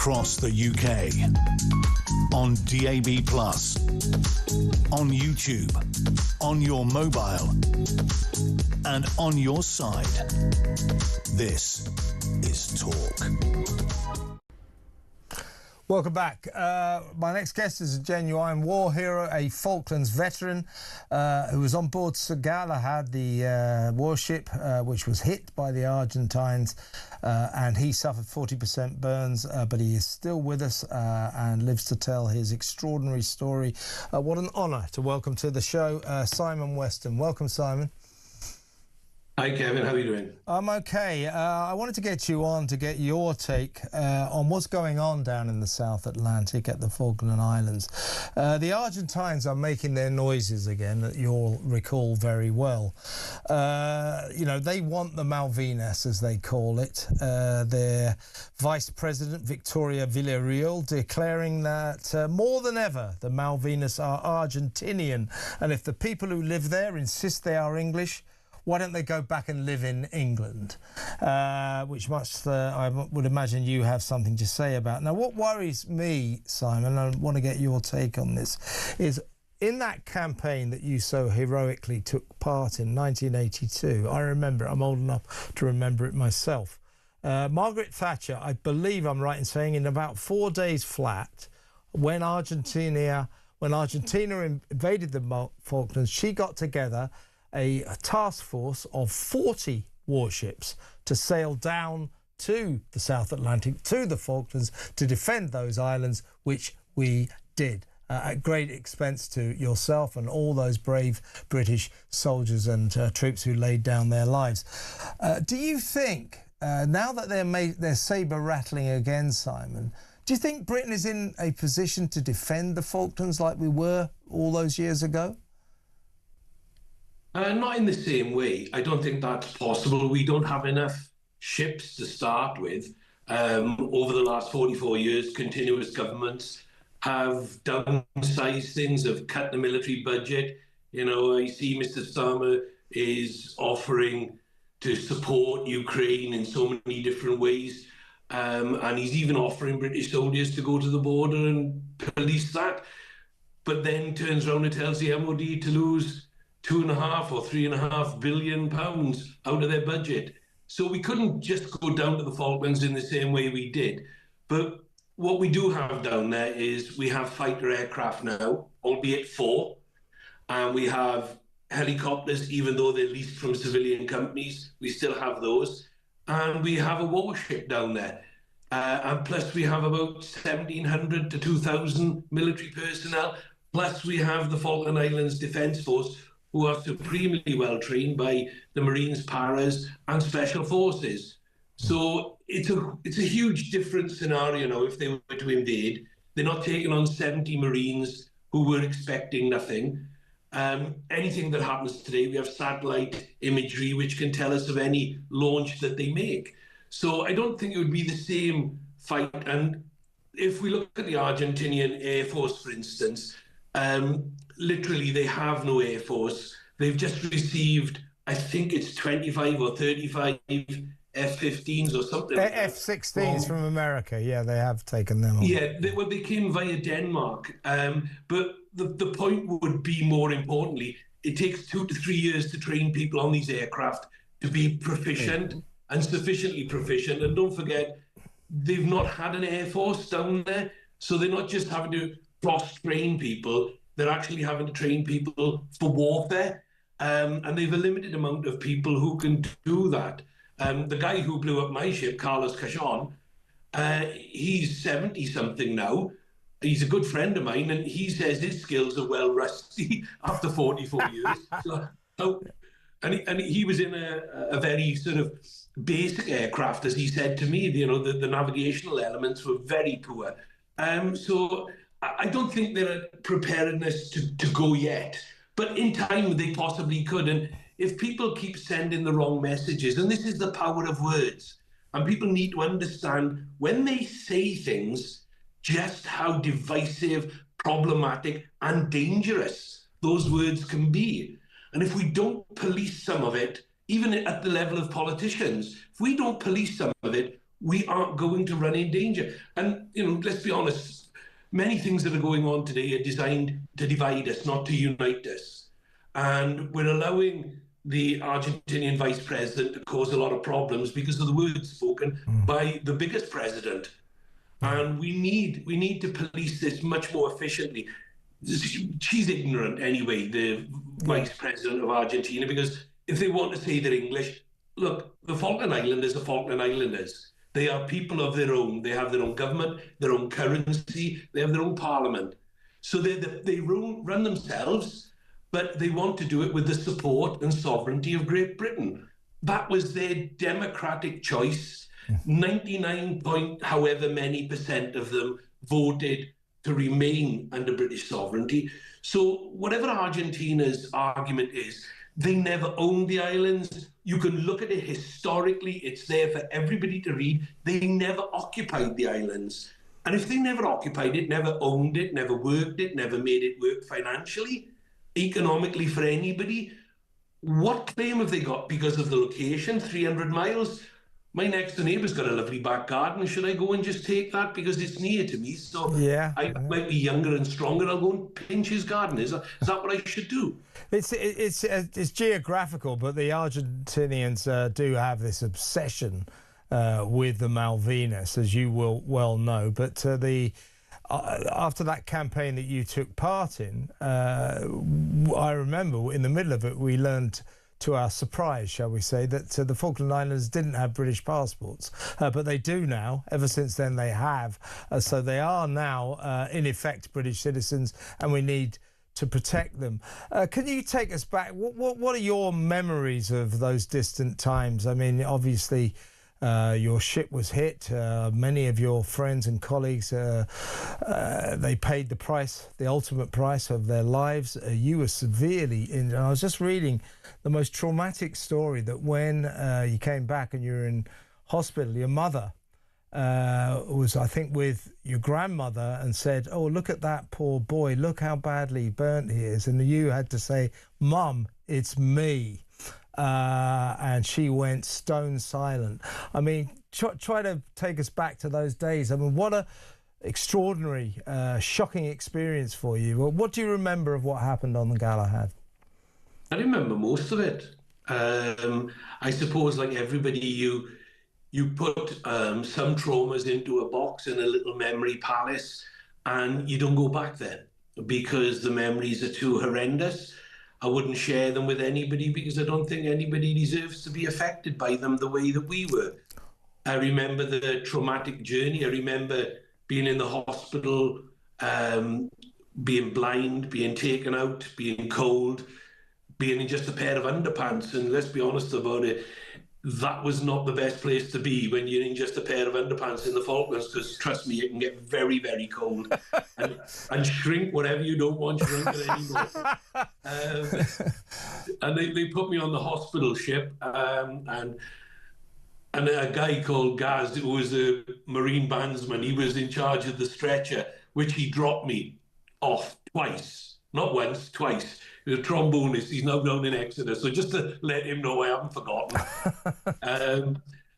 across the UK. On DAB+, on YouTube, on your mobile, and on your side. This is Talk. Welcome back. My next guest is a genuine war hero, a Falklands veteran who was on board Sir Galahad, the warship which was hit by the Argentines, and he suffered 40% burns, but he is still with us and lives to tell his extraordinary story. What an honour to welcome to the show Simon Weston. Welcome, Simon. Hi, Kevin. How are you doing? I'm okay. I wanted to get you on to get your take on what's going on down in the South Atlantic at the Falkland Islands. The Argentines are making their noises again, that you'll recall very well. You know, they want the Malvinas, as they call it. Their Vice President, Victoria Villarreal, declaring that more than ever, the Malvinas are Argentinian. And if the people who live there insist they are English, why don't they go back and live in England? Which I would imagine you have something to say about. Now, what worries me, Simon, and I want to get your take on this, is in that campaign that you so heroically took part in 1982, I remember, I'm old enough to remember it myself. Margaret Thatcher, I believe I'm right in saying, in about 4 days flat, when Argentina invaded the Falklands, she got together a task force of 40 warships to sail down to the South Atlantic, to the Falklands, to defend those islands, which we did at great expense to yourself and all those brave British soldiers and troops who laid down their lives. Do you think, now that they're sabre rattling again, Simon, do you think Britain is in a position to defend the Falklands like we were all those years ago? Not in the same way. I don't think that's possible. We don't have enough ships to start with. Over the last 44 years, continuous governments have downsized things, have cut the military budget. You know, I see Mr. Starmer is offering to support Ukraine in so many different ways. And he's even offering British soldiers to go to the border and police that, but then turns around and tells the MOD to lose £2.5 or £3.5 billion out of their budget. So we couldn't just go down to the Falklands in the same way we did. But what we do have down there is we have fighter aircraft now, albeit 4, and we have helicopters, even though they're leased from civilian companies, we still have those. And we have a warship down there. And plus we have about 1,700 to 2,000 military personnel. Plus we have the Falkland Islands Defence Force, who are supremely well trained by the Marines, Paras, and Special Forces. So it's a huge different scenario now if they were to invade. They're not taking on 70 Marines who were expecting nothing. Anything that happens today, we have satellite imagery which can tell us of any launch that they make. So I don't think it would be the same fight. And if we look at the Argentinian Air Force, for instance, literally they have no Air Force. They've just received, I think it's 25 or 35 F-15s or something. F-16s from America, yeah, they have taken them on. Yeah, they came via Denmark. But the point would be, more importantly, it takes 2 to 3 years to train people on these aircraft to be proficient and sufficiently proficient. And don't forget, they've not had an Air Force down there, so they're not just having to cross-train people, they're actually having to train people for warfare. And they've a limited amount of people who can do that. The guy who blew up my ship, Carlos Cachon, he's 70-something now. He's a good friend of mine, and he says his skills are well rusty after 44 years. And he was in a very sort of basic aircraft, as he said to me. You know, the navigational elements were very poor. So I don't think they're at preparedness to go yet. But in time, they possibly could. And if people keep sending the wrong messages, and this is the power of words, and people need to understand when they say things, just how divisive, problematic, and dangerous those words can be. And if we don't police some of it, even at the level of politicians, if we don't police some of it, we aren't going to run in danger. And, you know, let's be honest, many things that are going on today are designed to divide us, not to unite us. And we're allowing the Argentinian vice president to cause a lot of problems because of the words spoken by the biggest president. And we need to police this much more efficiently. She's ignorant anyway, the vice president of Argentina, because if they want to say they're English, look, the Falkland Islanders are Falkland Islanders. They are people of their own. They have their own government, their own currency, they have their own parliament. So they run themselves, but they want to do it with the support and sovereignty of Great Britain. That was their democratic choice. 99 point however many percent of them voted to remain under British sovereignty. So whatever Argentina's argument is, they never owned the islands. You can look at it historically. It's there for everybody to read. They never occupied the islands. And if they never occupied it, never owned it, never worked it, never made it work financially, economically for anybody, what claim have they got because of the location, 300 miles? My next door neighbour's got a lovely back garden. Should I go and just take that because it's near to me? So I might be younger and stronger. I'll go and pinch his garden. Is that what I should do? It's geographical, but the Argentinians do have this obsession with the Malvinas, as you will well know. But after that campaign that you took part in, I remember in the middle of it, we learned, to our surprise, shall we say, that the Falkland Islands didn't have British passports, but they do now. Ever since then, they have. So they are now, in effect, British citizens, and we need to protect them. Can you take us back? What are your memories of those distant times? I mean, obviously, your ship was hit. Many of your friends and colleagues, they paid the price, the ultimate price of their lives. You were severely injured. I was just reading the most traumatic story that when you came back and you were in hospital, your mother was, I think, with your grandmother and said, "Oh, look at that poor boy. Look how badly burnt he is." And you had to say, "Mum, it's me." And she went stone silent. I mean, try to take us back to those days. I mean, what a extraordinary, shocking experience for you. Well, what do you remember of what happened on the Galahad? I remember most of it. I suppose, like everybody, you put some traumas into a box in a little memory palace, and you don't go back there because the memories are too horrendous. I wouldn't share them with anybody because I don't think anybody deserves to be affected by them the way that we were. I remember the traumatic journey. I remember being in the hospital, being blind, being taken out, being cold, being in just a pair of underpants. And let's be honest about it, that was not the best place to be when you're in just a pair of underpants in the Falklands, because trust me, it can get very, very cold and shrink whatever you don't want shrinking anymore. And they put me on the hospital ship, and a guy called Gaz, who was a Marine bandsman, he was in charge of the stretcher, which he dropped me off twice. Not once, twice. He was a trombonist. He's now down in Exeter. So just to let him know I haven't forgotten.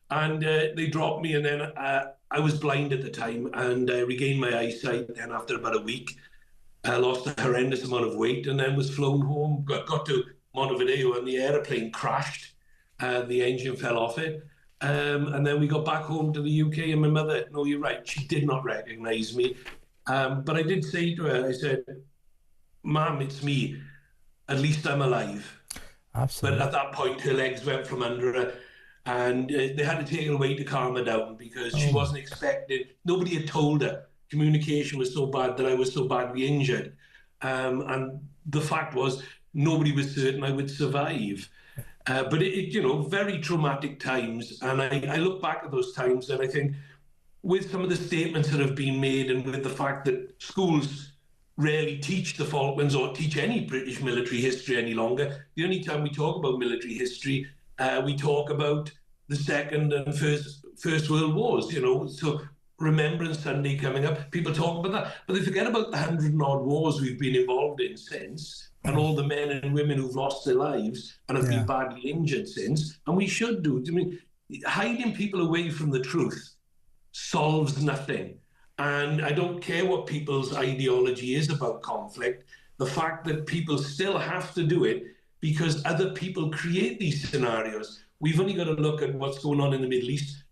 And they dropped me, and then I was blind at the time, and I regained my eyesight. Then after about a week, I lost a horrendous amount of weight, and then was flown home. Got to Montevideo, and the aeroplane crashed. The engine fell off it. And then we got back home to the UK, and my mother, no, you're right, she did not recognise me. But I did say to her, I said, "Ma'am, it's me. At least I'm alive." Absolutely. But at that point, her legs went from under her, and they had to take her away to calm her down because she wasn't expected. Nobody had told her. Communication was so bad that I was so badly injured. And the fact was, nobody was certain I would survive. But you know, very traumatic times. And I look back at those times and I think, with some of the statements that have been made, and with the fact that schools rarely teach the Falklands or teach any British military history any longer. The only time we talk about military history, we talk about the Second and First World Wars, you know. So Remembrance Sunday coming up, people talk about that, but they forget about the 100 and odd wars we've been involved in since, and all the men and women who've lost their lives and have been badly injured since. And we should do. I mean, hiding people away from the truth solves nothing. And I don't care what people's ideology is about conflict. The fact that people still have to do it because other people create these scenarios. We've only got to look at what's going on in the Middle East.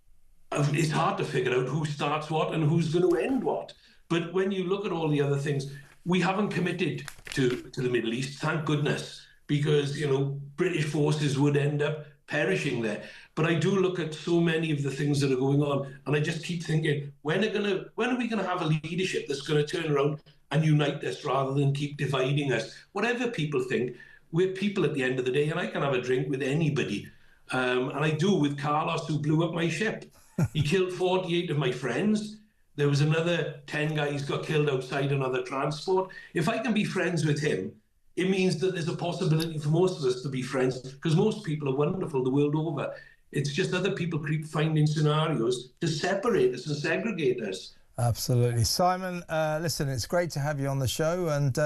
It's hard to figure out who starts what and who's going to end what. But when you look at all the other things, we haven't committed to the Middle East, thank goodness, because, you know, British forces would end up perishing there. But I do look at so many of the things that are going on, and I just keep thinking, when are we going to have a leadership that's going to turn around and unite us rather than keep dividing us? Whatever people think, we're people at the end of the day, and I can have a drink with anybody. And I do with Carlos, who blew up my ship. He killed 48 of my friends. There was another 10 guys got killed outside another transport. If I can be friends with him, it means that there's a possibility for most of us to be friends, because most people are wonderful the world over. It's just other people keep finding scenarios to separate us and segregate us. Absolutely. Simon, listen, it's great to have you on the show, and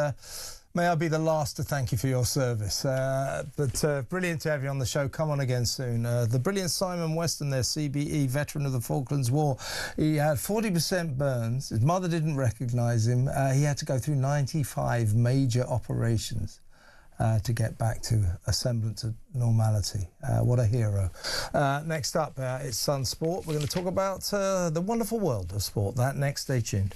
may I be the last to thank you for your service. But brilliant to have you on the show. Come on again soon. The brilliant Simon Weston there, CBE, veteran of the Falklands War. He had 40% burns. His mother didn't recognise him. He had to go through 95 major operations to get back to a semblance of normality. What a hero. Next up, it's Sun Sport. We're going to talk about the wonderful world of sport. That next, stay tuned.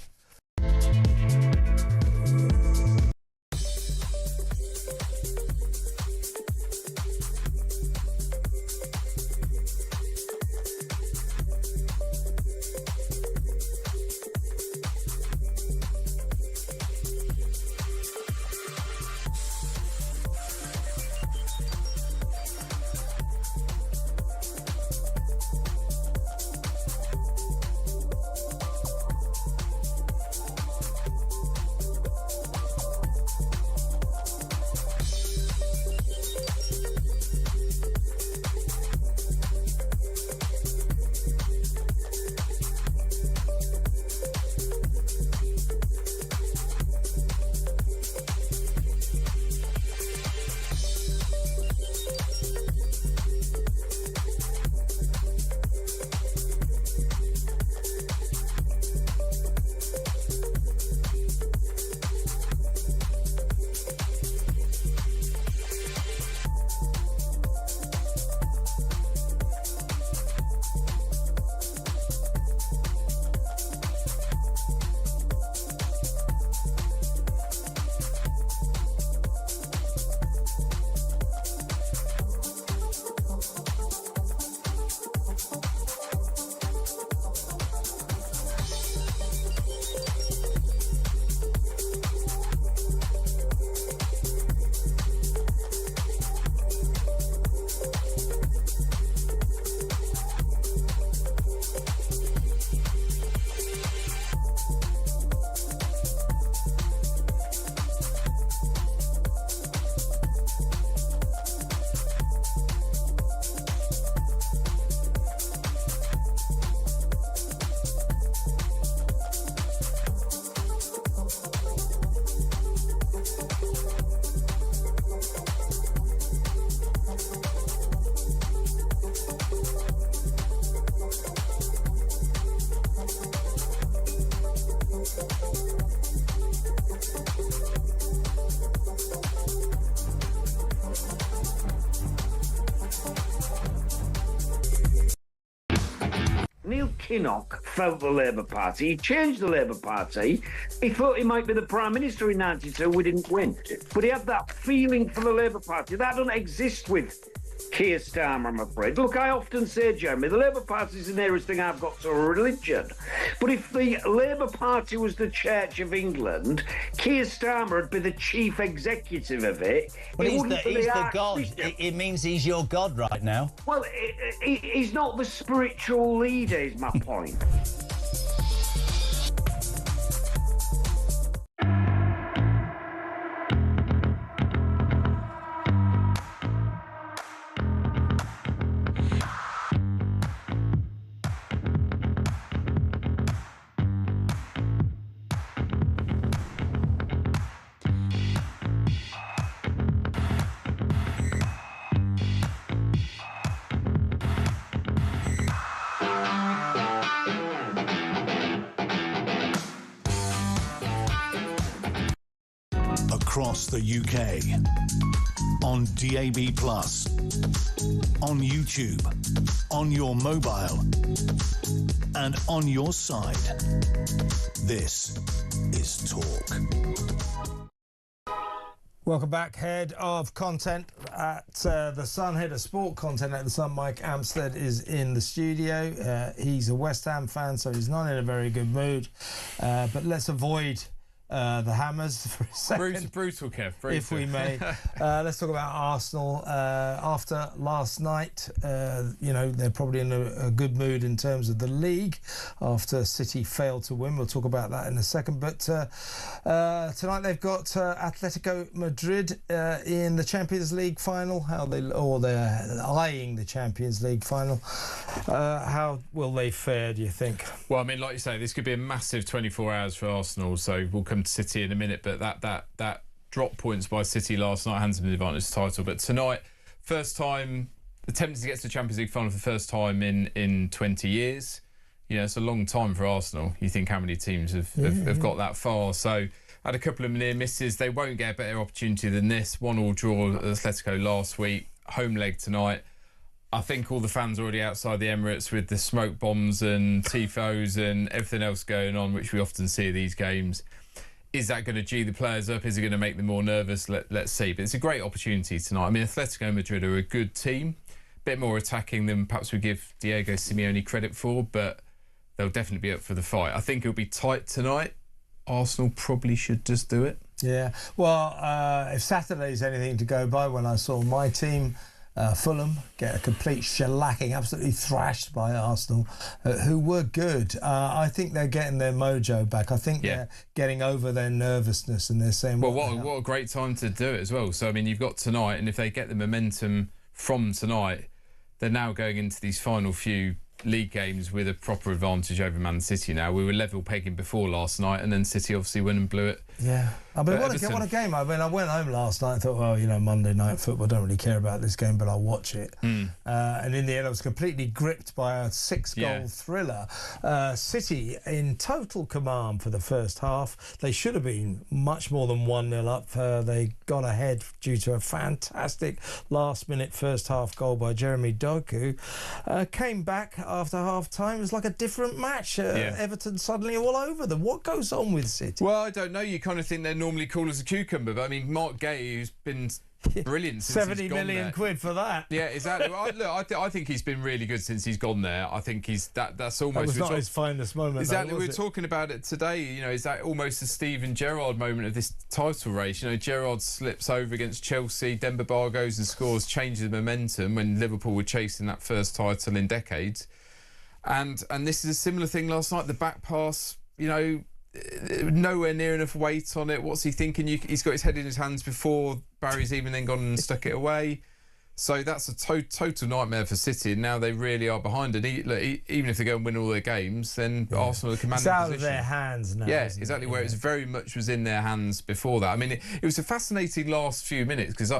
Neil Kinnock felt the Labour Party. He changed the Labour Party. He thought he might be the Prime Minister in 92. We didn't win. But he had that feeling for the Labour Party. That doesn't exist with Keir Starmer, I'm afraid. Look, I often say, Jeremy, the Labour Party is the nearest thing I've got to a religion. But if the Labour Party was the Church of England, Keir Starmer would be the chief executive of it. Well, he's the God. It means he's your God right now. Well, he's not the spiritual leader, is my point. across the UK. On DAB+, on YouTube, on your mobile, and on your side. This is Talk. Welcome back. Head of content at The Sun, head of sport content at The Sun, Mike Amstead, is in the studio. He's a West Ham fan, so he's not in a very good mood. But let's avoid the hammers for a second. Brutal, Kev. Brutal. If we may. Let's talk about Arsenal. After last night, they're probably in a good mood in terms of the league after City failed to win. We'll talk about that in a second. But tonight they've got Atletico Madrid in the Champions League final. They're eyeing the Champions League final. How will they fare, do you think? Well, I mean, like you say, this could be a massive 24 hours for Arsenal, so we'll come to City in a minute, but that drop points by City last night hands them the advantage title. But tonight, first time attempting to get to the Champions League final for the first time in 20 years. It's a long time for Arsenal. You think how many teams have got that far. So had a couple of near misses. They won't get a better opportunity than this. 1-1 draw at Atletico last week, home leg tonight. I think all the fans are already outside the Emirates with the smoke bombs and tifos and everything else going on, which we often see at these games. Is that going to G the players up? Is it going to make them more nervous? Let's see. But it's a great opportunity tonight. I mean, Atletico Madrid are a good team. A bit more attacking than perhaps we give Diego Simeone credit for, but they'll definitely be up for the fight. I think it'll be tight tonight. Arsenal probably should just do it. Yeah. Well, if Saturday's anything to go by, when I saw my team, Fulham, get a complete shellacking, absolutely thrashed by Arsenal, who were good. I think they're getting their mojo back. I think they're getting over their nervousness, and they're saying, well, what a great time to do it as well. So, I mean, you've got tonight, and if they get the momentum from tonight, they're now going into these final few league games with a proper advantage over Man City now. We were level pegging before last night, and then City obviously went and blew it. Yeah. I mean, what a game. I mean, I went home last night and thought, well, Monday night football, don't really care about this game, but I'll watch it. And in the end, I was completely gripped by a 6-goal thriller. City in total command for the first half. They should have been much more than 1-0 up. They got ahead due to a fantastic last-minute first-half goal by Jeremy Doku. Came back after half-time. It was like a different match. Everton suddenly all over them. What goes on with City? Well, I don't know. You kind of think they're normally cool as a cucumber, but I mean, Mark Gay, who's been brilliant since 70 million quid for that. Yeah, exactly. Well, I think he's been really good since he's gone there. I think that's almost... That was not his finest moment. Exactly. We were talking about it today. Is that almost the Steven Gerrard moment of this title race? Gerrard slips over against Chelsea, Demba Ba goes and scores, changes the momentum when Liverpool were chasing that first title in decades. And this is a similar thing last night. The back pass, nowhere near enough weight on it. What's he thinking? He's got his head in his hands before Barry's even then gone and stuck it away. So that's a total nightmare for City. And now they really are behind it. Even if they go and win all their games, then Arsenal are commanding position. It's out of their hands now. Yeah, exactly. Where it's very much was in their hands before that. I mean, it was a fascinating last few minutes because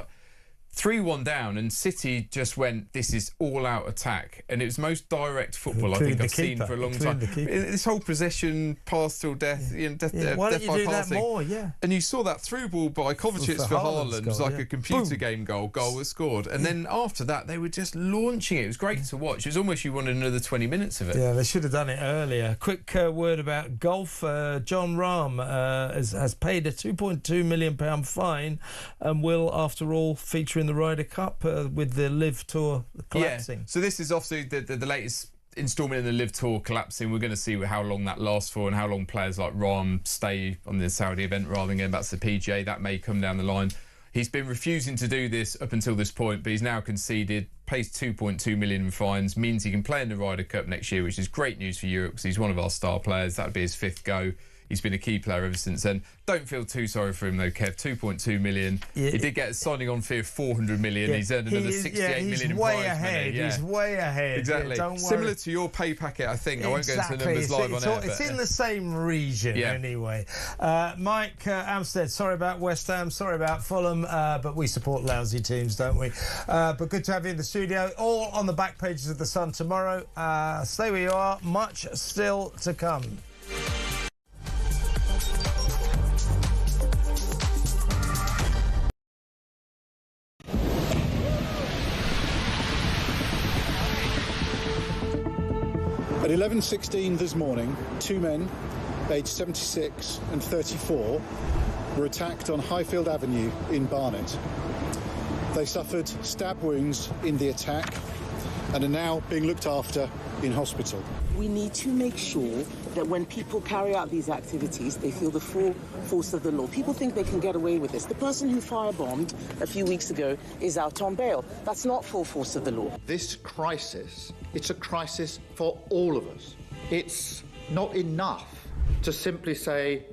3-1 down and City just went, this is all-out attack. And it was the most direct football I think I've seen for a long time. This whole possession, pass till death, death why don't you do passing. that more? Yeah. And you saw that through ball by Kovacic for Haaland. It was like a computer game goal was scored. And then after that, they were just launching it. It was great to watch. It was almost you wanted another 20 minutes of it. Yeah, they should have done it earlier. Quick word about golf. John Rahm has paid a £2.2 million fine and will, after all, feature in the Ryder Cup with the Live Tour collapsing. Yeah. So this is obviously the latest instalment in the Live Tour collapsing. We're going to see how long that lasts for and how long players like Rahm stay on the Saudi event rather than going back to the PGA. That may come down the line. He's been refusing to do this up until this point, but he's now conceded, pays 2.2 million in fines, means he can play in the Ryder Cup next year, which is great news for Europe because he's one of our star players. That'd be his 5th go. He's been a key player ever since then. Don't feel too sorry for him though, Kev. 2.2 million. Yeah. He did get a signing on fee of 400 million. Yeah. He's earned another 68 million in prize money. Yeah. He's way ahead. Exactly. Yeah, similar to your pay packet, I think. I won't go into the numbers live on air. It's in the same region anyway. Mike Amstead, sorry about West Ham, sorry about Fulham, but we support lousy teams, don't we? But good to have you in the studio. All on the back pages of The Sun tomorrow. Stay where you are. Much still to come. At 11:16 this morning, two men, aged 76 and 34, were attacked on Highfield Avenue in Barnet. They suffered stab wounds in the attack and are now being looked after in hospital. We need to make sure that when people carry out these activities, they feel the full force of the law. People think they can get away with this. The person who firebombed a few weeks ago is out on bail. That's not full force of the law. This crisis, it's a crisis for all of us. It's not enough to simply say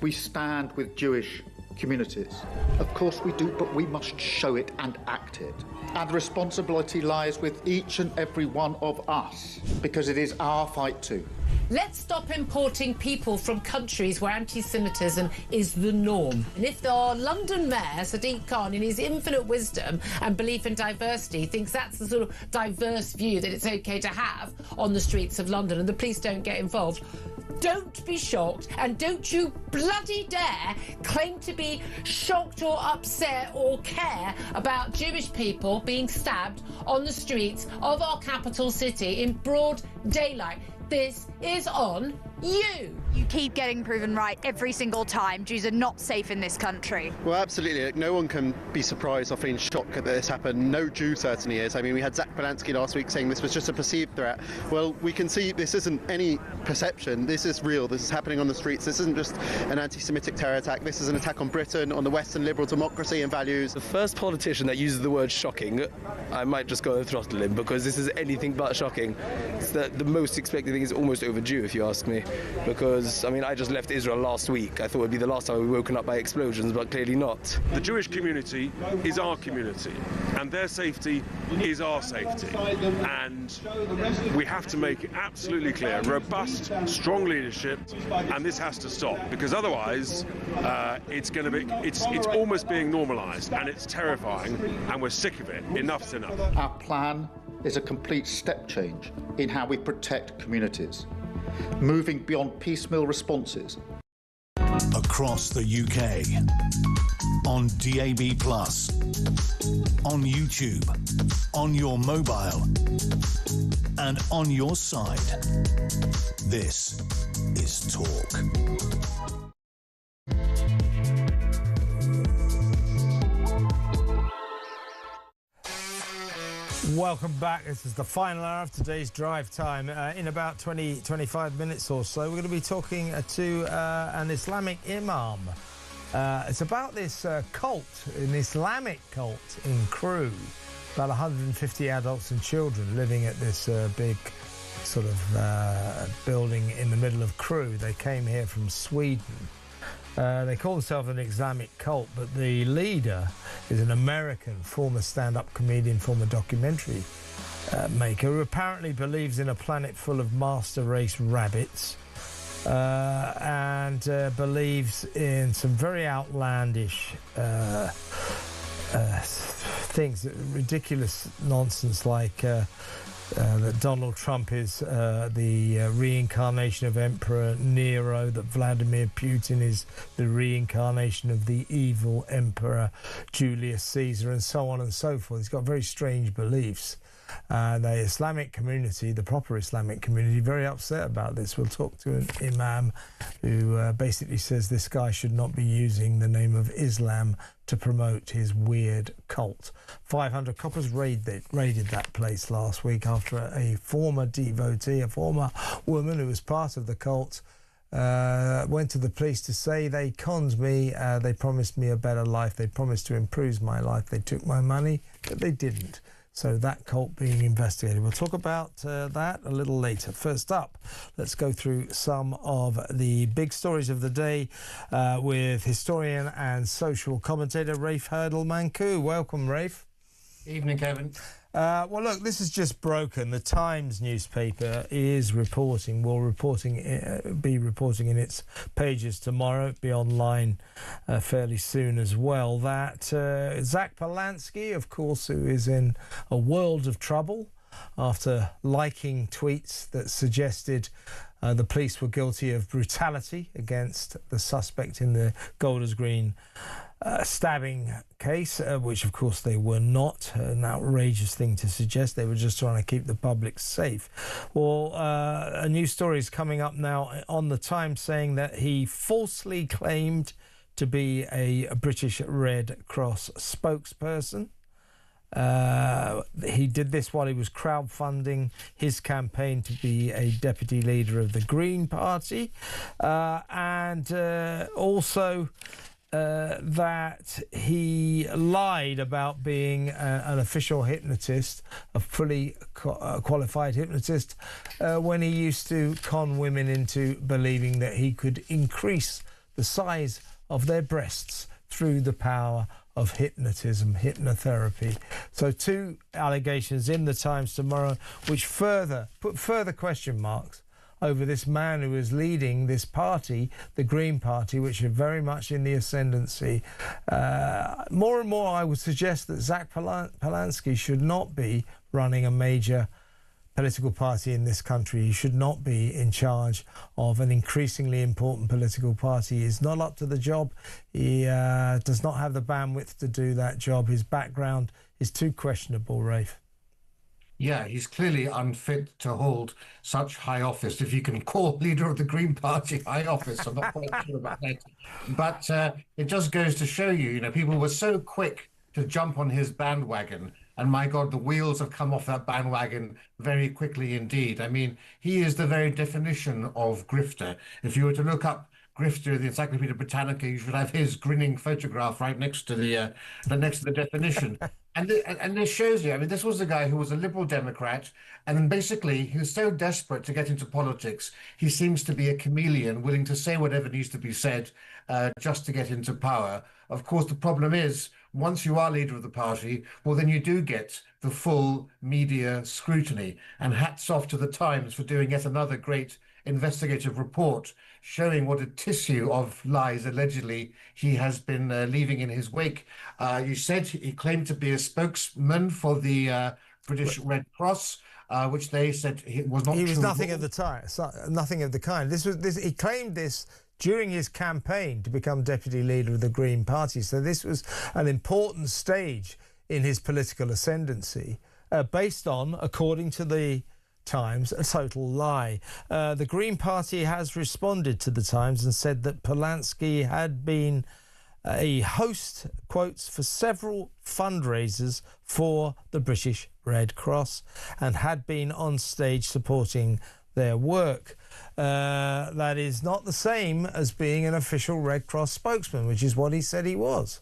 we stand with Jewish communities. Of course we do, but we must show it and act it. And the responsibility lies with each and every one of us, because it is our fight too. Let's stop importing people from countries where anti-Semitism is the norm. And if our London Mayor, Sadiq Khan, in his infinite wisdom and belief in diversity, thinks that's the sort of diverse view that it's okay to have on the streets of London and the police don't get involved, don't be shocked, and don't you bloody dare claim to be shocked or upset or care about Jewish people being stabbed on the streets of our capital city in broad daylight. This is on you. You keep getting proven right every single time. Jews are not safe in this country. Well, absolutely. No one can be surprised or feeling shocked that this happened. No Jew certainly is. I mean, we had Zach Balansky last week saying this was just a perceived threat. Well, we can see this isn't any perception. This is real. This is happening on the streets. This isn't just an anti-Semitic terror attack. This is an attack on Britain, on the Western liberal democracy and values. The first politician that uses the word shocking, I might just go and throttle him, because this is anything but shocking. It's the most expected thing is almost overdue, if you ask me, because, I mean, I just left Israel last week. I thought it would be the last time we were woken up by explosions, but clearly not. The Jewish community is our community, and their safety is our safety. And we have to make it absolutely clear, robust, strong leadership, and this has to stop, because otherwise it's almost being normalised, and it's terrifying, and we're sick of it. Enough's enough. Our plan is a complete step change in how we protect communities, moving beyond piecemeal responses. Across the UK, on DAB+, on YouTube, on your mobile, and on your side. This is Talk. Welcome back. This is the final hour of today's drive time. In about 25 minutes or so, we're going to be talking to an Islamic imam. It's about this cult, an Islamic cult in Crewe. About 150 adults and children living at this big sort of building in the middle of Crewe. They came here from Sweden. They call themselves an Islamic cult, but the leader is an American former stand-up comedian, former documentary maker, who apparently believes in a planet full of master race rabbits and believes in some very outlandish things, ridiculous nonsense like that Donald Trump is the reincarnation of Emperor Nero, that Vladimir Putin is the reincarnation of the evil Emperor Julius Caesar, and so on and so forth. He's got very strange beliefs. The Islamic community, the proper Islamic community, very upset about this. We'll talk to an imam who basically says this guy should not be using the name of Islam to promote his weird cult. 500 coppers raided that place last week after a former devotee, a former woman who was part of the cult, went to the police to say they conned me, they promised me a better life, they promised to improve my life, they took my money, but they didn't. So that cult being investigated. We'll talk about that a little later. First up, let's go through some of the big stories of the day with historian and social commentator Rafe Hurdle-Mancu. Welcome, Rafe. Evening, Kevin. Well, look, this is just broken. The Times newspaper is reporting, be reporting in its pages tomorrow, it'll be online fairly soon as well, that Zach Balansky, of course, who is in a world of trouble after liking tweets that suggested the police were guilty of brutality against the suspect in the Golders Green stabbing case, which of course they were not. An outrageous thing to suggest. They were just trying to keep the public safe. Well, a new story is coming up now on the Times saying that he falsely claimed to be a British Red Cross spokesperson. He did this while he was crowdfunding his campaign to be a deputy leader of the Green Party, and also that he lied about being an official hypnotist, a fully qualified hypnotist, when he used to con women into believing that he could increase the size of their breasts through the power of hypnotism, hypnotherapy. So 2 allegations in the Times tomorrow, which put further question marks over this man who is leading this party, the Green Party, which are very much in the ascendancy. More and more, I would suggest that Zach Polanski should not be running a major political party in this country. He should not be in charge of an increasingly important political party. He's not up to the job. He does not have the bandwidth to do that job. His background is too questionable, Rafe. Yeah, he's clearly unfit to hold such high office, if you can call leader of the Green Party high office. I'm not quite sure about that. But it just goes to show you, people were so quick to jump on his bandwagon. And my God, the wheels have come off that bandwagon very quickly indeed. I mean, he is the very definition of grifter. If you were to look up grifter, the Encyclopedia Britannica, you should have his grinning photograph right next to the definition. And this shows you, I mean, this was a guy who was a Liberal Democrat, and then basically he was so desperate to get into politics, he seems to be a chameleon, willing to say whatever needs to be said just to get into power. Of course, the problem is, once you are leader of the party, well, then you do get the full media scrutiny. And hats off to the Times for doing yet another great investigative report showing what a tissue of lies allegedly he has been leaving in his wake. You said he claimed to be a spokesman for the British Red Cross, which they said he was not. He was nothing of the time, nothing of the kind. He claimed this during his campaign to become deputy leader of the Green Party. So this was an important stage in his political ascendancy, based on, according to the Times, a total lie. The Green Party has responded to the Times and said that Polanski had been a host, quotes, for several fundraisers for the British Red Cross and had been on stage supporting their work. That is not the same as being an official Red Cross spokesman, which is what he said he was.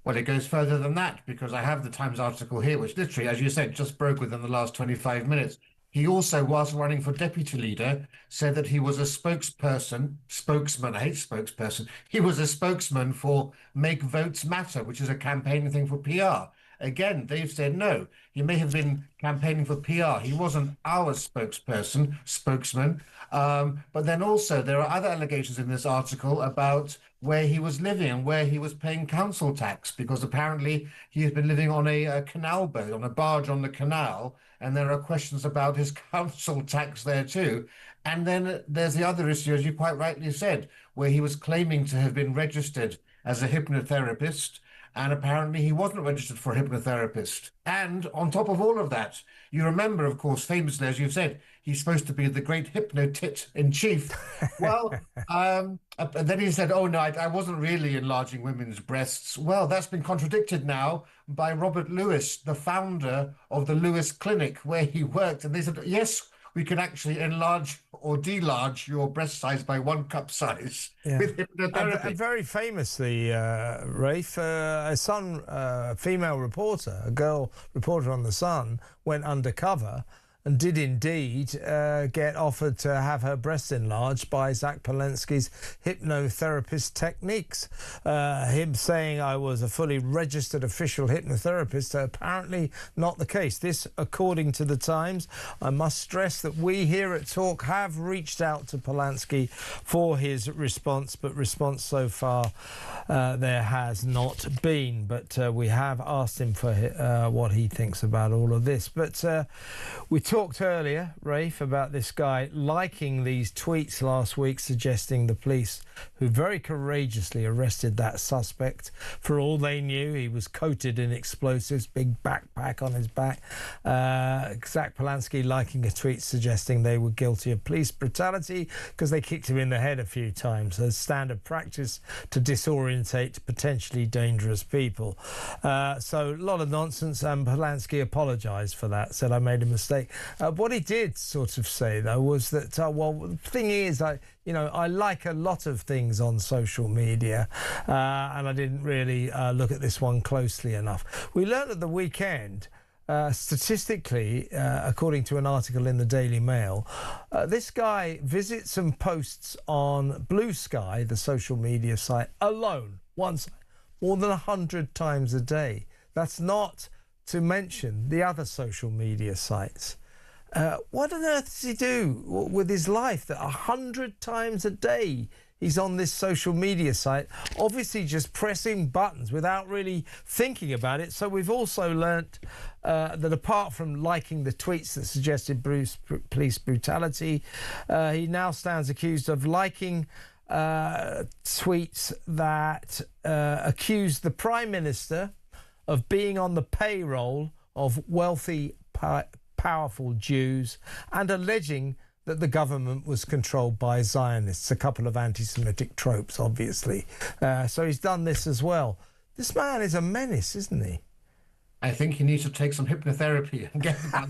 Well, it goes further than that, because I have the Times article here, which literally, as you said, just broke within the last 25 minutes. He also, whilst running for deputy leader, said that he was a spokesman, I hate spokesperson, he was a spokesman for Make Votes Matter, which is a campaigning thing for PR. Again, they've said no. He may have been campaigning for PR. He wasn't our spokesman. But then also there are other allegations in this article about where he was living and where he was paying council tax, because apparently he has been living on a canal boat, on a barge on the canal, and there are questions about his council tax there too. And then there's the other issue, as you quite rightly said, where he was claiming to have been registered as a hypnotherapist, and apparently he wasn't registered for a hypnotherapist. And on top of all of that, you remember, of course, famously, as you've said, he's supposed to be the great hypnotit-in-chief. Well, then he said, oh, no, I wasn't really enlarging women's breasts. Well, that's been contradicted now by Robert Lewis, the founder of the Lewis Clinic, where he worked. And they said, yes, we can actually enlarge or delarge your breast size by 1 cup size with hypnotherapy. And very famously, Rafe, a female reporter, a girl reporter on The Sun, went undercover and did indeed get offered to have her breasts enlarged by Zach Polanski's hypnotherapist techniques. Him saying I was a fully registered official hypnotherapist, apparently not the case. This, according to the Times. I must stress that we here at Talk have reached out to Polanski for his response, but response so far there has not been. But we have asked him for what he thinks about all of this. But we talk talked earlier, Rafe, about this guy liking these tweets last week suggesting the police, who very courageously arrested that suspect, for all they knew he was coated in explosives, big backpack on his back. Zach Polanski liking a tweet suggesting they were guilty of police brutality because they kicked him in the head a few times as standard practice to disorientate potentially dangerous people. So a lot of nonsense, and Polanski apologised for that, said I made a mistake. What he did sort of say, though, was that, well, the thing is, I like a lot of things on social media, and I didn't really look at this one closely enough. We learned at the weekend, statistically, according to an article in the Daily Mail, this guy visits and posts on Blue Sky, the social media site, alone, once, more than 100 times a day. That's not to mention the other social media sites. What on earth does he do with his life that 100 times a day he's on this social media site, obviously just pressing buttons without really thinking about it? So we've also learnt that apart from liking the tweets that suggested police brutality, he now stands accused of liking tweets that accuse the Prime Minister of being on the payroll of wealthy, powerful Jews, and alleging that the government was controlled by Zionists, a couple of anti-Semitic tropes, obviously. So he's done this as well. This man is a menace, isn't he? I think he needs to take some hypnotherapy and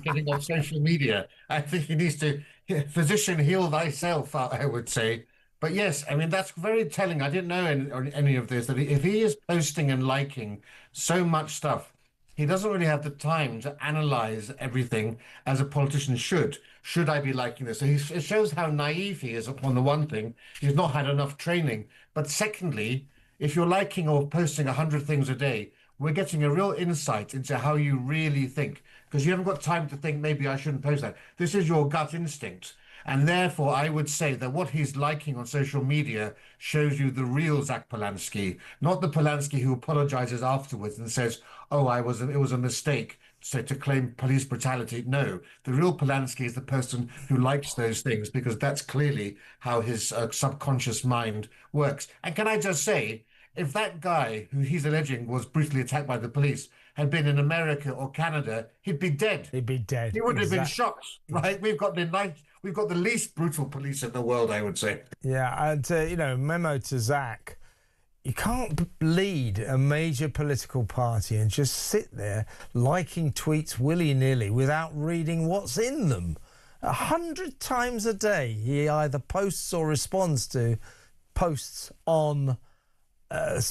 getting off social media. I think he needs to, physician, heal thyself, I would say. But yes, I mean, that's very telling. I didn't know any of this, that if he is posting and liking so much stuff, he doesn't really have the time to analyze everything as a politician should. Should I be liking this? So it shows how naive he is upon the one thing. He's not had enough training. But secondly, if you're liking or posting 100 things a day, we're getting a real insight into how you really think, because you haven't got time to think, maybe I shouldn't post that. This is your gut instinct. And therefore, I would say that what he's liking on social media shows you the real Zach Polanski, not the Polanski who apologizes afterwards and says, oh, it was a mistake to claim police brutality. No, the real Polanski is the person who likes those things, because that's clearly how his subconscious mind works. And can I just say, if that guy who he's alleging was brutally attacked by the police had been in America or Canada, he'd be dead. He'd be dead. He would have been shot, right? We've got the least brutal police in the world, I would say. Yeah, and, memo to Zach, you can't lead a major political party and just sit there liking tweets willy-nilly without reading what's in them. 100 times a day, he either posts or responds to posts on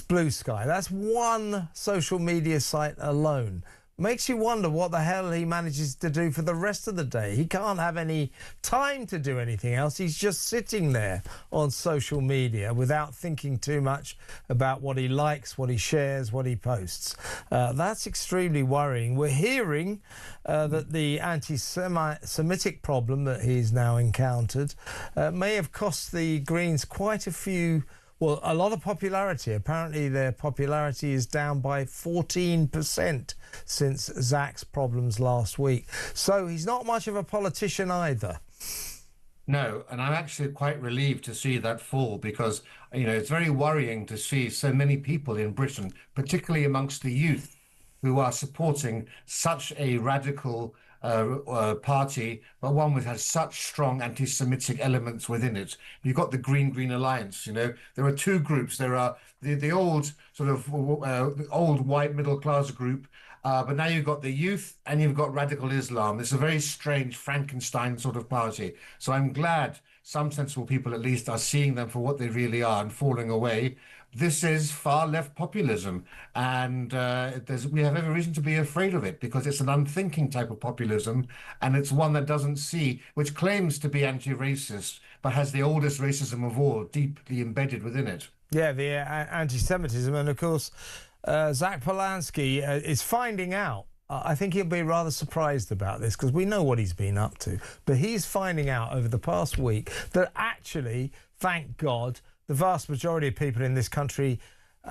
Blue Sky. That's one social media site alone. Makes you wonder what the hell he manages to do for the rest of the day. He can't have any time to do anything else. He's just sitting there on social media without thinking too much about what he likes, what he shares, what he posts. That's extremely worrying. We're hearing that the anti-Semitic problem that he's now encountered may have cost the Greens quite a lot of popularity. Apparently their popularity is down by 14% since Zach's problems last week. So he's not much of a politician either. No, and I'm actually quite relieved to see that fall, because, it's very worrying to see so many people in Britain, particularly amongst the youth, who are supporting such a radical party, but one which has such strong anti-Semitic elements within it. You've got the Green Alliance. There are two groups. There are the old sort of old white middle class group, but now you've got the youth and you've got radical Islam. It's a very strange Frankenstein sort of party. So I'm glad some sensible people at least are seeing them for what they really are and falling away. This is far left populism, and we have every reason to be afraid of it, because it's an unthinking type of populism, and it's one that doesn't see, which claims to be anti-racist, but has the oldest racism of all deeply embedded within it. Yeah, the anti-Semitism, and of course, Zach Polanski is finding out. I think he'll be rather surprised about this, because we know what he's been up to, but he's finding out over the past week that actually, thank God, the vast majority of people in this country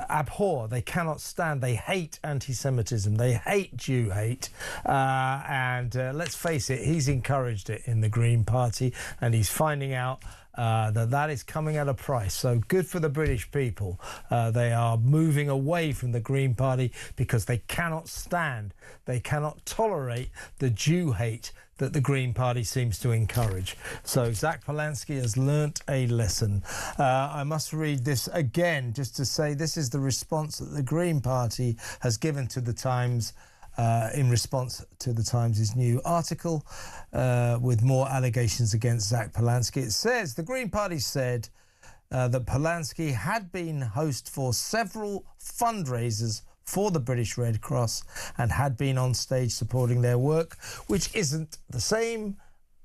abhor, they cannot stand, they hate anti-Semitism, they hate Jew hate, and let's face it, he's encouraged it in the Green Party, and he's finding out that is coming at a price. So good for the British people. They are moving away from the Green Party because they cannot stand, they cannot tolerate the Jew hate that the Green Party seems to encourage. So Zach Polanski has learnt a lesson. I must read this again just to say this is the response that the Green Party has given to the Times in response to the Times' new article with more allegations against Zach Polanski. It says the Green Party said that Polanski had been host for several fundraisers for the British Red Cross and had been on stage supporting their work, which isn't the same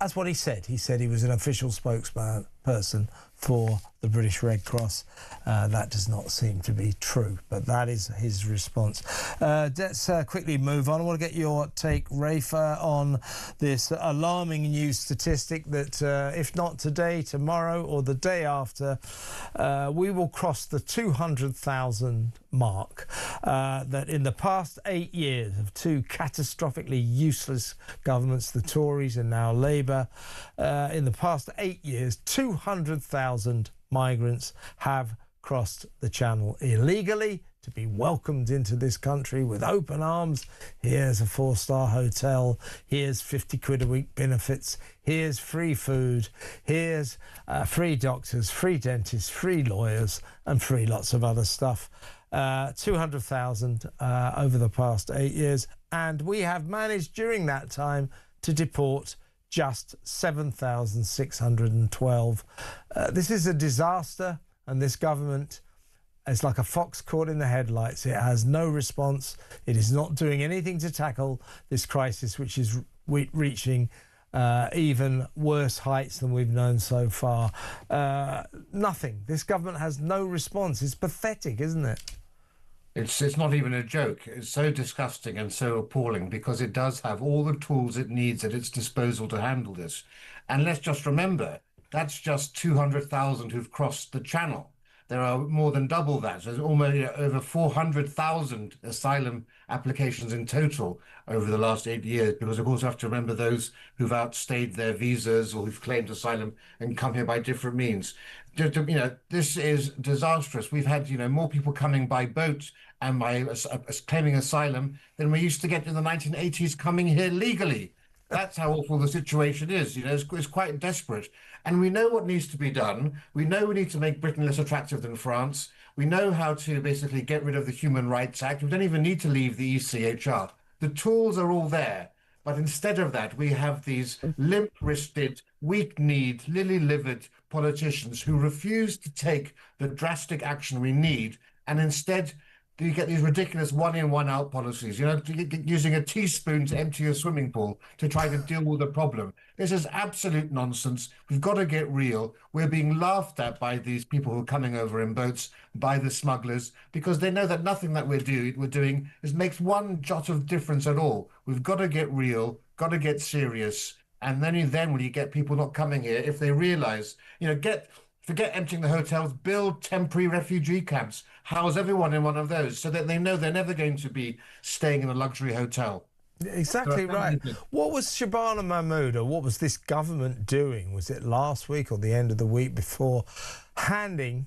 as what he said. He said he was an official spokesperson for the British Red Cross. That does not seem to be true, but that is his response. Let's quickly move on. I want to get your take, Rafa, on this alarming news statistic that if not today, tomorrow or the day after, we will cross the 200,000 mark. That in the past 8 years of two catastrophically useless governments, the Tories and now Labour, in the past 8 years, 200,000 migrants have crossed the Channel illegally to be welcomed into this country with open arms. Here's a 4-star hotel, here's 50 quid a week benefits, here's free food, here's free doctors, free dentists, free lawyers and free lots of other stuff. 200,000 over the past 8 years, and we have managed during that time to deport just 7,612. This is a disaster, and this government is like a fox caught in the headlights. It has no response. It is not doing anything to tackle this crisis, which is reaching even worse heights than we've known so far. Nothing. This government has no response. It's pathetic, isn't it? It's not even a joke. It's so disgusting and so appalling because it does have all the tools it needs at its disposal to handle this. And let's just remember, that's just 200,000 who've crossed the Channel. There are more than double that. There's almost over 400,000 asylum applications in total over the last 8 years, because of course you have to remember those who've outstayed their visas or who've claimed asylum and come here by different means. This is disastrous. We've had, more people coming by boat and by claiming asylum than we used to get in the 1980s coming here legally. That's how awful the situation is. It's quite desperate. And we know what needs to be done. We know we need to make Britain less attractive than France. We know how to basically get rid of the Human Rights Act. We don't even need to leave the ECHR. The tools are all there. But instead of that, we have these limp-wristed, weak-kneed, lily-livered politicians who refuse to take the drastic action we need, and instead you get these ridiculous one-in, one-out policies, using a teaspoon to empty a swimming pool to try to deal with the problem. This is absolute nonsense. We've got to get real. We're being laughed at by these people who are coming over in boats, by the smugglers, because they know that nothing that we're doing makes one jot of difference at all. We've got to get real, got to get serious. And then when you get people not coming here, if they realize, forget emptying the hotels, build temporary refugee camps, house everyone in one of those so that they know they're never going to be staying in a luxury hotel. Exactly right. What was Shabana Mahmood, or what was this government doing? Was it last week or the end of the week before, handing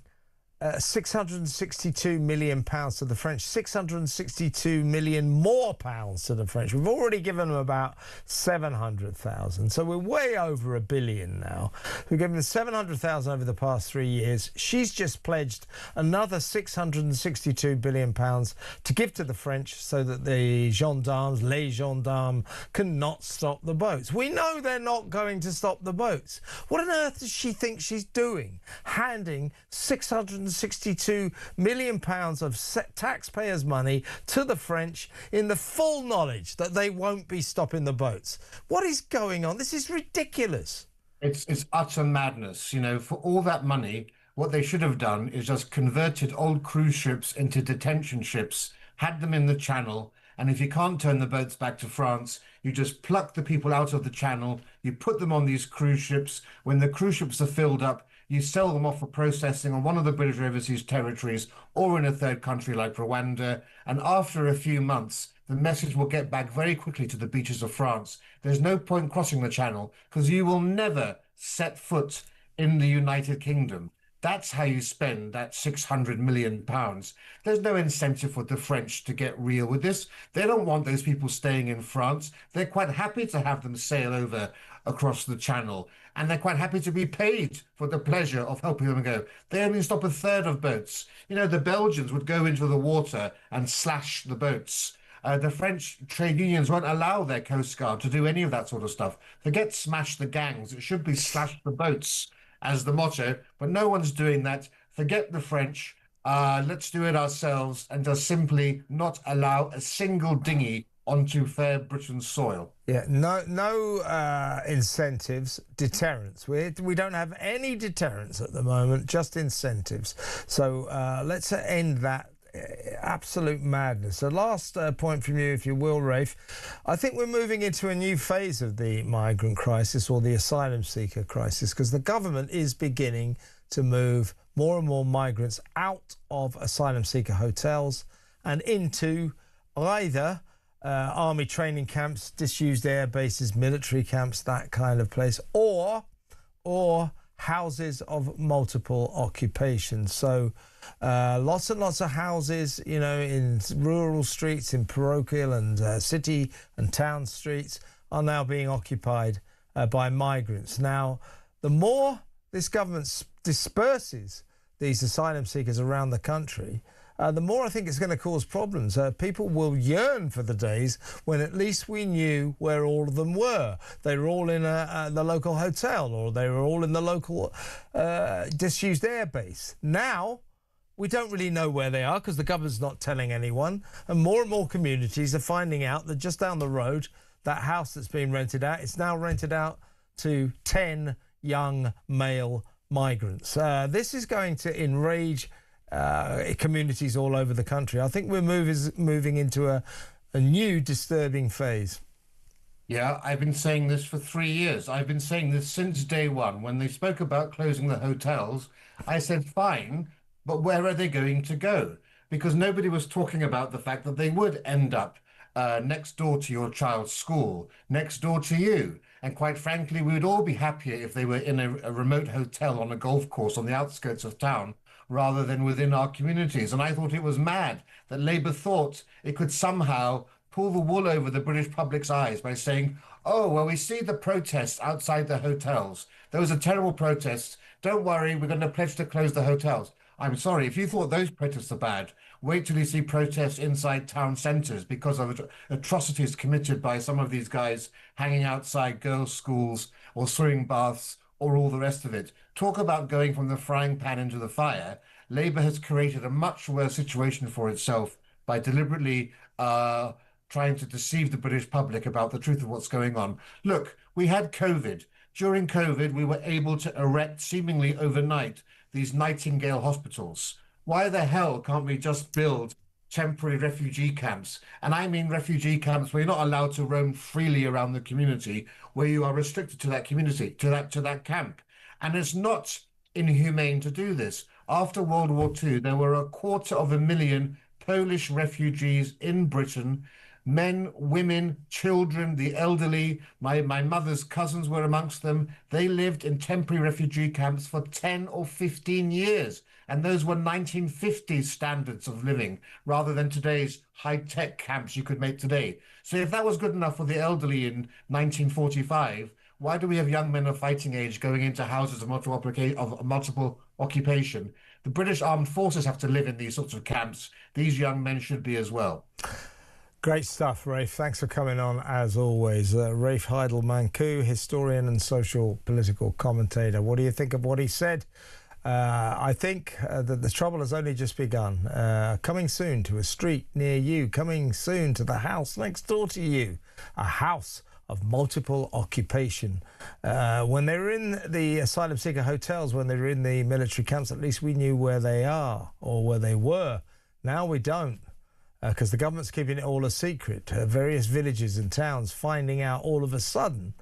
662 million pounds to the French, 662 million more pounds to the French. We've already given them about 700,000, so we're way over $1 billion now. We've given them 700,000 over the past 3 years. She's just pledged another 662 billion pounds to give to the French so that the gendarmes, les gendarmes, cannot stop the boats. We know they're not going to stop the boats. What on earth does she think she's doing, handing 662 million pounds of taxpayers' money to the French in the full knowledge that they won't be stopping the boats? What is going on? This is ridiculous. It's utter madness. For all that money, what they should have done is just converted old cruise ships into detention ships, had them in the Channel, and if you can't turn the boats back to France, you just pluck the people out of the Channel, you put them on these cruise ships. When the cruise ships are filled up, you sell them off for processing on one of the British overseas territories or in a third country like Rwanda, and after a few months, the message will get back very quickly to the beaches of France. There's no point crossing the Channel because you will never set foot in the United Kingdom. That's how you spend that £600 million. There's no incentive for the French to get real with this. They don't want those people staying in France. They're quite happy to have them sail over across the Channel, and they're quite happy to be paid for the pleasure of helping them go. They only stop a third of boats. You know, the Belgians would go into the water and slash the boats. The French trade unions won't allow their Coast Guard to do any of that sort of stuff. Forget smash the gangs. It should be slash the boats as the motto, but no one's doing that. Forget the French. Let's do it ourselves and just simply not allow a single dinghy onto fair Britain's soil. Yeah, no incentives, deterrents. We don't have any deterrents at the moment, just incentives. So let's end that absolute madness. The last point from you, if you will, Rafe. I think we're moving into a new phase of the migrant crisis, or the asylum seeker crisis, because the government is beginning to move more and more migrants out of asylum seeker hotels and into either army training camps, disused air bases, military camps, that kind of place, or houses of multiple occupations. So lots and lots of houses, you know, in rural streets, in parochial and city and town streets are now being occupied by migrants. Now, the more this government disperses these asylum seekers around the country, the more I think it's going to cause problems. People will yearn for the days when at least we knew where all of them were. They were all in the local hotel, or they were all in the local disused airbase. Now, we don't really know where they are because the government's not telling anyone. And more communities are finding out that just down the road, that house that's been rented out, it's now rented out to 10 young male migrants. This is going to enrage communities all over the country. I think we're moving into a new disturbing phase. Yeah, I've been saying this for 3 years. I've been saying this since day one. When they spoke about closing the hotels, I said, fine, but where are they going to go? Because nobody was talking about the fact that they would end up next door to your child's school, next door to you. And quite frankly, we would all be happier if they were in a remote hotel on a golf course on the outskirts of town, rather than within our communities. And I thought it was mad that Labour thought it could somehow pull the wool over the British public's eyes by saying, oh, well, we see the protests outside the hotels. Those are terrible protests. Don't worry, we're going to pledge to close the hotels. I'm sorry, if you thought those protests are bad, wait till you see protests inside town centres because of atrocities committed by some of these guys hanging outside girls' schools or swimming baths or all the rest of it. Talk about going from the frying pan into the fire. Labour has created a much worse situation for itself by deliberately trying to deceive the British public about the truth of what's going on. Look, we had COVID. During COVID, we were able to erect, seemingly overnight, these Nightingale hospitals. Why the hell can't we just build temporary refugee camps? And I mean refugee camps where you're not allowed to roam freely around the community, where you are restricted to that community, to that camp. And it's not inhumane to do this. After World War II, there were 250,000 Polish refugees in Britain. Men, women, children, the elderly. My mother's cousins were amongst them. They lived in temporary refugee camps for 10 or 15 years. And those were 1950s standards of living, rather than today's high-tech camps you could make today. So if that was good enough for the elderly in 1945, why do we have young men of fighting age going into houses of multiple occupation? The British Armed Forces have to live in these sorts of camps. These young men should be as well. Great stuff, Rafe. Thanks for coming on, as always. Rafe Heidel-Mankoo, historian and social political commentator. What do you think of what he said? I think that the trouble has only just begun. Coming soon to a street near you, coming soon to the house next door to you, a house of multiple occupation. When they were in the asylum seeker hotels, when they were in the military camps, at least we knew where they are or where they were. Now we don't, because the government's keeping it all a secret. Various villages and towns finding out all of a sudden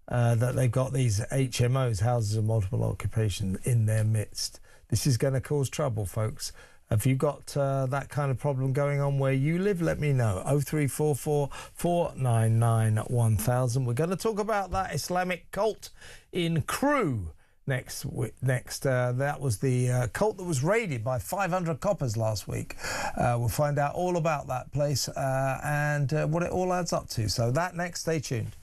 that they've got these HMOs, houses of multiple occupation, in their midst. This is going to cause trouble, folks. Have you got that kind of problem going on where you live? Let me know. 0344 499 1000. We're going to talk about that Islamic cult in Crewe next. That was the cult that was raided by 500 coppers last week. We'll find out all about that place and what it all adds up to. So that next, stay tuned.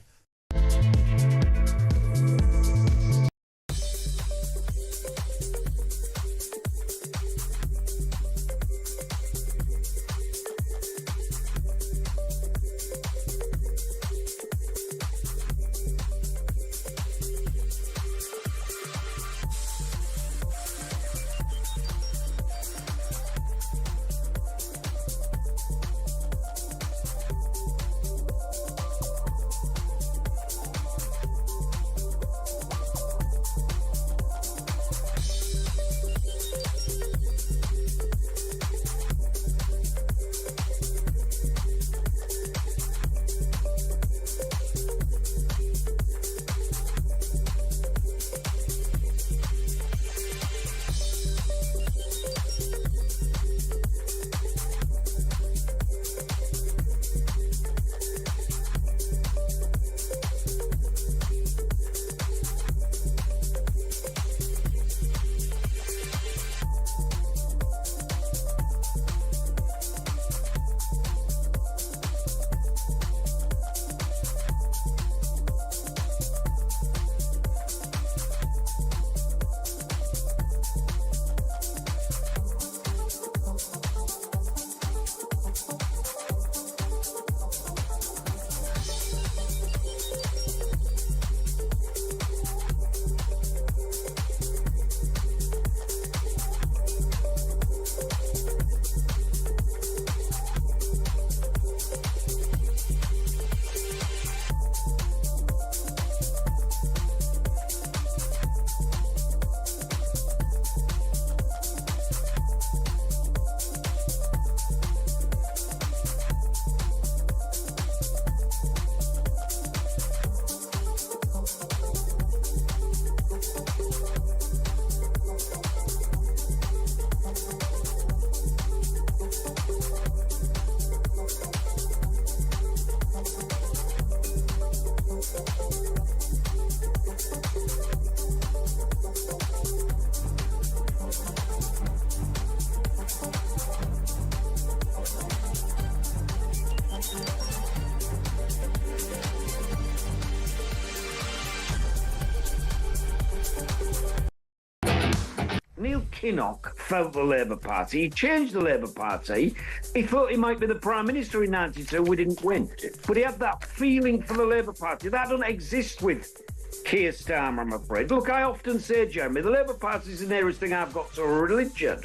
Neil Kinnock felt the Labour Party. He changed the Labour Party. He thought he might be the Prime Minister in 92. We didn't win. But he had that feeling for the Labour Party. That doesn't exist with Keir Starmer, I'm afraid. Look, I often say, Jeremy, the Labour Party is the nearest thing I've got to a religion.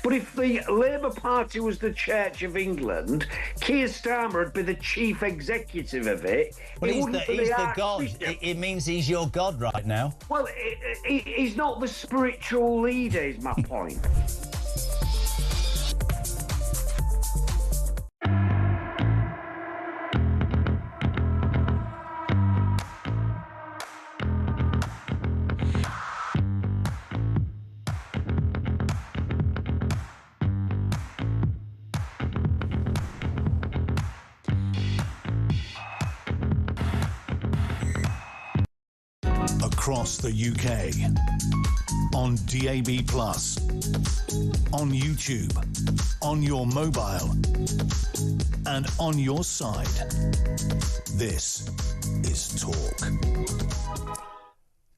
But if the Labour Party was the Church of England, Keir Starmer would be the chief executive of it. Well, he's the God. It means he's your God right now. Well, he's not the spiritual leader, is my point. Across the UK, on DAB+, on YouTube, on your mobile, and on your side. This is Talk.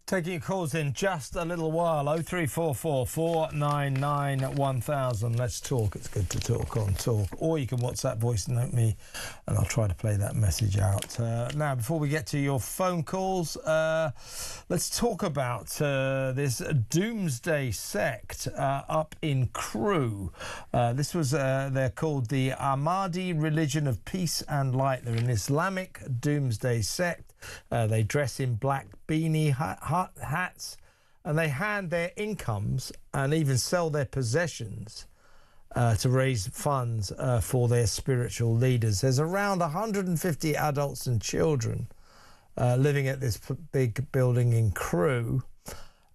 Taking your calls in just a little while. 0344 499 1000. Let's talk. It's good to talk on Talk. Or you can WhatsApp voice note me and I'll try to play that message out. Now, before we get to your phone calls, let's talk about this doomsday sect up in Crewe. This was, they're called the Ahmadi Religion of Peace and Light. They're an Islamic doomsday sect. They dress in black beanie hats, and they hand their incomes and even sell their possessions to raise funds for their spiritual leaders. There's around 150 adults and children living at this big building in Crewe.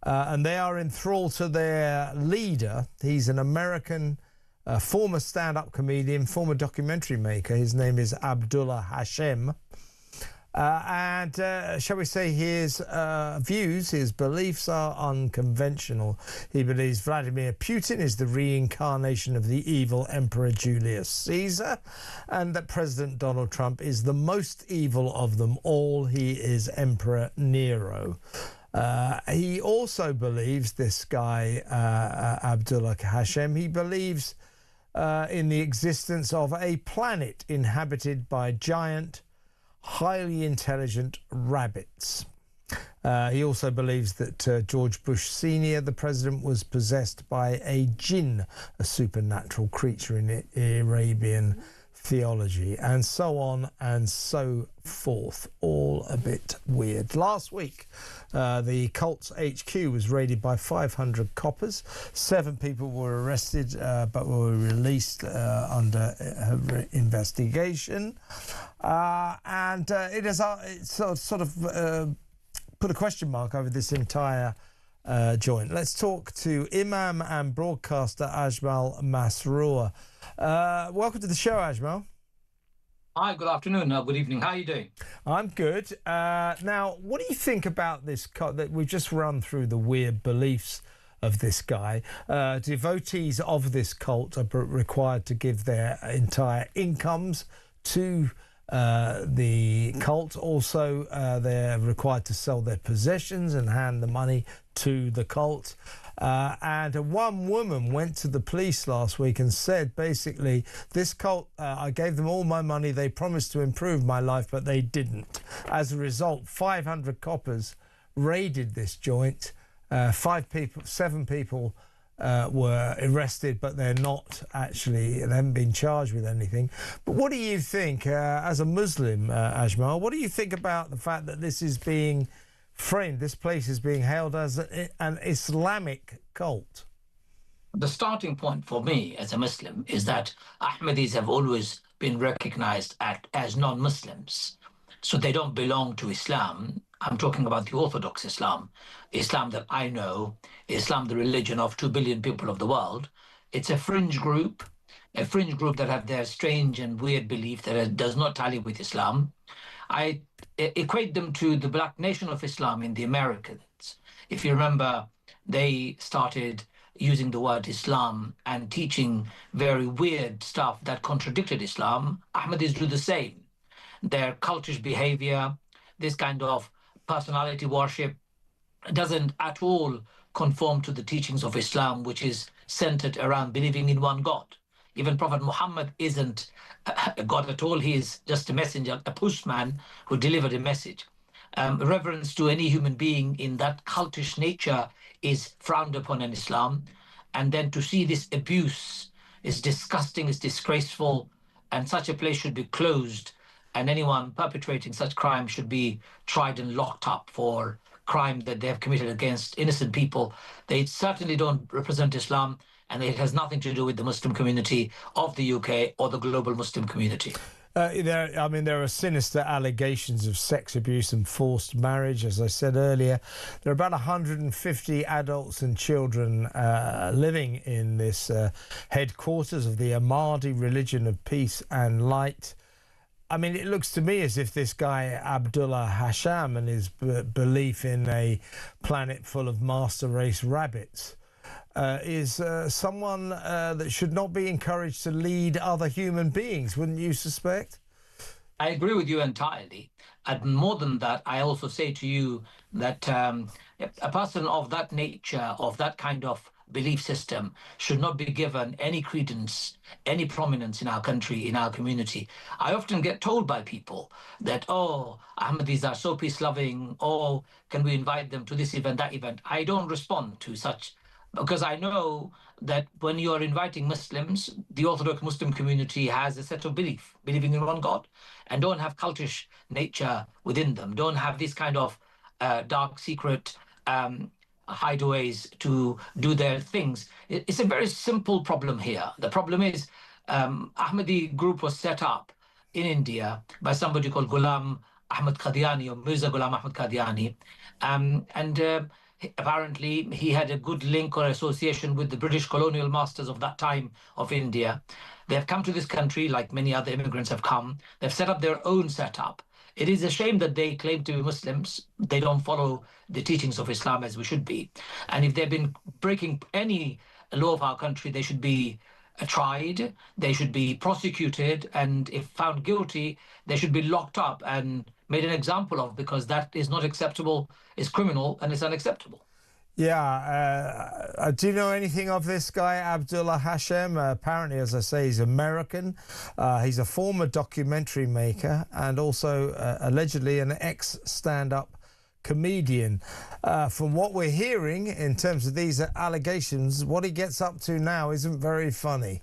And they are enthralled to their leader. He's an American former stand-up comedian, former documentary maker. His name is Abdullah Hashem. And shall we say his views, his beliefs are unconventional. He believes Vladimir Putin is the reincarnation of the evil Emperor Julius Caesar, and that President Donald Trump is the most evil of them all. He is Emperor Nero. He also believes, this guy, Abdullah Hashem, he believes in the existence of a planet inhabited by giant, highly intelligent rabbits. He also believes that George Bush Sr., the president, was possessed by a jinn, a supernatural creature in Arabian theology, and so on and so forth. All a bit weird. Last week, the cult's HQ was raided by 500 coppers. 7 people were arrested but were released under investigation. And it has sort of put a question mark over this entire joint. Let's talk to Imam and broadcaster Ajmal Masroor. Welcome to the show, Ajmal. Hi, good afternoon. Good evening. How are you doing? I'm good. Now, what do you think about this? That we've just run through the weird beliefs of this guy. Devotees of this cult are required to give their entire incomes to the cult. Also, they're required to sell their possessions and hand the money to the cult. And one woman went to the police last week and said, basically, this cult, I gave them all my money, they promised to improve my life, but they didn't. As a result, 500 coppers raided this joint. 7 people were arrested, but they're not actually, they haven't been charged with anything. But what do you think, as a Muslim, Ajmal, what do you think about the fact that this is being framed, this place is being hailed as an Islamic cult? The starting point for me as a Muslim is that Ahmadis have always been recognized as non-Muslims. So they don't belong to Islam. I'm talking about the Orthodox Islam, Islam that I know, Islam, the religion of 2 billion people of the world. It's a fringe group that have their strange and weird belief that does not tally with Islam. I equate them to the Black Nation of Islam in the Americas. If you remember, they started using the word Islam and teaching very weird stuff that contradicted Islam. Ahmadis do the same. Their cultish behavior, this kind of personality worship, doesn't at all conform to the teachings of Islam, which is centered around believing in one God. Even Prophet Muhammad isn't a God at all. He is just a messenger, a postman who delivered a message. Reverence to any human being in that cultish nature is frowned upon in Islam. And then to see this abuse is disgusting, is disgraceful, and such a place should be closed. And anyone perpetrating such crime should be tried and locked up for crime that they have committed against innocent people. They certainly don't represent Islam, and it has nothing to do with the Muslim community of the UK or the global Muslim community. There are sinister allegations of sex abuse and forced marriage. As I said earlier, there are about 150 adults and children living in this headquarters of the Ahmadi religion of peace and light. I mean, it looks to me as if this guy, Abdullah Hashem, and his belief in a planet full of master race rabbits is someone that should not be encouraged to lead other human beings, wouldn't you suspect? I agree with you entirely. And more than that, I also say to you that a person of that nature, of that kind of belief system, should not be given any credence, any prominence in our country, in our community. I often get told by people that, oh, Ahmadis are so peace-loving, oh, can we invite them to this event, that event? I don't respond to such, because I know that when you're inviting Muslims, the Orthodox Muslim community has a set of believing in one God, and don't have cultish nature within them, don't have this kind of dark secret hideaways to do their things. It's a very simple problem here. The problem is Ahmadi group was set up in India by somebody called Ghulam Ahmad Qadiani, or Mirza Ghulam Ahmad Qadiani. Apparently he had a good link or association with the British colonial masters of that time of India. They have come to this country like many other immigrants have come. They've set up their own setup. It is a shame that they claim to be Muslims. They don't follow the teachings of Islam as we should be. And if they've been breaking any law of our country, they should be tried, they should be prosecuted, and if found guilty, they should be locked up and made an example of, because that is not acceptable, it's criminal, and it's unacceptable. Yeah, do you know anything of this guy, Abdullah Hashem? Apparently, as I say, he's American. He's a former documentary maker and also allegedly an ex-stand-up comedian. From what we're hearing in terms of these allegations, what he gets up to now isn't very funny.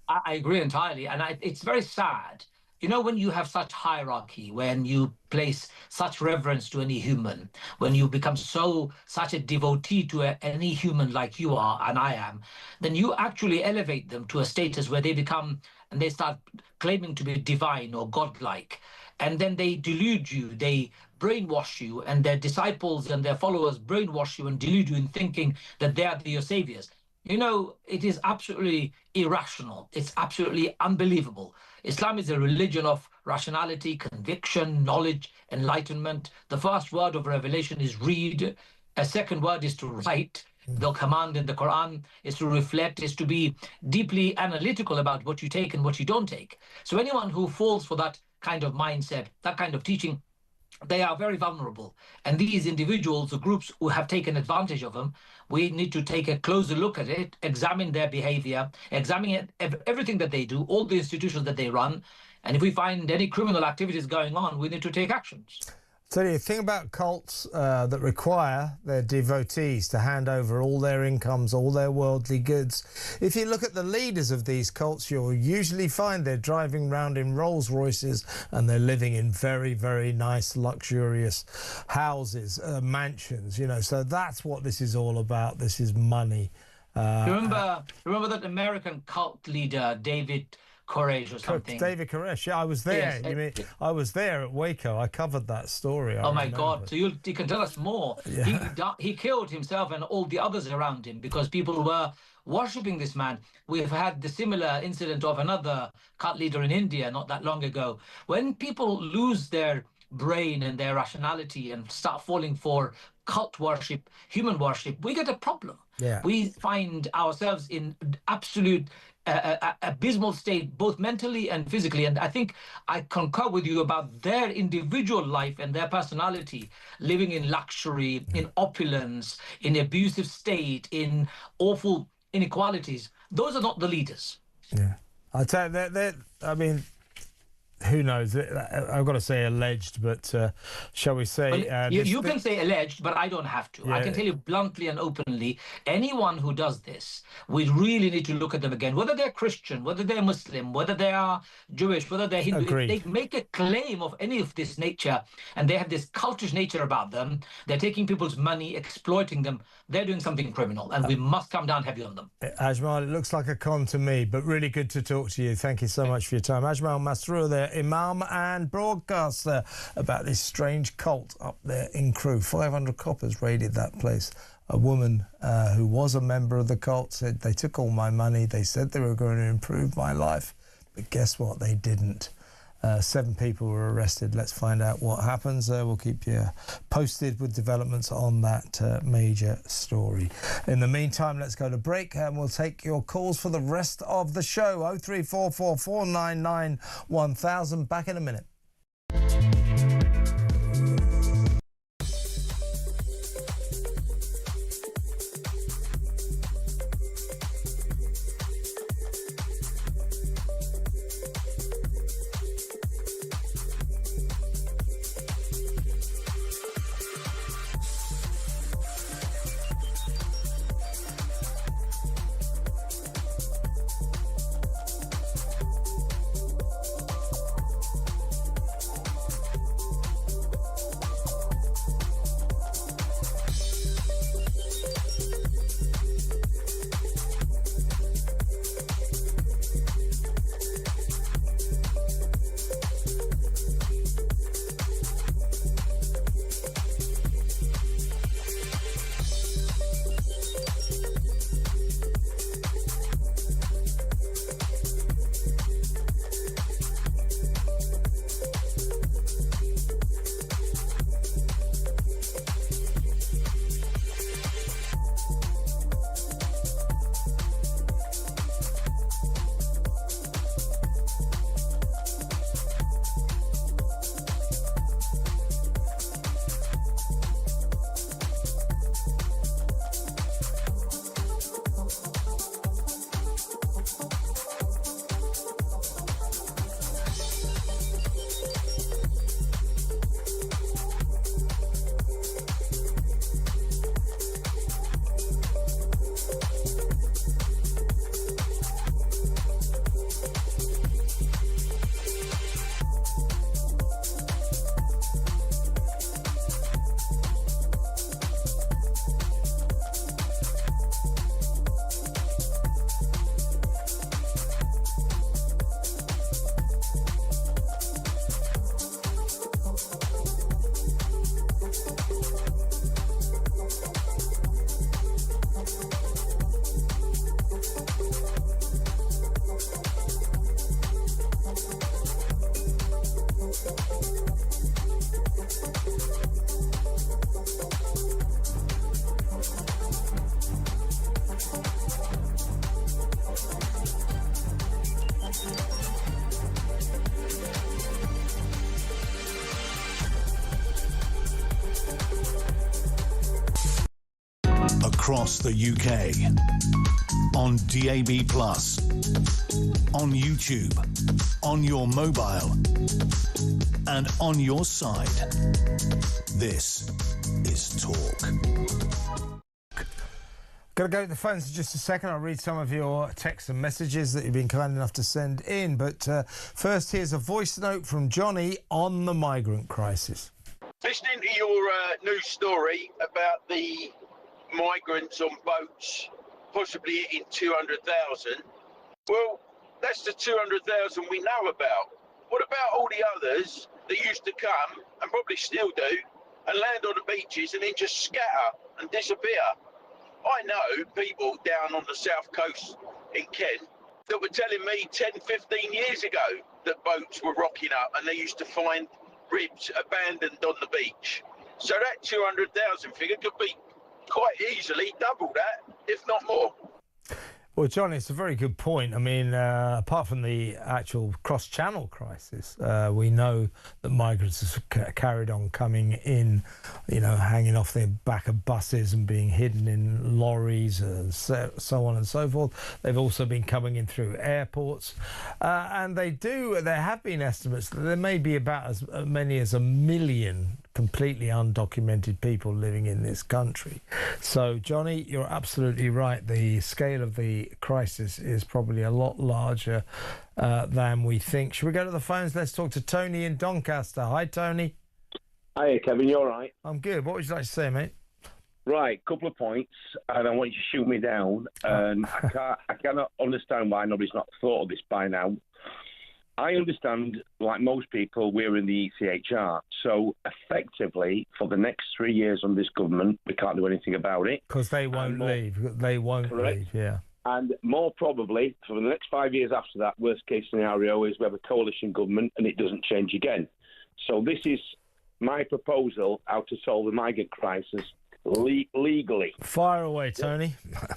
I agree entirely, and it's very sad. You know, when you have such hierarchy, when you place such reverence to any human, when you become such a devotee to any human like you are and I am, then you actually elevate them to a status where they become, and they start claiming to be divine or godlike. And then they delude you, they brainwash you, and their disciples and their followers brainwash you and delude you in thinking that they are your saviors. You know, it is absolutely irrational. It's absolutely unbelievable. Islam is a religion of rationality, conviction, knowledge, enlightenment. The first word of revelation is read. A second word is to write. The command in the Quran is to reflect, is to be deeply analytical about what you take and what you don't take. So anyone who falls for that kind of mindset, that kind of teaching, they are very vulnerable. And these individuals, the groups who have taken advantage of them, we need to take a closer look at it, examine their behavior, examine everything that they do, all the institutions that they run. And if we find any criminal activities going on, we need to take actions. So the thing about cults that require their devotees to hand over all their incomes, all their worldly goods, if you look at the leaders of these cults, you'll usually find they're driving around in Rolls Royces and they're living in very, very nice, luxurious houses, mansions, you know. So that's what this is all about. This is money. Remember that American cult leader, David Koresh or something. David Koresh, yeah, I was there. Yes. You mean, I was there at Waco. I covered that story. Oh my God! So you can tell us more. Yeah. He killed himself and all the others around him because people were worshipping this man. We've had the similar incident of another cult leader in India not that long ago. When people lose their brain and their rationality and start falling for cult worship, human worship, we get a problem. Yeah. We find ourselves in absolute abysmal state, both mentally and physically. And I think I concur with you about their individual life and their personality, living in luxury, in opulence, in abusive state, in awful inequalities. Those are not the leaders. Yeah. I tell you, I mean, who knows? I've got to say alleged, but shall we say... Well, you can say alleged, but I don't have to. Yeah. I can tell you bluntly and openly, anyone who does this, we really need to look at them again, whether they're Christian, whether they're Muslim, whether they are Jewish, whether they're Hindu. Agreed. If they make a claim of any of this nature and they have this cultish nature about them, they're taking people's money, exploiting them, they're doing something criminal, and we must come down heavy on them. Ajmal, it looks like a con to me, but really good to talk to you. Thank you so much for your time. Ajmal Masroor there, Imam and broadcaster, about this strange cult up there in Crewe. 500 coppers raided that place. A woman who was a member of the cult said, they took all my money, they said they were going to improve my life, but guess what, they didn't. 7 people were arrested. Let's find out what happens. We'll keep you posted with developments on that major story. In the meantime, let's go to break and we'll take your calls for the rest of the show. 0344 499 1000. Back in a minute. across the UK. On DAB+, on YouTube, on your mobile, and on your side. This is Talk. Going to go to the phones in just a second. I'll read some of your texts and messages that you've been kind enough to send in. But first, here's a voice note from Johnny on the migrant crisis. Listening to your news story about the migrants on boats possibly hitting 200,000, well, that's the 200,000 we know about. What about all the others that used to come, and probably still do, and land on the beaches and then just scatter and disappear? I know people down on the south coast in Kent that were telling me 10, 15 years ago that boats were rocking up and they used to find ribs abandoned on the beach. So that 200,000 figure could be quite easily double that, if not more. Well, John, it's a very good point. I mean, apart from the actual cross-channel crisis, we know that migrants have carried on coming in, you know, hanging off the back of buses and being hidden in lorries and so on and so forth. They've also been coming in through airports. And there have been estimates that there may be about as many as 1 million completely undocumented people living in this country. So, Johnny, you're absolutely right. The scale of the crisis is probably a lot larger than we think. Should we go to the phones? Let's talk to Tony in Doncaster. Hi, Tony. Hi, Kevin. You all right? I'm good. What would you like to say, mate? Right, couple of points, and I want you to shoot me down. And I cannot understand why nobody's not thought of this by now. I understand, like most people, we're in the ECHR. So effectively, for the next 3 years on this government, we can't do anything about it. Because they won't leave. They won't leave, yeah. And more probably, for the next 5 years after that, worst case scenario is we have a coalition government and it doesn't change again. So this is my proposal how to solve the migrant crisis legally. Fire away, Tony.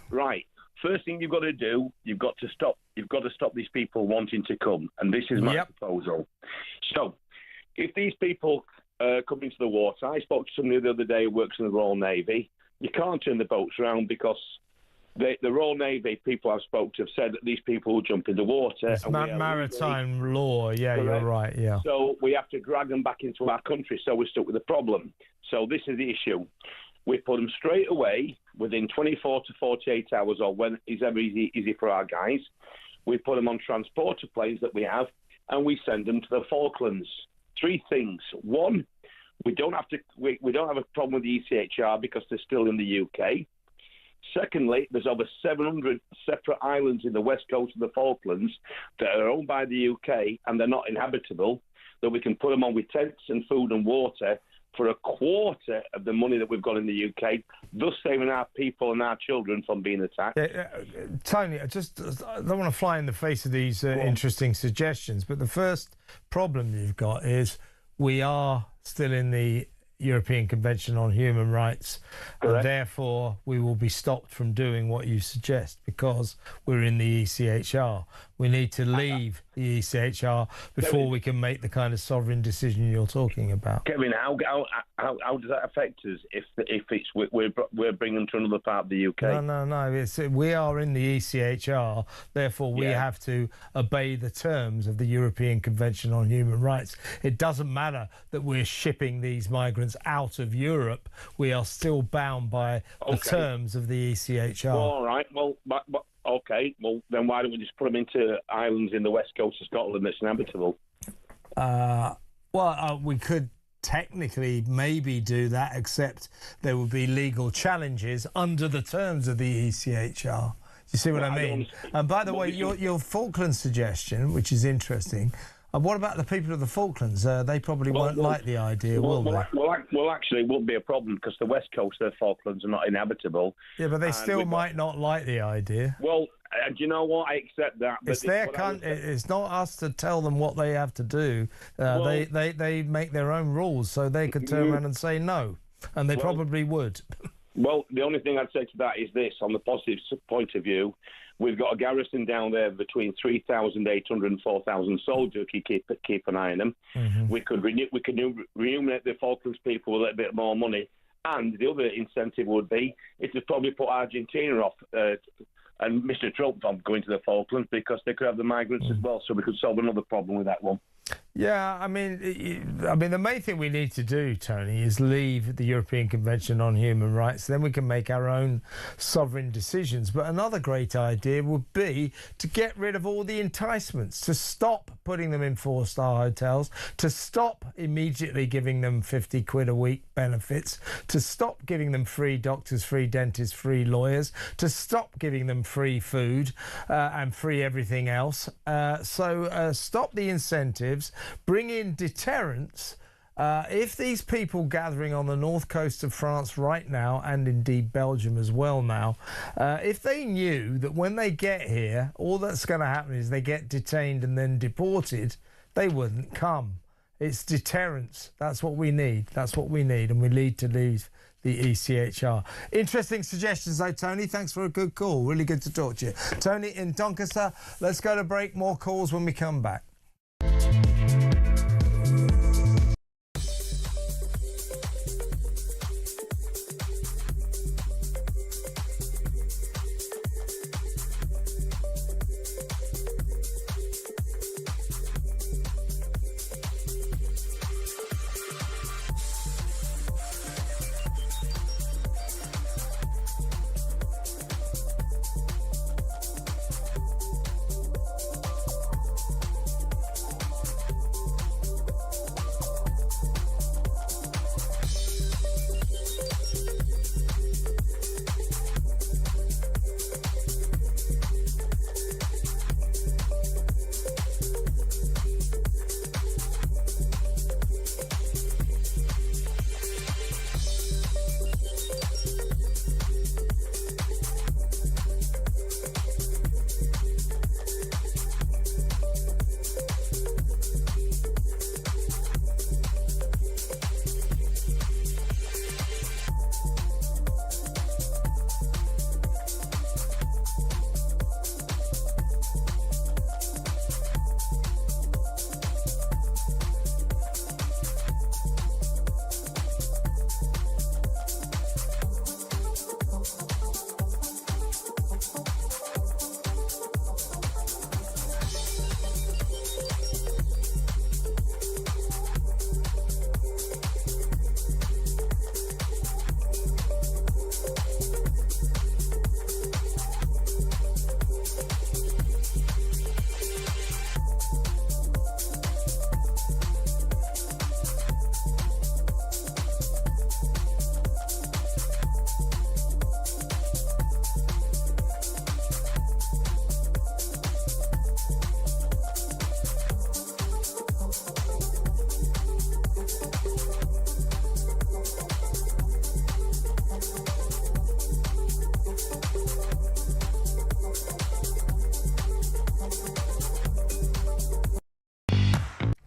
Right. First thing you've got to do, you've got to stop these people wanting to come, and this is my proposal. So, if these people come into the water, I spoke to somebody the other day who works in the Royal Navy. You can't turn the boats around because the Royal Navy people I've spoken to have said that these people will jump in the water. It's maritime law. Yeah, correct. You're right. Yeah. So we have to drag them back into our country. So we're stuck with the problem. So this is the issue. We put them straight away within 24 to 48 hours, or when is ever easy for our guys. We put them on transporter planes that we have, and we send them to the Falklands. 3 things. 1, we don't have a problem with the ECHR because they're still in the UK. Secondly, there's over 700 separate islands in the west coast of the Falklands that are owned by the UK and they're not inhabitable, that we can put them on with tents and food and water for a quarter of the money that we've got in the UK, thus saving our people and our children from being attacked. Tony, I don't want to fly in the face of these interesting suggestions, but the first problem you've got is we are still in the European Convention on Human Rights, and therefore we will be stopped from doing what you suggest because we're in the ECHR. We need to leave the ECHR before we can make the kind of sovereign decision you're talking about. Kevin, how does that affect us if we're bringing them to another part of the UK? No. We are in the ECHR, therefore we have to obey the terms of the European Convention on Human Rights. It doesn't matter that we're shipping these migrants out of Europe. We are still bound by the terms of the ECHR. All right. Well, okay. Well, then why don't we just put them into islands in the west coast of Scotland that's inhabitable? We could technically maybe do that, except there would be legal challenges under the terms of the ECHR. You see what I mean? And by the way, your Falklands suggestion, which is interesting, what about the people of the Falklands? They probably won't like the idea, will they? Well, actually, it wouldn't be a problem because the west coast of the Falklands are not inhabitable. Yeah, but they still might not like the idea. Well, do you know what? I accept that. But it's their country. It's not us to tell them what they have to do. They make their own rules, so they could turn around and say no, and they probably would. Well, the only thing I'd say to that is this: on the positive point of view, we've got a garrison down there between 3,800 and 4,000 soldiers. Keep an eye on them. We could remunerate the Falklands people with a little bit more money, And the other incentive would be it would probably put Argentina off and Mr. Trump from going to the Falklands, because they could have the migrants as well, so we could solve another problem with that one. Yeah, I mean, the main thing we need to do, Tony, is leave the European Convention on Human Rights. Then we can make our own sovereign decisions. But another great idea would be to get rid of all the enticements, to stop putting them in four-star hotels, to stop immediately giving them 50 quid a week benefits, to stop giving them free doctors, free dentists, free lawyers, to stop giving them free food and free everything else. So stop the incentives. Bring in deterrence. If these people gathering on the north coast of France right now, and indeed Belgium as well now, if they knew that when they get here, all that's going to happen is they get detained and then deported, they wouldn't come. It's deterrence. That's what we need. That's what we need. And we need to leave the ECHR. Interesting suggestions though, Tony. Thanks for a good call. Really good to talk to you. Tony in Doncaster. Let's go to break. More calls when we come back.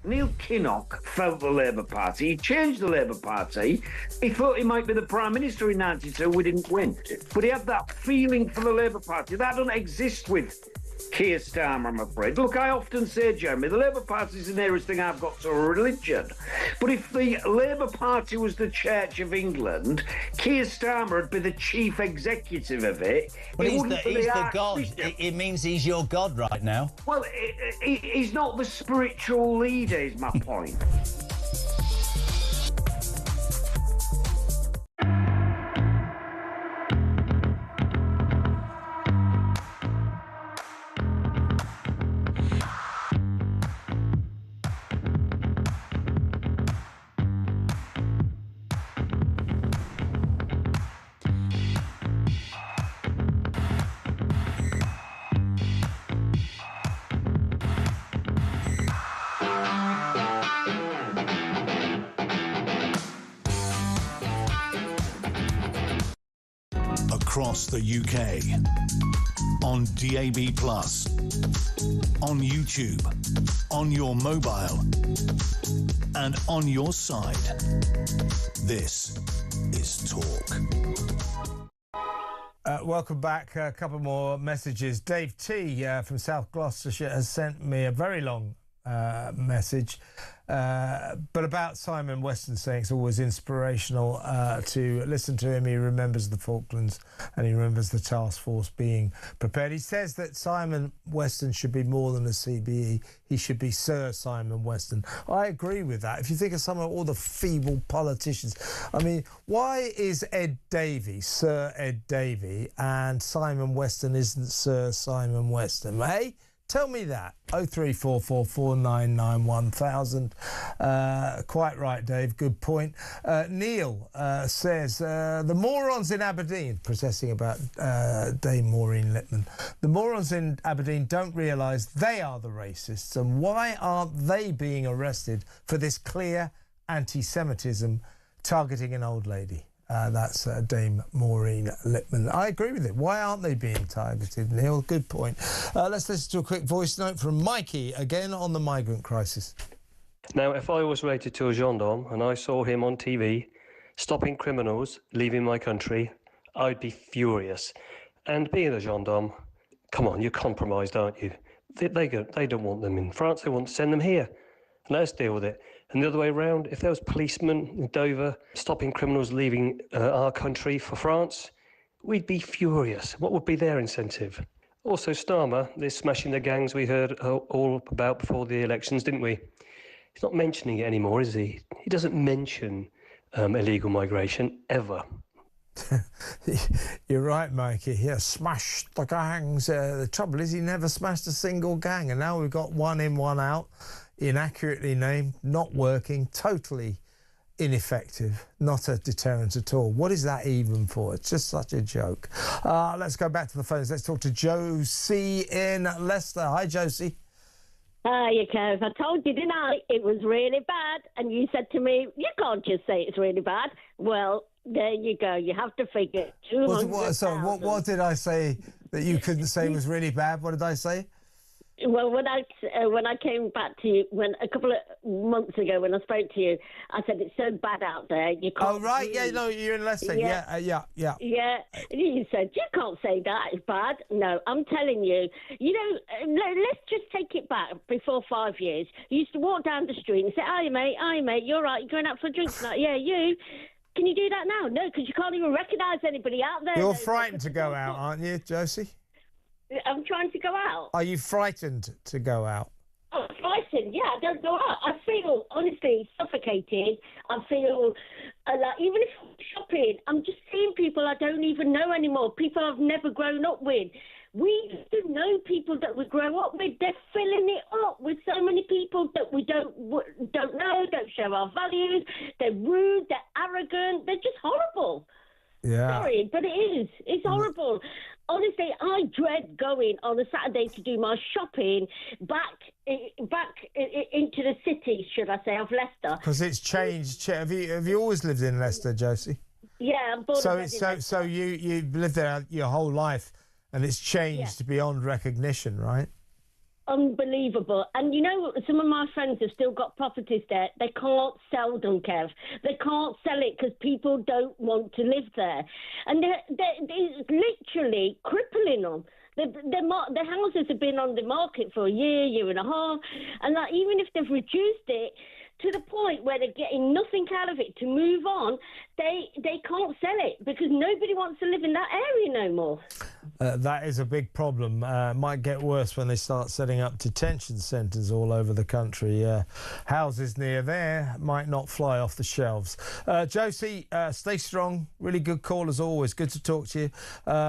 Neil Kinnock felt the Labour Party. He changed the Labour Party. He thought he might be the Prime Minister in 92. We didn't win. But he had that feeling for the Labour Party. That doesn't exist with Keir Starmer, I'm afraid. Look, I often say, Jeremy, the Labour Party is the nearest thing I've got to a religion. But if the Labour Party was the Church of England, Keir Starmer would be the chief executive of it. Well, he's the God. It means he's your God right now. Well, he's not the spiritual leader, is my point. Across the UK, on DAB+, on YouTube, on your mobile, and on your side. This is Talk. Welcome back. A couple more messages. Dave T from South Gloucestershire has sent me a very long message. But about Simon Weston saying it's always inspirational to listen to him. He remembers the Falklands and he remembers the task force being prepared. He says that Simon Weston should be more than a CBE. He should be Sir Simon Weston. I agree with that. If you think of some of all the feeble politicians, I mean, why is Ed Davey Sir Ed Davey and Simon Weston isn't Sir Simon Weston, eh? Tell me that. 03444991000. Quite right, Dave. Good point. Neil says, the morons in Aberdeen, protesting about Dame Maureen Lipman, the morons in Aberdeen don't realise they are the racists, and why aren't they being arrested for this clear anti-Semitism targeting an old lady? That's Dame Maureen Lipman. I agree with it. Why aren't they being targeted, Neil? Good point. Let's listen to a quick voice note from Mikey, again on the migrant crisis. Now, if I was related to a gendarme and I saw him on TV stopping criminals leaving my country, I'd be furious. And being a gendarme, come on, you're compromised, aren't you? They don't want them in France, they want to send them here. Let us deal with it. And the other way around, if there was policemen in Dover stopping criminals leaving our country for France, we'd be furious. What would be their incentive? Also, Starmer, this smashing the gangs we heard all about before the elections, didn't we? He's not mentioning it anymore, is he? He doesn't mention illegal migration, ever. You're right, Mikey. Yeah, smashed the gangs. The trouble is he never smashed a single gang, and now we've got one in, one out. Inaccurately named, not working, totally ineffective, not a deterrent at all. What is that even for? It's just such a joke. Let's go back to the phones. Let's talk to Josie in Leicester. Hi, Josie. Hi, Kev. I told you, didn't I? It was really bad. And you said to me, you can't just say it's really bad. Well, there you go. You have to figure 200,000. What did I say that you couldn't say was really bad? What did I say? Well, when I came back to you, a couple of months ago when I spoke to you, I said it's so bad out there. You can't. Oh right, breathe. Yeah, no, you're in Leicester. Yeah. Yeah. You said you can't say that it's bad. No, I'm telling you. You know, let's just take it back. Before 5 years, you used to walk down the street and say, "Hi, mate. You're right. You're going out for a drink tonight? Yeah, you." Can you do that now? No, because you can't even recognise anybody out there. You're frightened to go out, aren't you, Josie? I'm trying to go out. Are you frightened to go out? Oh, frightened, yeah, I don't go out. I feel, honestly, suffocated. I feel like, even if I'm shopping, I'm just seeing people I don't even know anymore, people I've never grown up with. We used to know people that we grow up with. They're filling it up with so many people that we don't know, don't share our values. They're rude, they're arrogant, they're just horrible. Yeah. Sorry, but it is. It's horrible. Honestly, I dread going on a Saturday to do my shopping back into the city, should I say, of Leicester. Because it's changed. Have you always lived in Leicester, Josie? Yeah, I'm born and bred in Leicester. So you've lived there your whole life, and it's changed beyond recognition, right? Unbelievable. And you know, some of my friends have still got properties there. They can't sell them, Kev. They can't sell it because people don't want to live there. And they're literally crippling them. Their houses have been on the market for a year and a half. And like, even if they've reduced it to the point where they're getting nothing out of it to move on, they can't sell it because nobody wants to live in that area no more. That is a big problem. Might get worse when they start setting up detention centres all over the country. Houses near there might not fly off the shelves. Josie, stay strong. Really good call as always. Good to talk to you.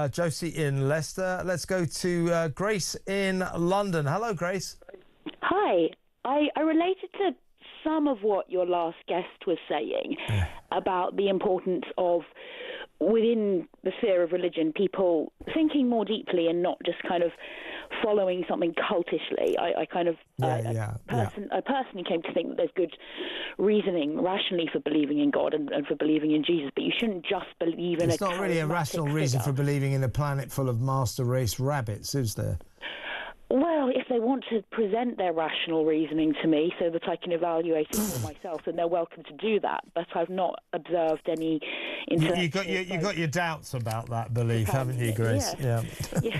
Josie in Leicester. Let's go to Grace in London. Hello, Grace. Hi. I related to some of what your last guest was saying about the importance of, within the sphere of religion, people thinking more deeply and not just kind of following something cultishly. I personally came to think that there's good reasoning rationally for believing in God and for believing in Jesus, but you shouldn't just believe in It's not really a rational reason for believing in a planet full of master race rabbits, is there? Well, if they want to present their rational reasoning to me so that I can evaluate it for myself, then they're welcome to do that. But I've not observed any. You got your doubts about that belief, haven't you, Grace? Yes. Yeah.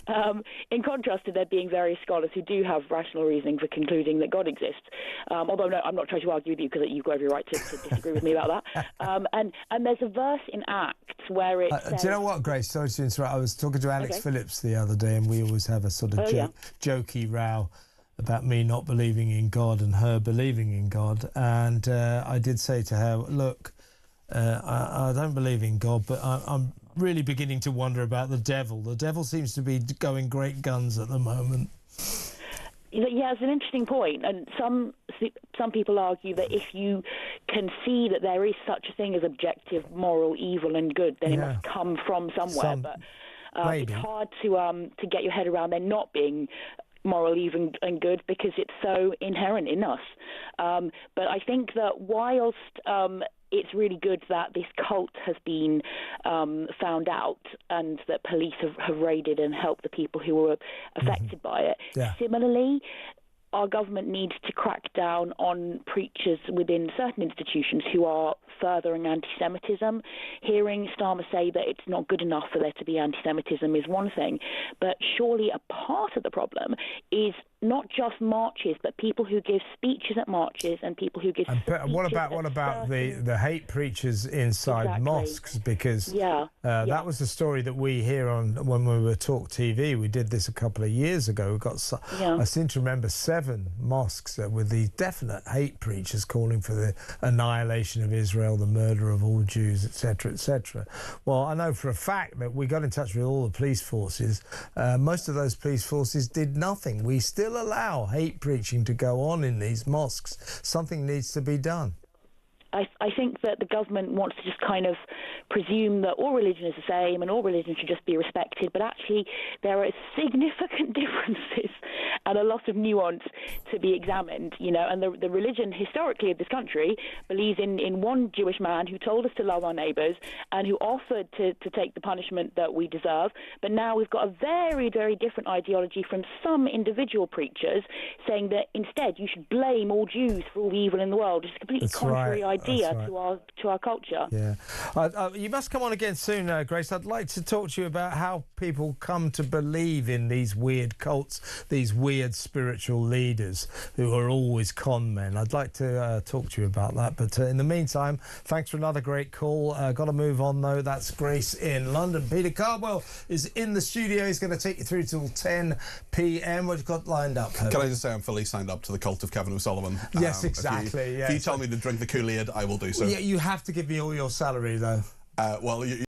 Yes. In contrast to there being various scholars who do have rational reasoning for concluding that God exists. Although no, I'm not trying to argue with you because you've got every right to disagree with me about that. And there's a verse in Acts where it says, do you know what, Grace? Sorry to interrupt. I was talking to Alex Phillips the other day, and we always have a sort of jokey row about me not believing in God and her believing in God. And I did say to her, look, I don't believe in God, but I'm really beginning to wonder about the devil. The devil seems to be going great guns at the moment. Yeah, it's an interesting point, and some people argue that if you can see that there is such a thing as objective moral evil and good, then it must come from somewhere. But it's hard to get your head around there not being moral, evil and good because it's so inherent in us. But I think that whilst it's really good that this cult has been found out and that police have raided and helped the people who were affected by it. Yeah. Similarly, our government needs to crack down on preachers within certain institutions who are furthering anti-Semitism. Hearing Starmer say that it's not good enough for there to be anti-Semitism is one thing, but surely a part of the problem is not just marches, but people who give speeches at marches and people who give speeches what about the hate preachers inside mosques? Because that was the story that we hear on when we were talkTV. We did this a couple of years ago. We got I seem to remember 7 mosques with these definite hate preachers calling for the annihilation of Israel, the murder of all Jews, etc., etc. Well, I know for a fact that we got in touch with all the police forces. Most of those police forces did nothing. We still allow hate preaching to go on in these mosques. Something needs to be done. I think that the government wants to just kind of presume that all religion is the same and all religion should just be respected, but actually there are significant differences and a lot of nuance to be examined, you know, and the religion historically of this country believes in one Jewish man who told us to love our neighbours and who offered to take the punishment that we deserve, but now we've got a very, very different ideology from some individual preachers saying that instead you should blame all Jews for all the evil in the world. It's a completely contrary idea to our culture. Yeah, you must come on again soon, Grace. I'd like to talk to you about how people come to believe in these weird cults, these weird spiritual leaders who are always con men. I'd like to talk to you about that. But in the meantime, thanks for another great call. Got to move on though. That's Grace in London. Peter Cardwell is in the studio. He's going to take you through till 10 p.m. What have you got lined up, Herbert? Can I just say I'm fully signed up to the cult of Kevin O'Sullivan? Yes, exactly. If you tell me to drink the Kool-Aid, I will do so. Yeah, you have to give me all your salary, though. Well,